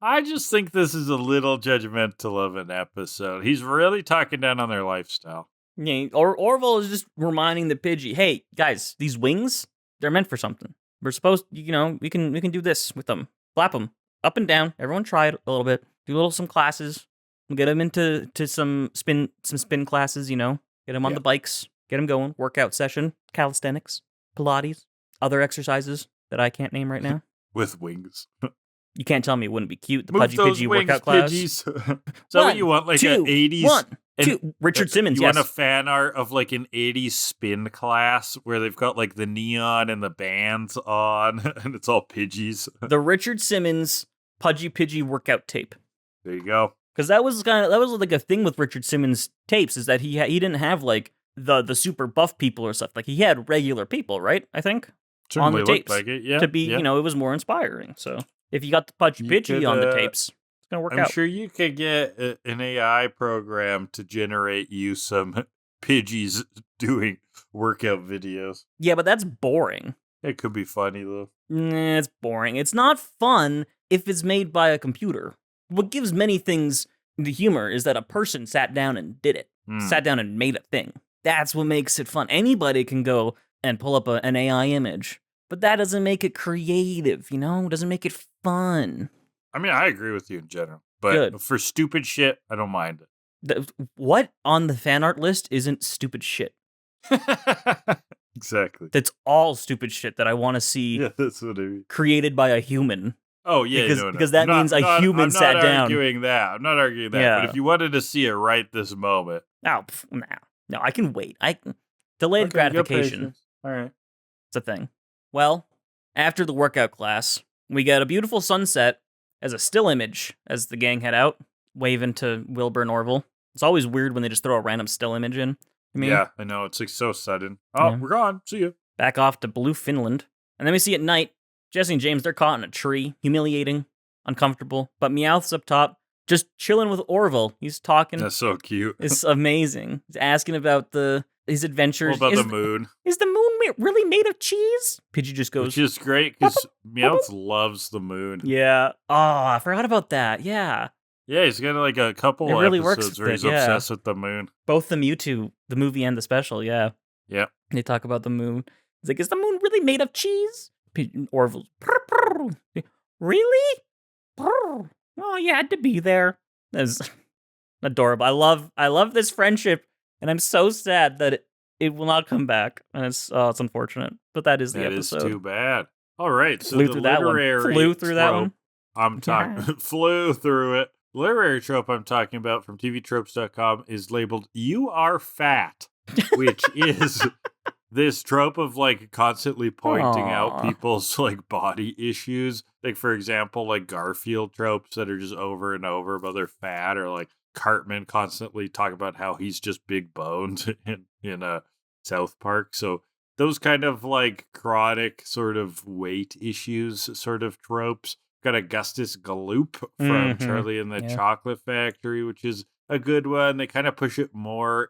[SPEAKER 1] I just think this is a little judgmental of an episode. He's really talking down on their lifestyle.
[SPEAKER 2] Yeah, Orville is just reminding the Pidgey, hey, guys, these wings, they're meant for something. We're supposed, we can do this with them. Flap them up and down. Everyone try it a little bit. Do some classes. We'll get them into some spin classes, Get them on the bikes. Get them going. Workout session. Calisthenics. Pilates. Other exercises that I can't name right now.
[SPEAKER 1] With wings.
[SPEAKER 2] You can't tell me it wouldn't be cute. The
[SPEAKER 1] Pidgey workout class. Is that what you want? Like an 80s?
[SPEAKER 2] 1, 2. Richard Simmons,
[SPEAKER 1] You want a fan art of like an 80s spin class where they've got like the neon and the bands on and it's all Pidgeys.
[SPEAKER 2] The Richard Simmons Pidgey workout tape.
[SPEAKER 1] There you go.
[SPEAKER 2] Because that was like a thing with Richard Simmons tapes is that he didn't have like the super buff people or stuff. Like he had regular people, right? I think
[SPEAKER 1] Certainly
[SPEAKER 2] on the tapes
[SPEAKER 1] like it. Yeah,
[SPEAKER 2] to be, it was more inspiring. So if you got the Pidgey on the tapes, it's gonna work
[SPEAKER 1] I'm
[SPEAKER 2] out.
[SPEAKER 1] sure you could get an AI program to generate you some Pidgeys doing workout videos.
[SPEAKER 2] Yeah, but that's boring.
[SPEAKER 1] It could be funny, though.
[SPEAKER 2] Nah, it's boring. It's not fun if it's made by a computer. What gives many things the humor is that a person sat down and did it. Sat down and made a thing. That's what makes it fun. Anybody can go and pull up an AI image, but that doesn't make it creative, you know? It doesn't make it fun.
[SPEAKER 1] I mean, I agree with you in general, but
[SPEAKER 2] Good.
[SPEAKER 1] for stupid shit, I don't mind
[SPEAKER 2] What on the fan art list isn't stupid shit?
[SPEAKER 1] it. Exactly.
[SPEAKER 2] That's all stupid shit that I want to see
[SPEAKER 1] Yeah, that's what I mean.
[SPEAKER 2] created by a human.
[SPEAKER 1] Oh, yeah,
[SPEAKER 2] Because that means a human sat down.
[SPEAKER 1] I'm not arguing that.
[SPEAKER 2] Yeah.
[SPEAKER 1] But if you wanted to see it right this moment.
[SPEAKER 2] No, no, I can wait. Delayed gratification.
[SPEAKER 1] All right.
[SPEAKER 2] It's a thing. Well, after the workout class, we get a beautiful sunset as a still image as the gang head out, waving to Wilbur and Orville. It's always weird when they just throw a random still image in.
[SPEAKER 1] Yeah, I know. It's like so sudden. Oh,
[SPEAKER 2] Yeah.
[SPEAKER 1] we're gone. See you.
[SPEAKER 2] Back off to Blue Finland. And then we see at night, Jesse and James, they're caught in a tree, humiliating, uncomfortable. But Meowth's up top, just chilling with Orville. He's talking.
[SPEAKER 1] That's so cute.
[SPEAKER 2] It's amazing. He's asking about his adventures.
[SPEAKER 1] What about the moon?
[SPEAKER 2] Is the moon really made of cheese? Pidgey just goes,
[SPEAKER 1] Which is great because Meowth loves the moon.
[SPEAKER 2] yeah. Oh, I forgot about that. Yeah.
[SPEAKER 1] Yeah, he's got like a couple
[SPEAKER 2] It really works
[SPEAKER 1] episodes
[SPEAKER 2] with
[SPEAKER 1] where
[SPEAKER 2] it,
[SPEAKER 1] he's
[SPEAKER 2] yeah.
[SPEAKER 1] obsessed with the moon.
[SPEAKER 2] Both the Mewtwo, the movie and the special, yeah.
[SPEAKER 1] Yep.
[SPEAKER 2] They talk about the moon. He's like, is the moon really made of cheese? Orville's, "Prr, prr." Really? Prr. Oh, you had to be there. That's adorable. I love this friendship, and I'm so sad that it will not come back. And it's unfortunate, but that is the episode.
[SPEAKER 1] That is too bad. All right, so
[SPEAKER 2] Flew
[SPEAKER 1] the
[SPEAKER 2] through that one.
[SPEAKER 1] literary
[SPEAKER 2] Flew through that
[SPEAKER 1] trope
[SPEAKER 2] one.
[SPEAKER 1] I'm talking flew through it. Literary trope I'm talking about from tvtropes.com is labeled "You Are Fat," which is this trope of like constantly pointing out people's like body issues. Like for example, like Garfield tropes that are just over and over about they're fat, or like Cartman constantly talk about how he's just big bones in South Park. So those kind of like chronic sort of weight issues sort of tropes. Got Augustus Gloop from Charlie and the Chocolate Factory, which is a good one. They kind of push it more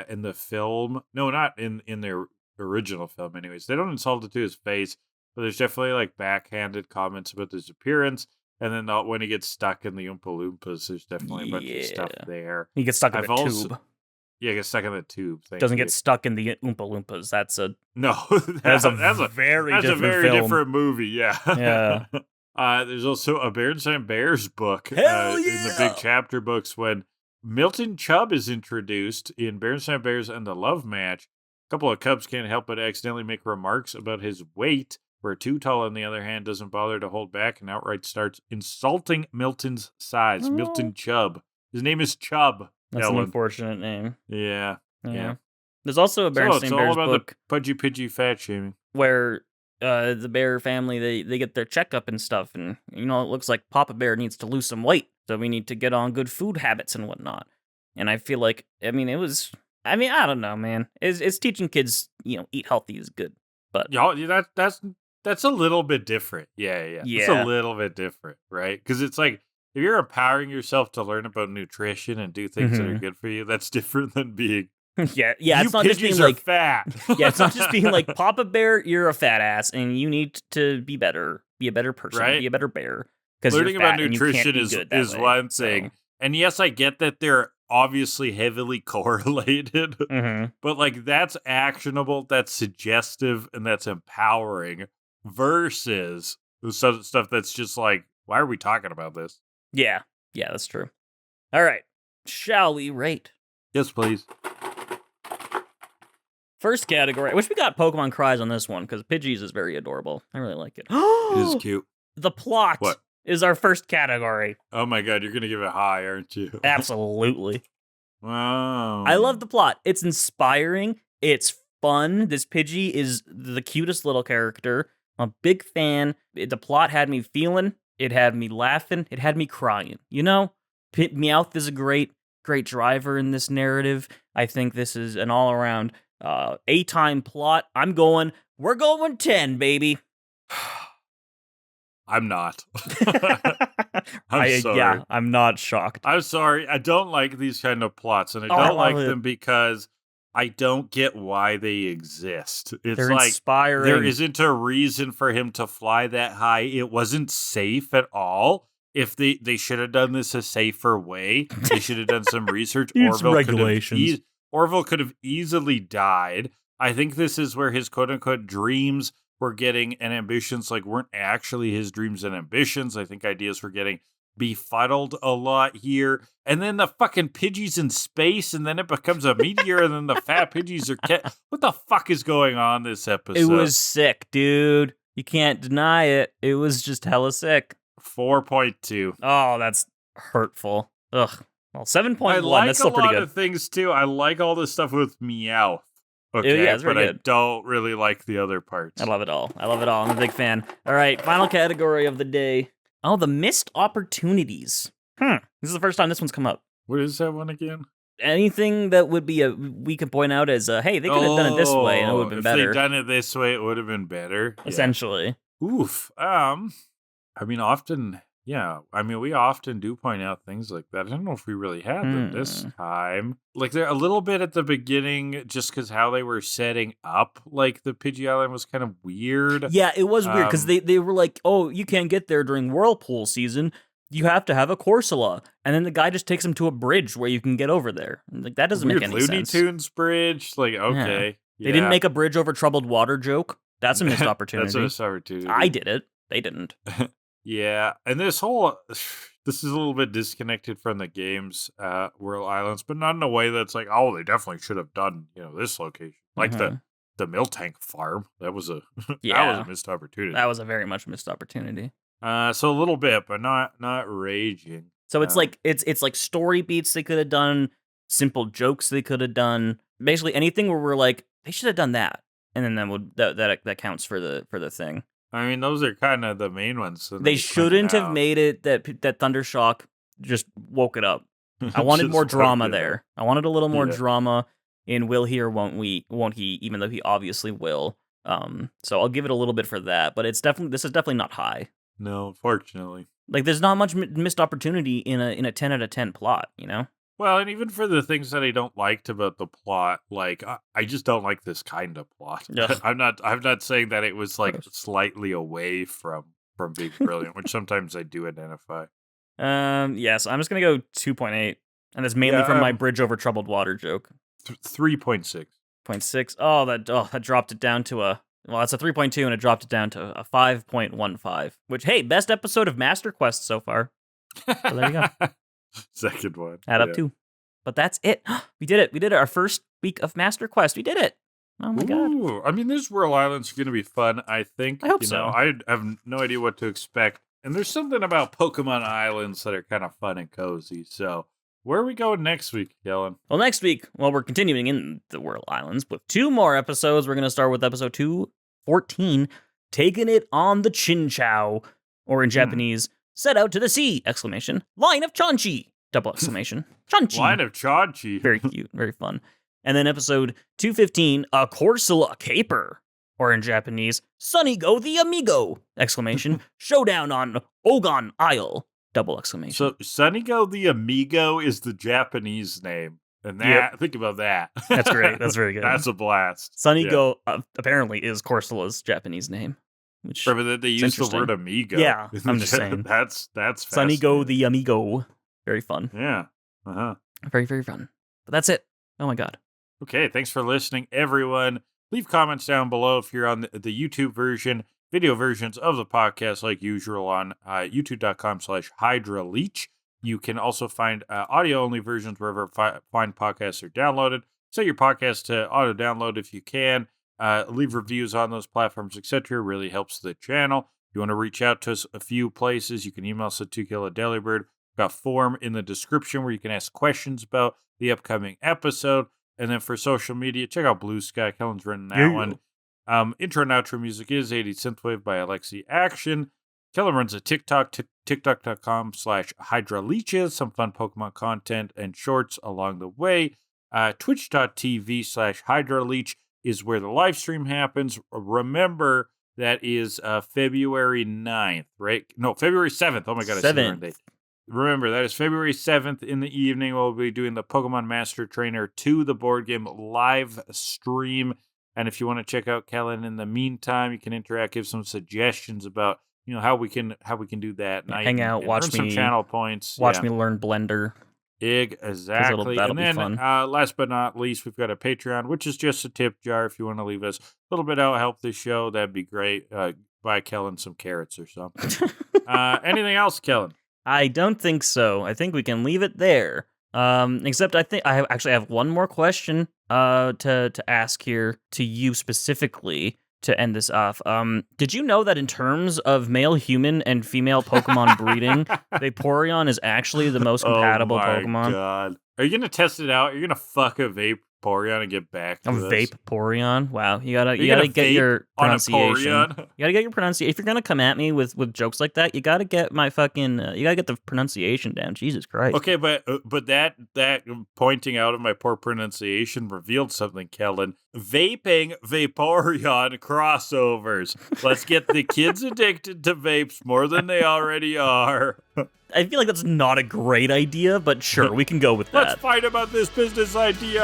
[SPEAKER 1] in the film. No, not in their original film anyways. They don't insult it to his face, but there's definitely like backhanded comments about his appearance. And then when he gets stuck in the Oompa Loompas, there's definitely a bunch of stuff there.
[SPEAKER 2] He gets stuck in the tube.
[SPEAKER 1] Yeah, he gets stuck in the tube.
[SPEAKER 2] Doesn't get stuck in the Oompa Loompas. That's a
[SPEAKER 1] that's a very different movie. Yeah.
[SPEAKER 2] Yeah.
[SPEAKER 1] There's also a Berenstain Bears book in the big chapter books when Milton Chubb is introduced in Berenstain Bears and the Love Match. A couple of cubs can't help but accidentally make remarks about his weight, where Too Tall, on the other hand, doesn't bother to hold back and outright starts insulting Milton's size. Milton Chubb. His name is Chubb.
[SPEAKER 2] That's an unfortunate name.
[SPEAKER 1] Yeah.
[SPEAKER 2] There's also a Berenstain Bears book.
[SPEAKER 1] The pudgy pidgey fat shaming.
[SPEAKER 2] Where the bear family, they get their checkup and stuff, and it looks like Papa Bear needs to lose some weight, so we need to get on good food habits and whatnot. And I feel like, I don't know, man. It's teaching kids, eat healthy is good, but
[SPEAKER 1] that's a little bit different. Yeah. It's a little bit different, right? Because it's like if you're empowering yourself to learn about nutrition and do things that are good for you, that's different than being.
[SPEAKER 2] Yeah. It's not just being like
[SPEAKER 1] fat.
[SPEAKER 2] Yeah, it's not just being like Papa Bear, you're a fat ass, and you need to be better, be a better person,
[SPEAKER 1] right?
[SPEAKER 2] Be a better bear. Because
[SPEAKER 1] learning about nutrition is one thing, and yes, I get that they're obviously heavily correlated, but like that's actionable, that's suggestive, and that's empowering. Versus stuff that's just like, why are we talking about this?
[SPEAKER 2] Yeah, that's true. All right, shall we rate?
[SPEAKER 1] Yes, please.
[SPEAKER 2] First category. I wish we got Pokemon cries on this one, because Pidgey's is very adorable. I really like it.
[SPEAKER 1] It is cute.
[SPEAKER 2] The plot is our first category.
[SPEAKER 1] Oh my god, you're going to give it high, aren't you?
[SPEAKER 2] Absolutely.
[SPEAKER 1] Wow.
[SPEAKER 2] I love the plot. It's inspiring. It's fun. This Pidgey is the cutest little character. I'm a big fan. The plot had me feeling. It had me laughing. It had me crying. Meowth is a great driver in this narrative. I think this is an all-around A-time plot. We're going 10, baby.
[SPEAKER 1] I'm not. I'm sorry.
[SPEAKER 2] Yeah, I'm not shocked.
[SPEAKER 1] I'm sorry. I don't like these kind of plots, and I
[SPEAKER 2] I
[SPEAKER 1] don't
[SPEAKER 2] love
[SPEAKER 1] like
[SPEAKER 2] it.
[SPEAKER 1] them because I don't get why they exist. It's
[SPEAKER 2] They're
[SPEAKER 1] like
[SPEAKER 2] inspiring.
[SPEAKER 1] there isn't a reason for him to fly that high. It wasn't safe at all. If they should have done this a safer way, they should have done some research.
[SPEAKER 2] Use regulations.
[SPEAKER 1] Orville could have easily died. I think this is where his quote-unquote dreams were getting and ambitions weren't actually his dreams and ambitions. I think ideas were getting befuddled a lot here. And then the fucking Pidgeys in space, and then it becomes a meteor, and then the fat Pidgeys are... What the fuck is going on this episode?
[SPEAKER 2] It was sick, dude. You can't deny it. It was just hella sick.
[SPEAKER 1] 4.2.
[SPEAKER 2] Oh, that's hurtful. Ugh. Well, 7.1,
[SPEAKER 1] I like
[SPEAKER 2] that's still pretty good.
[SPEAKER 1] a lot of things, too. I like all the stuff with Meowth. Okay,
[SPEAKER 2] yeah, it's
[SPEAKER 1] but
[SPEAKER 2] very
[SPEAKER 1] I
[SPEAKER 2] good.
[SPEAKER 1] don't really like the other parts.
[SPEAKER 2] I love it all. I'm a big fan. All right, final category of the day. Oh, the missed opportunities. This is the first time this one's come up.
[SPEAKER 1] What is that one again?
[SPEAKER 2] Anything that would be we could point out as, hey, they could have done it this way and it would have been better.
[SPEAKER 1] If they'd done it this way, it would have been better.
[SPEAKER 2] Essentially.
[SPEAKER 1] Yeah. Oof. I mean, often... Yeah, I mean, we often do point out things like that. I don't know if we really had them this time. They're a little bit at the beginning, just because how they were setting up, the Pidgey Island was kind of weird.
[SPEAKER 2] Yeah, it was weird, because they were like, oh, you can't get there during Whirlpool season. You have to have a Corsola. And then the guy just takes him to a bridge where you can get over there. That doesn't make any
[SPEAKER 1] Looney
[SPEAKER 2] sense.
[SPEAKER 1] Tunes bridge? Okay. Yeah.
[SPEAKER 2] They didn't make a bridge over troubled water joke. That's a missed opportunity.
[SPEAKER 1] That's a missed opportunity.
[SPEAKER 2] I did it. They didn't.
[SPEAKER 1] Yeah, and this is a little bit disconnected from the game's Whirl Islands, but not in a way that's they definitely should have done, this location. The Miltank farm. That was that was a missed opportunity.
[SPEAKER 2] That was a very much missed opportunity.
[SPEAKER 1] So a little bit, but not raging.
[SPEAKER 2] So it's it's like story beats they could have done, simple jokes they could have done, basically anything where we're like, they should have done that. And then that counts for the thing.
[SPEAKER 1] I mean, those are kind of the main ones.
[SPEAKER 2] They shouldn't have made it that Thundershock just woke it up. I wanted more drama there. I wanted a little more drama in will he or won't he, even though he obviously will. So I'll give it a little bit for that, but this is definitely not high.
[SPEAKER 1] No, unfortunately.
[SPEAKER 2] There's not much missed opportunity in a 10 out of 10 plot, you know?
[SPEAKER 1] Well, and even for the things that I don't liked about the plot, I just don't like this kind of plot.
[SPEAKER 2] Yeah.
[SPEAKER 1] I'm not saying that it was slightly away from being brilliant, which sometimes I do identify.
[SPEAKER 2] Yes, I'm just gonna go 2.8, and that's mainly from my bridge over troubled water joke.
[SPEAKER 1] 3.6.
[SPEAKER 2] 0.6. Oh, that dropped it down to it's a 3.2, and it dropped it down to a 5.15. Which, hey, best episode of Master Quest so far. So there you go.
[SPEAKER 1] Second one.
[SPEAKER 2] Add up 2. But that's it. We did it. We did it. Our first week of Master Quest. We did it. Oh my god.
[SPEAKER 1] I mean, this Whirl Islands is going to be fun, I think.
[SPEAKER 2] I hope so.
[SPEAKER 1] I have no idea what to expect. And there's something about Pokemon Islands that are kind of fun and cozy. So, where are we going next week, Kellan?
[SPEAKER 2] Well, next week, we're continuing in the Whirl Islands with 2 more episodes. We're going to start with episode 214, Taking It on the Chinchou, or in Japanese, Set Out to the Sea! Line of Chanchi! ! Chanchi!
[SPEAKER 1] Line of Chanchi!
[SPEAKER 2] Very cute, very fun. And then episode 215, A Corsola Caper! Or in Japanese, Sunny Go the Amigo! Showdown on Ogon Isle! !
[SPEAKER 1] So, Sunnygo the Amigo is the Japanese name. And think about that.
[SPEAKER 2] That's great. That's very good.
[SPEAKER 1] That's a blast.
[SPEAKER 2] Sunnygo apparently is Corsola's Japanese name. Which
[SPEAKER 1] but they use the word amigo.
[SPEAKER 2] Yeah, I'm just saying.
[SPEAKER 1] That's
[SPEAKER 2] Sunnygo the Amigo. Very fun.
[SPEAKER 1] Yeah. Uh-huh.
[SPEAKER 2] Very, very fun. But that's it. Oh my god.
[SPEAKER 1] Okay, thanks for listening, everyone. Leave comments down below if you're on the YouTube version, video versions of the podcast, like usual, on youtube.com/HydraLeech. You can also find audio-only versions wherever fine podcasts are downloaded. Set your podcast to auto-download if you can. Leave reviews on those platforms, etc. Really helps the channel. If you want to reach out to us a few places, you can email us at Kill A Delibird. We've got a form in the description where you can ask questions about the upcoming episode. And then for social media, check out Blue Sky. Kellan's written that one. Intro and outro music is 80 Synthwave by Alexi Action. Kellan runs a TikTok, tiktok.com/HydraLeeches. Some fun Pokemon content and shorts along the way. Twitch.tv/HydraLeech is where the live stream happens. Remember, That is February 9th, right? No, February 7th. Oh my God, I said the wrong date. Remember, that is February 7th in the evening. We'll be doing the Pokemon Master Trainer 2, the board game live stream. And if you want to check out Kellan in the meantime, you can interact, give some suggestions about how we can do that.
[SPEAKER 2] Hang out,
[SPEAKER 1] and
[SPEAKER 2] watch
[SPEAKER 1] earn some channel points.
[SPEAKER 2] Watch me learn Blender.
[SPEAKER 1] Exactly.
[SPEAKER 2] That'll
[SPEAKER 1] and then,
[SPEAKER 2] be fun.
[SPEAKER 1] last but not least, we've got a Patreon, which is just a tip jar. If you want to leave us a little bit out, help this show, that'd be great. Buy Kellan some carrots or something. Anything else, Kellan?
[SPEAKER 2] I don't think so. I think we can leave it there. Except I think I actually have one more question to ask here to you specifically to end this off. Did you know that in terms of male human and female Pokemon breeding, Vaporeon is actually the most compatible Pokemon?
[SPEAKER 1] Oh my God. Are you going to test it out? You're going to fuck a Vaporeon and get back to us?
[SPEAKER 2] Vaporeon? Wow. You gotta get your pronunciation. You gotta get your pronunciation. If you're gonna come at me with jokes like that, you gotta get my fucking you gotta get the pronunciation down. Jesus Christ.
[SPEAKER 1] Okay, but that pointing out of my poor pronunciation revealed something, Kellan. Vaping Vaporeon crossovers. Let's get the kids addicted to vapes more than they already are.
[SPEAKER 2] I feel like that's not a great idea, but sure, we can go with that.
[SPEAKER 1] Let's fight about this business idea.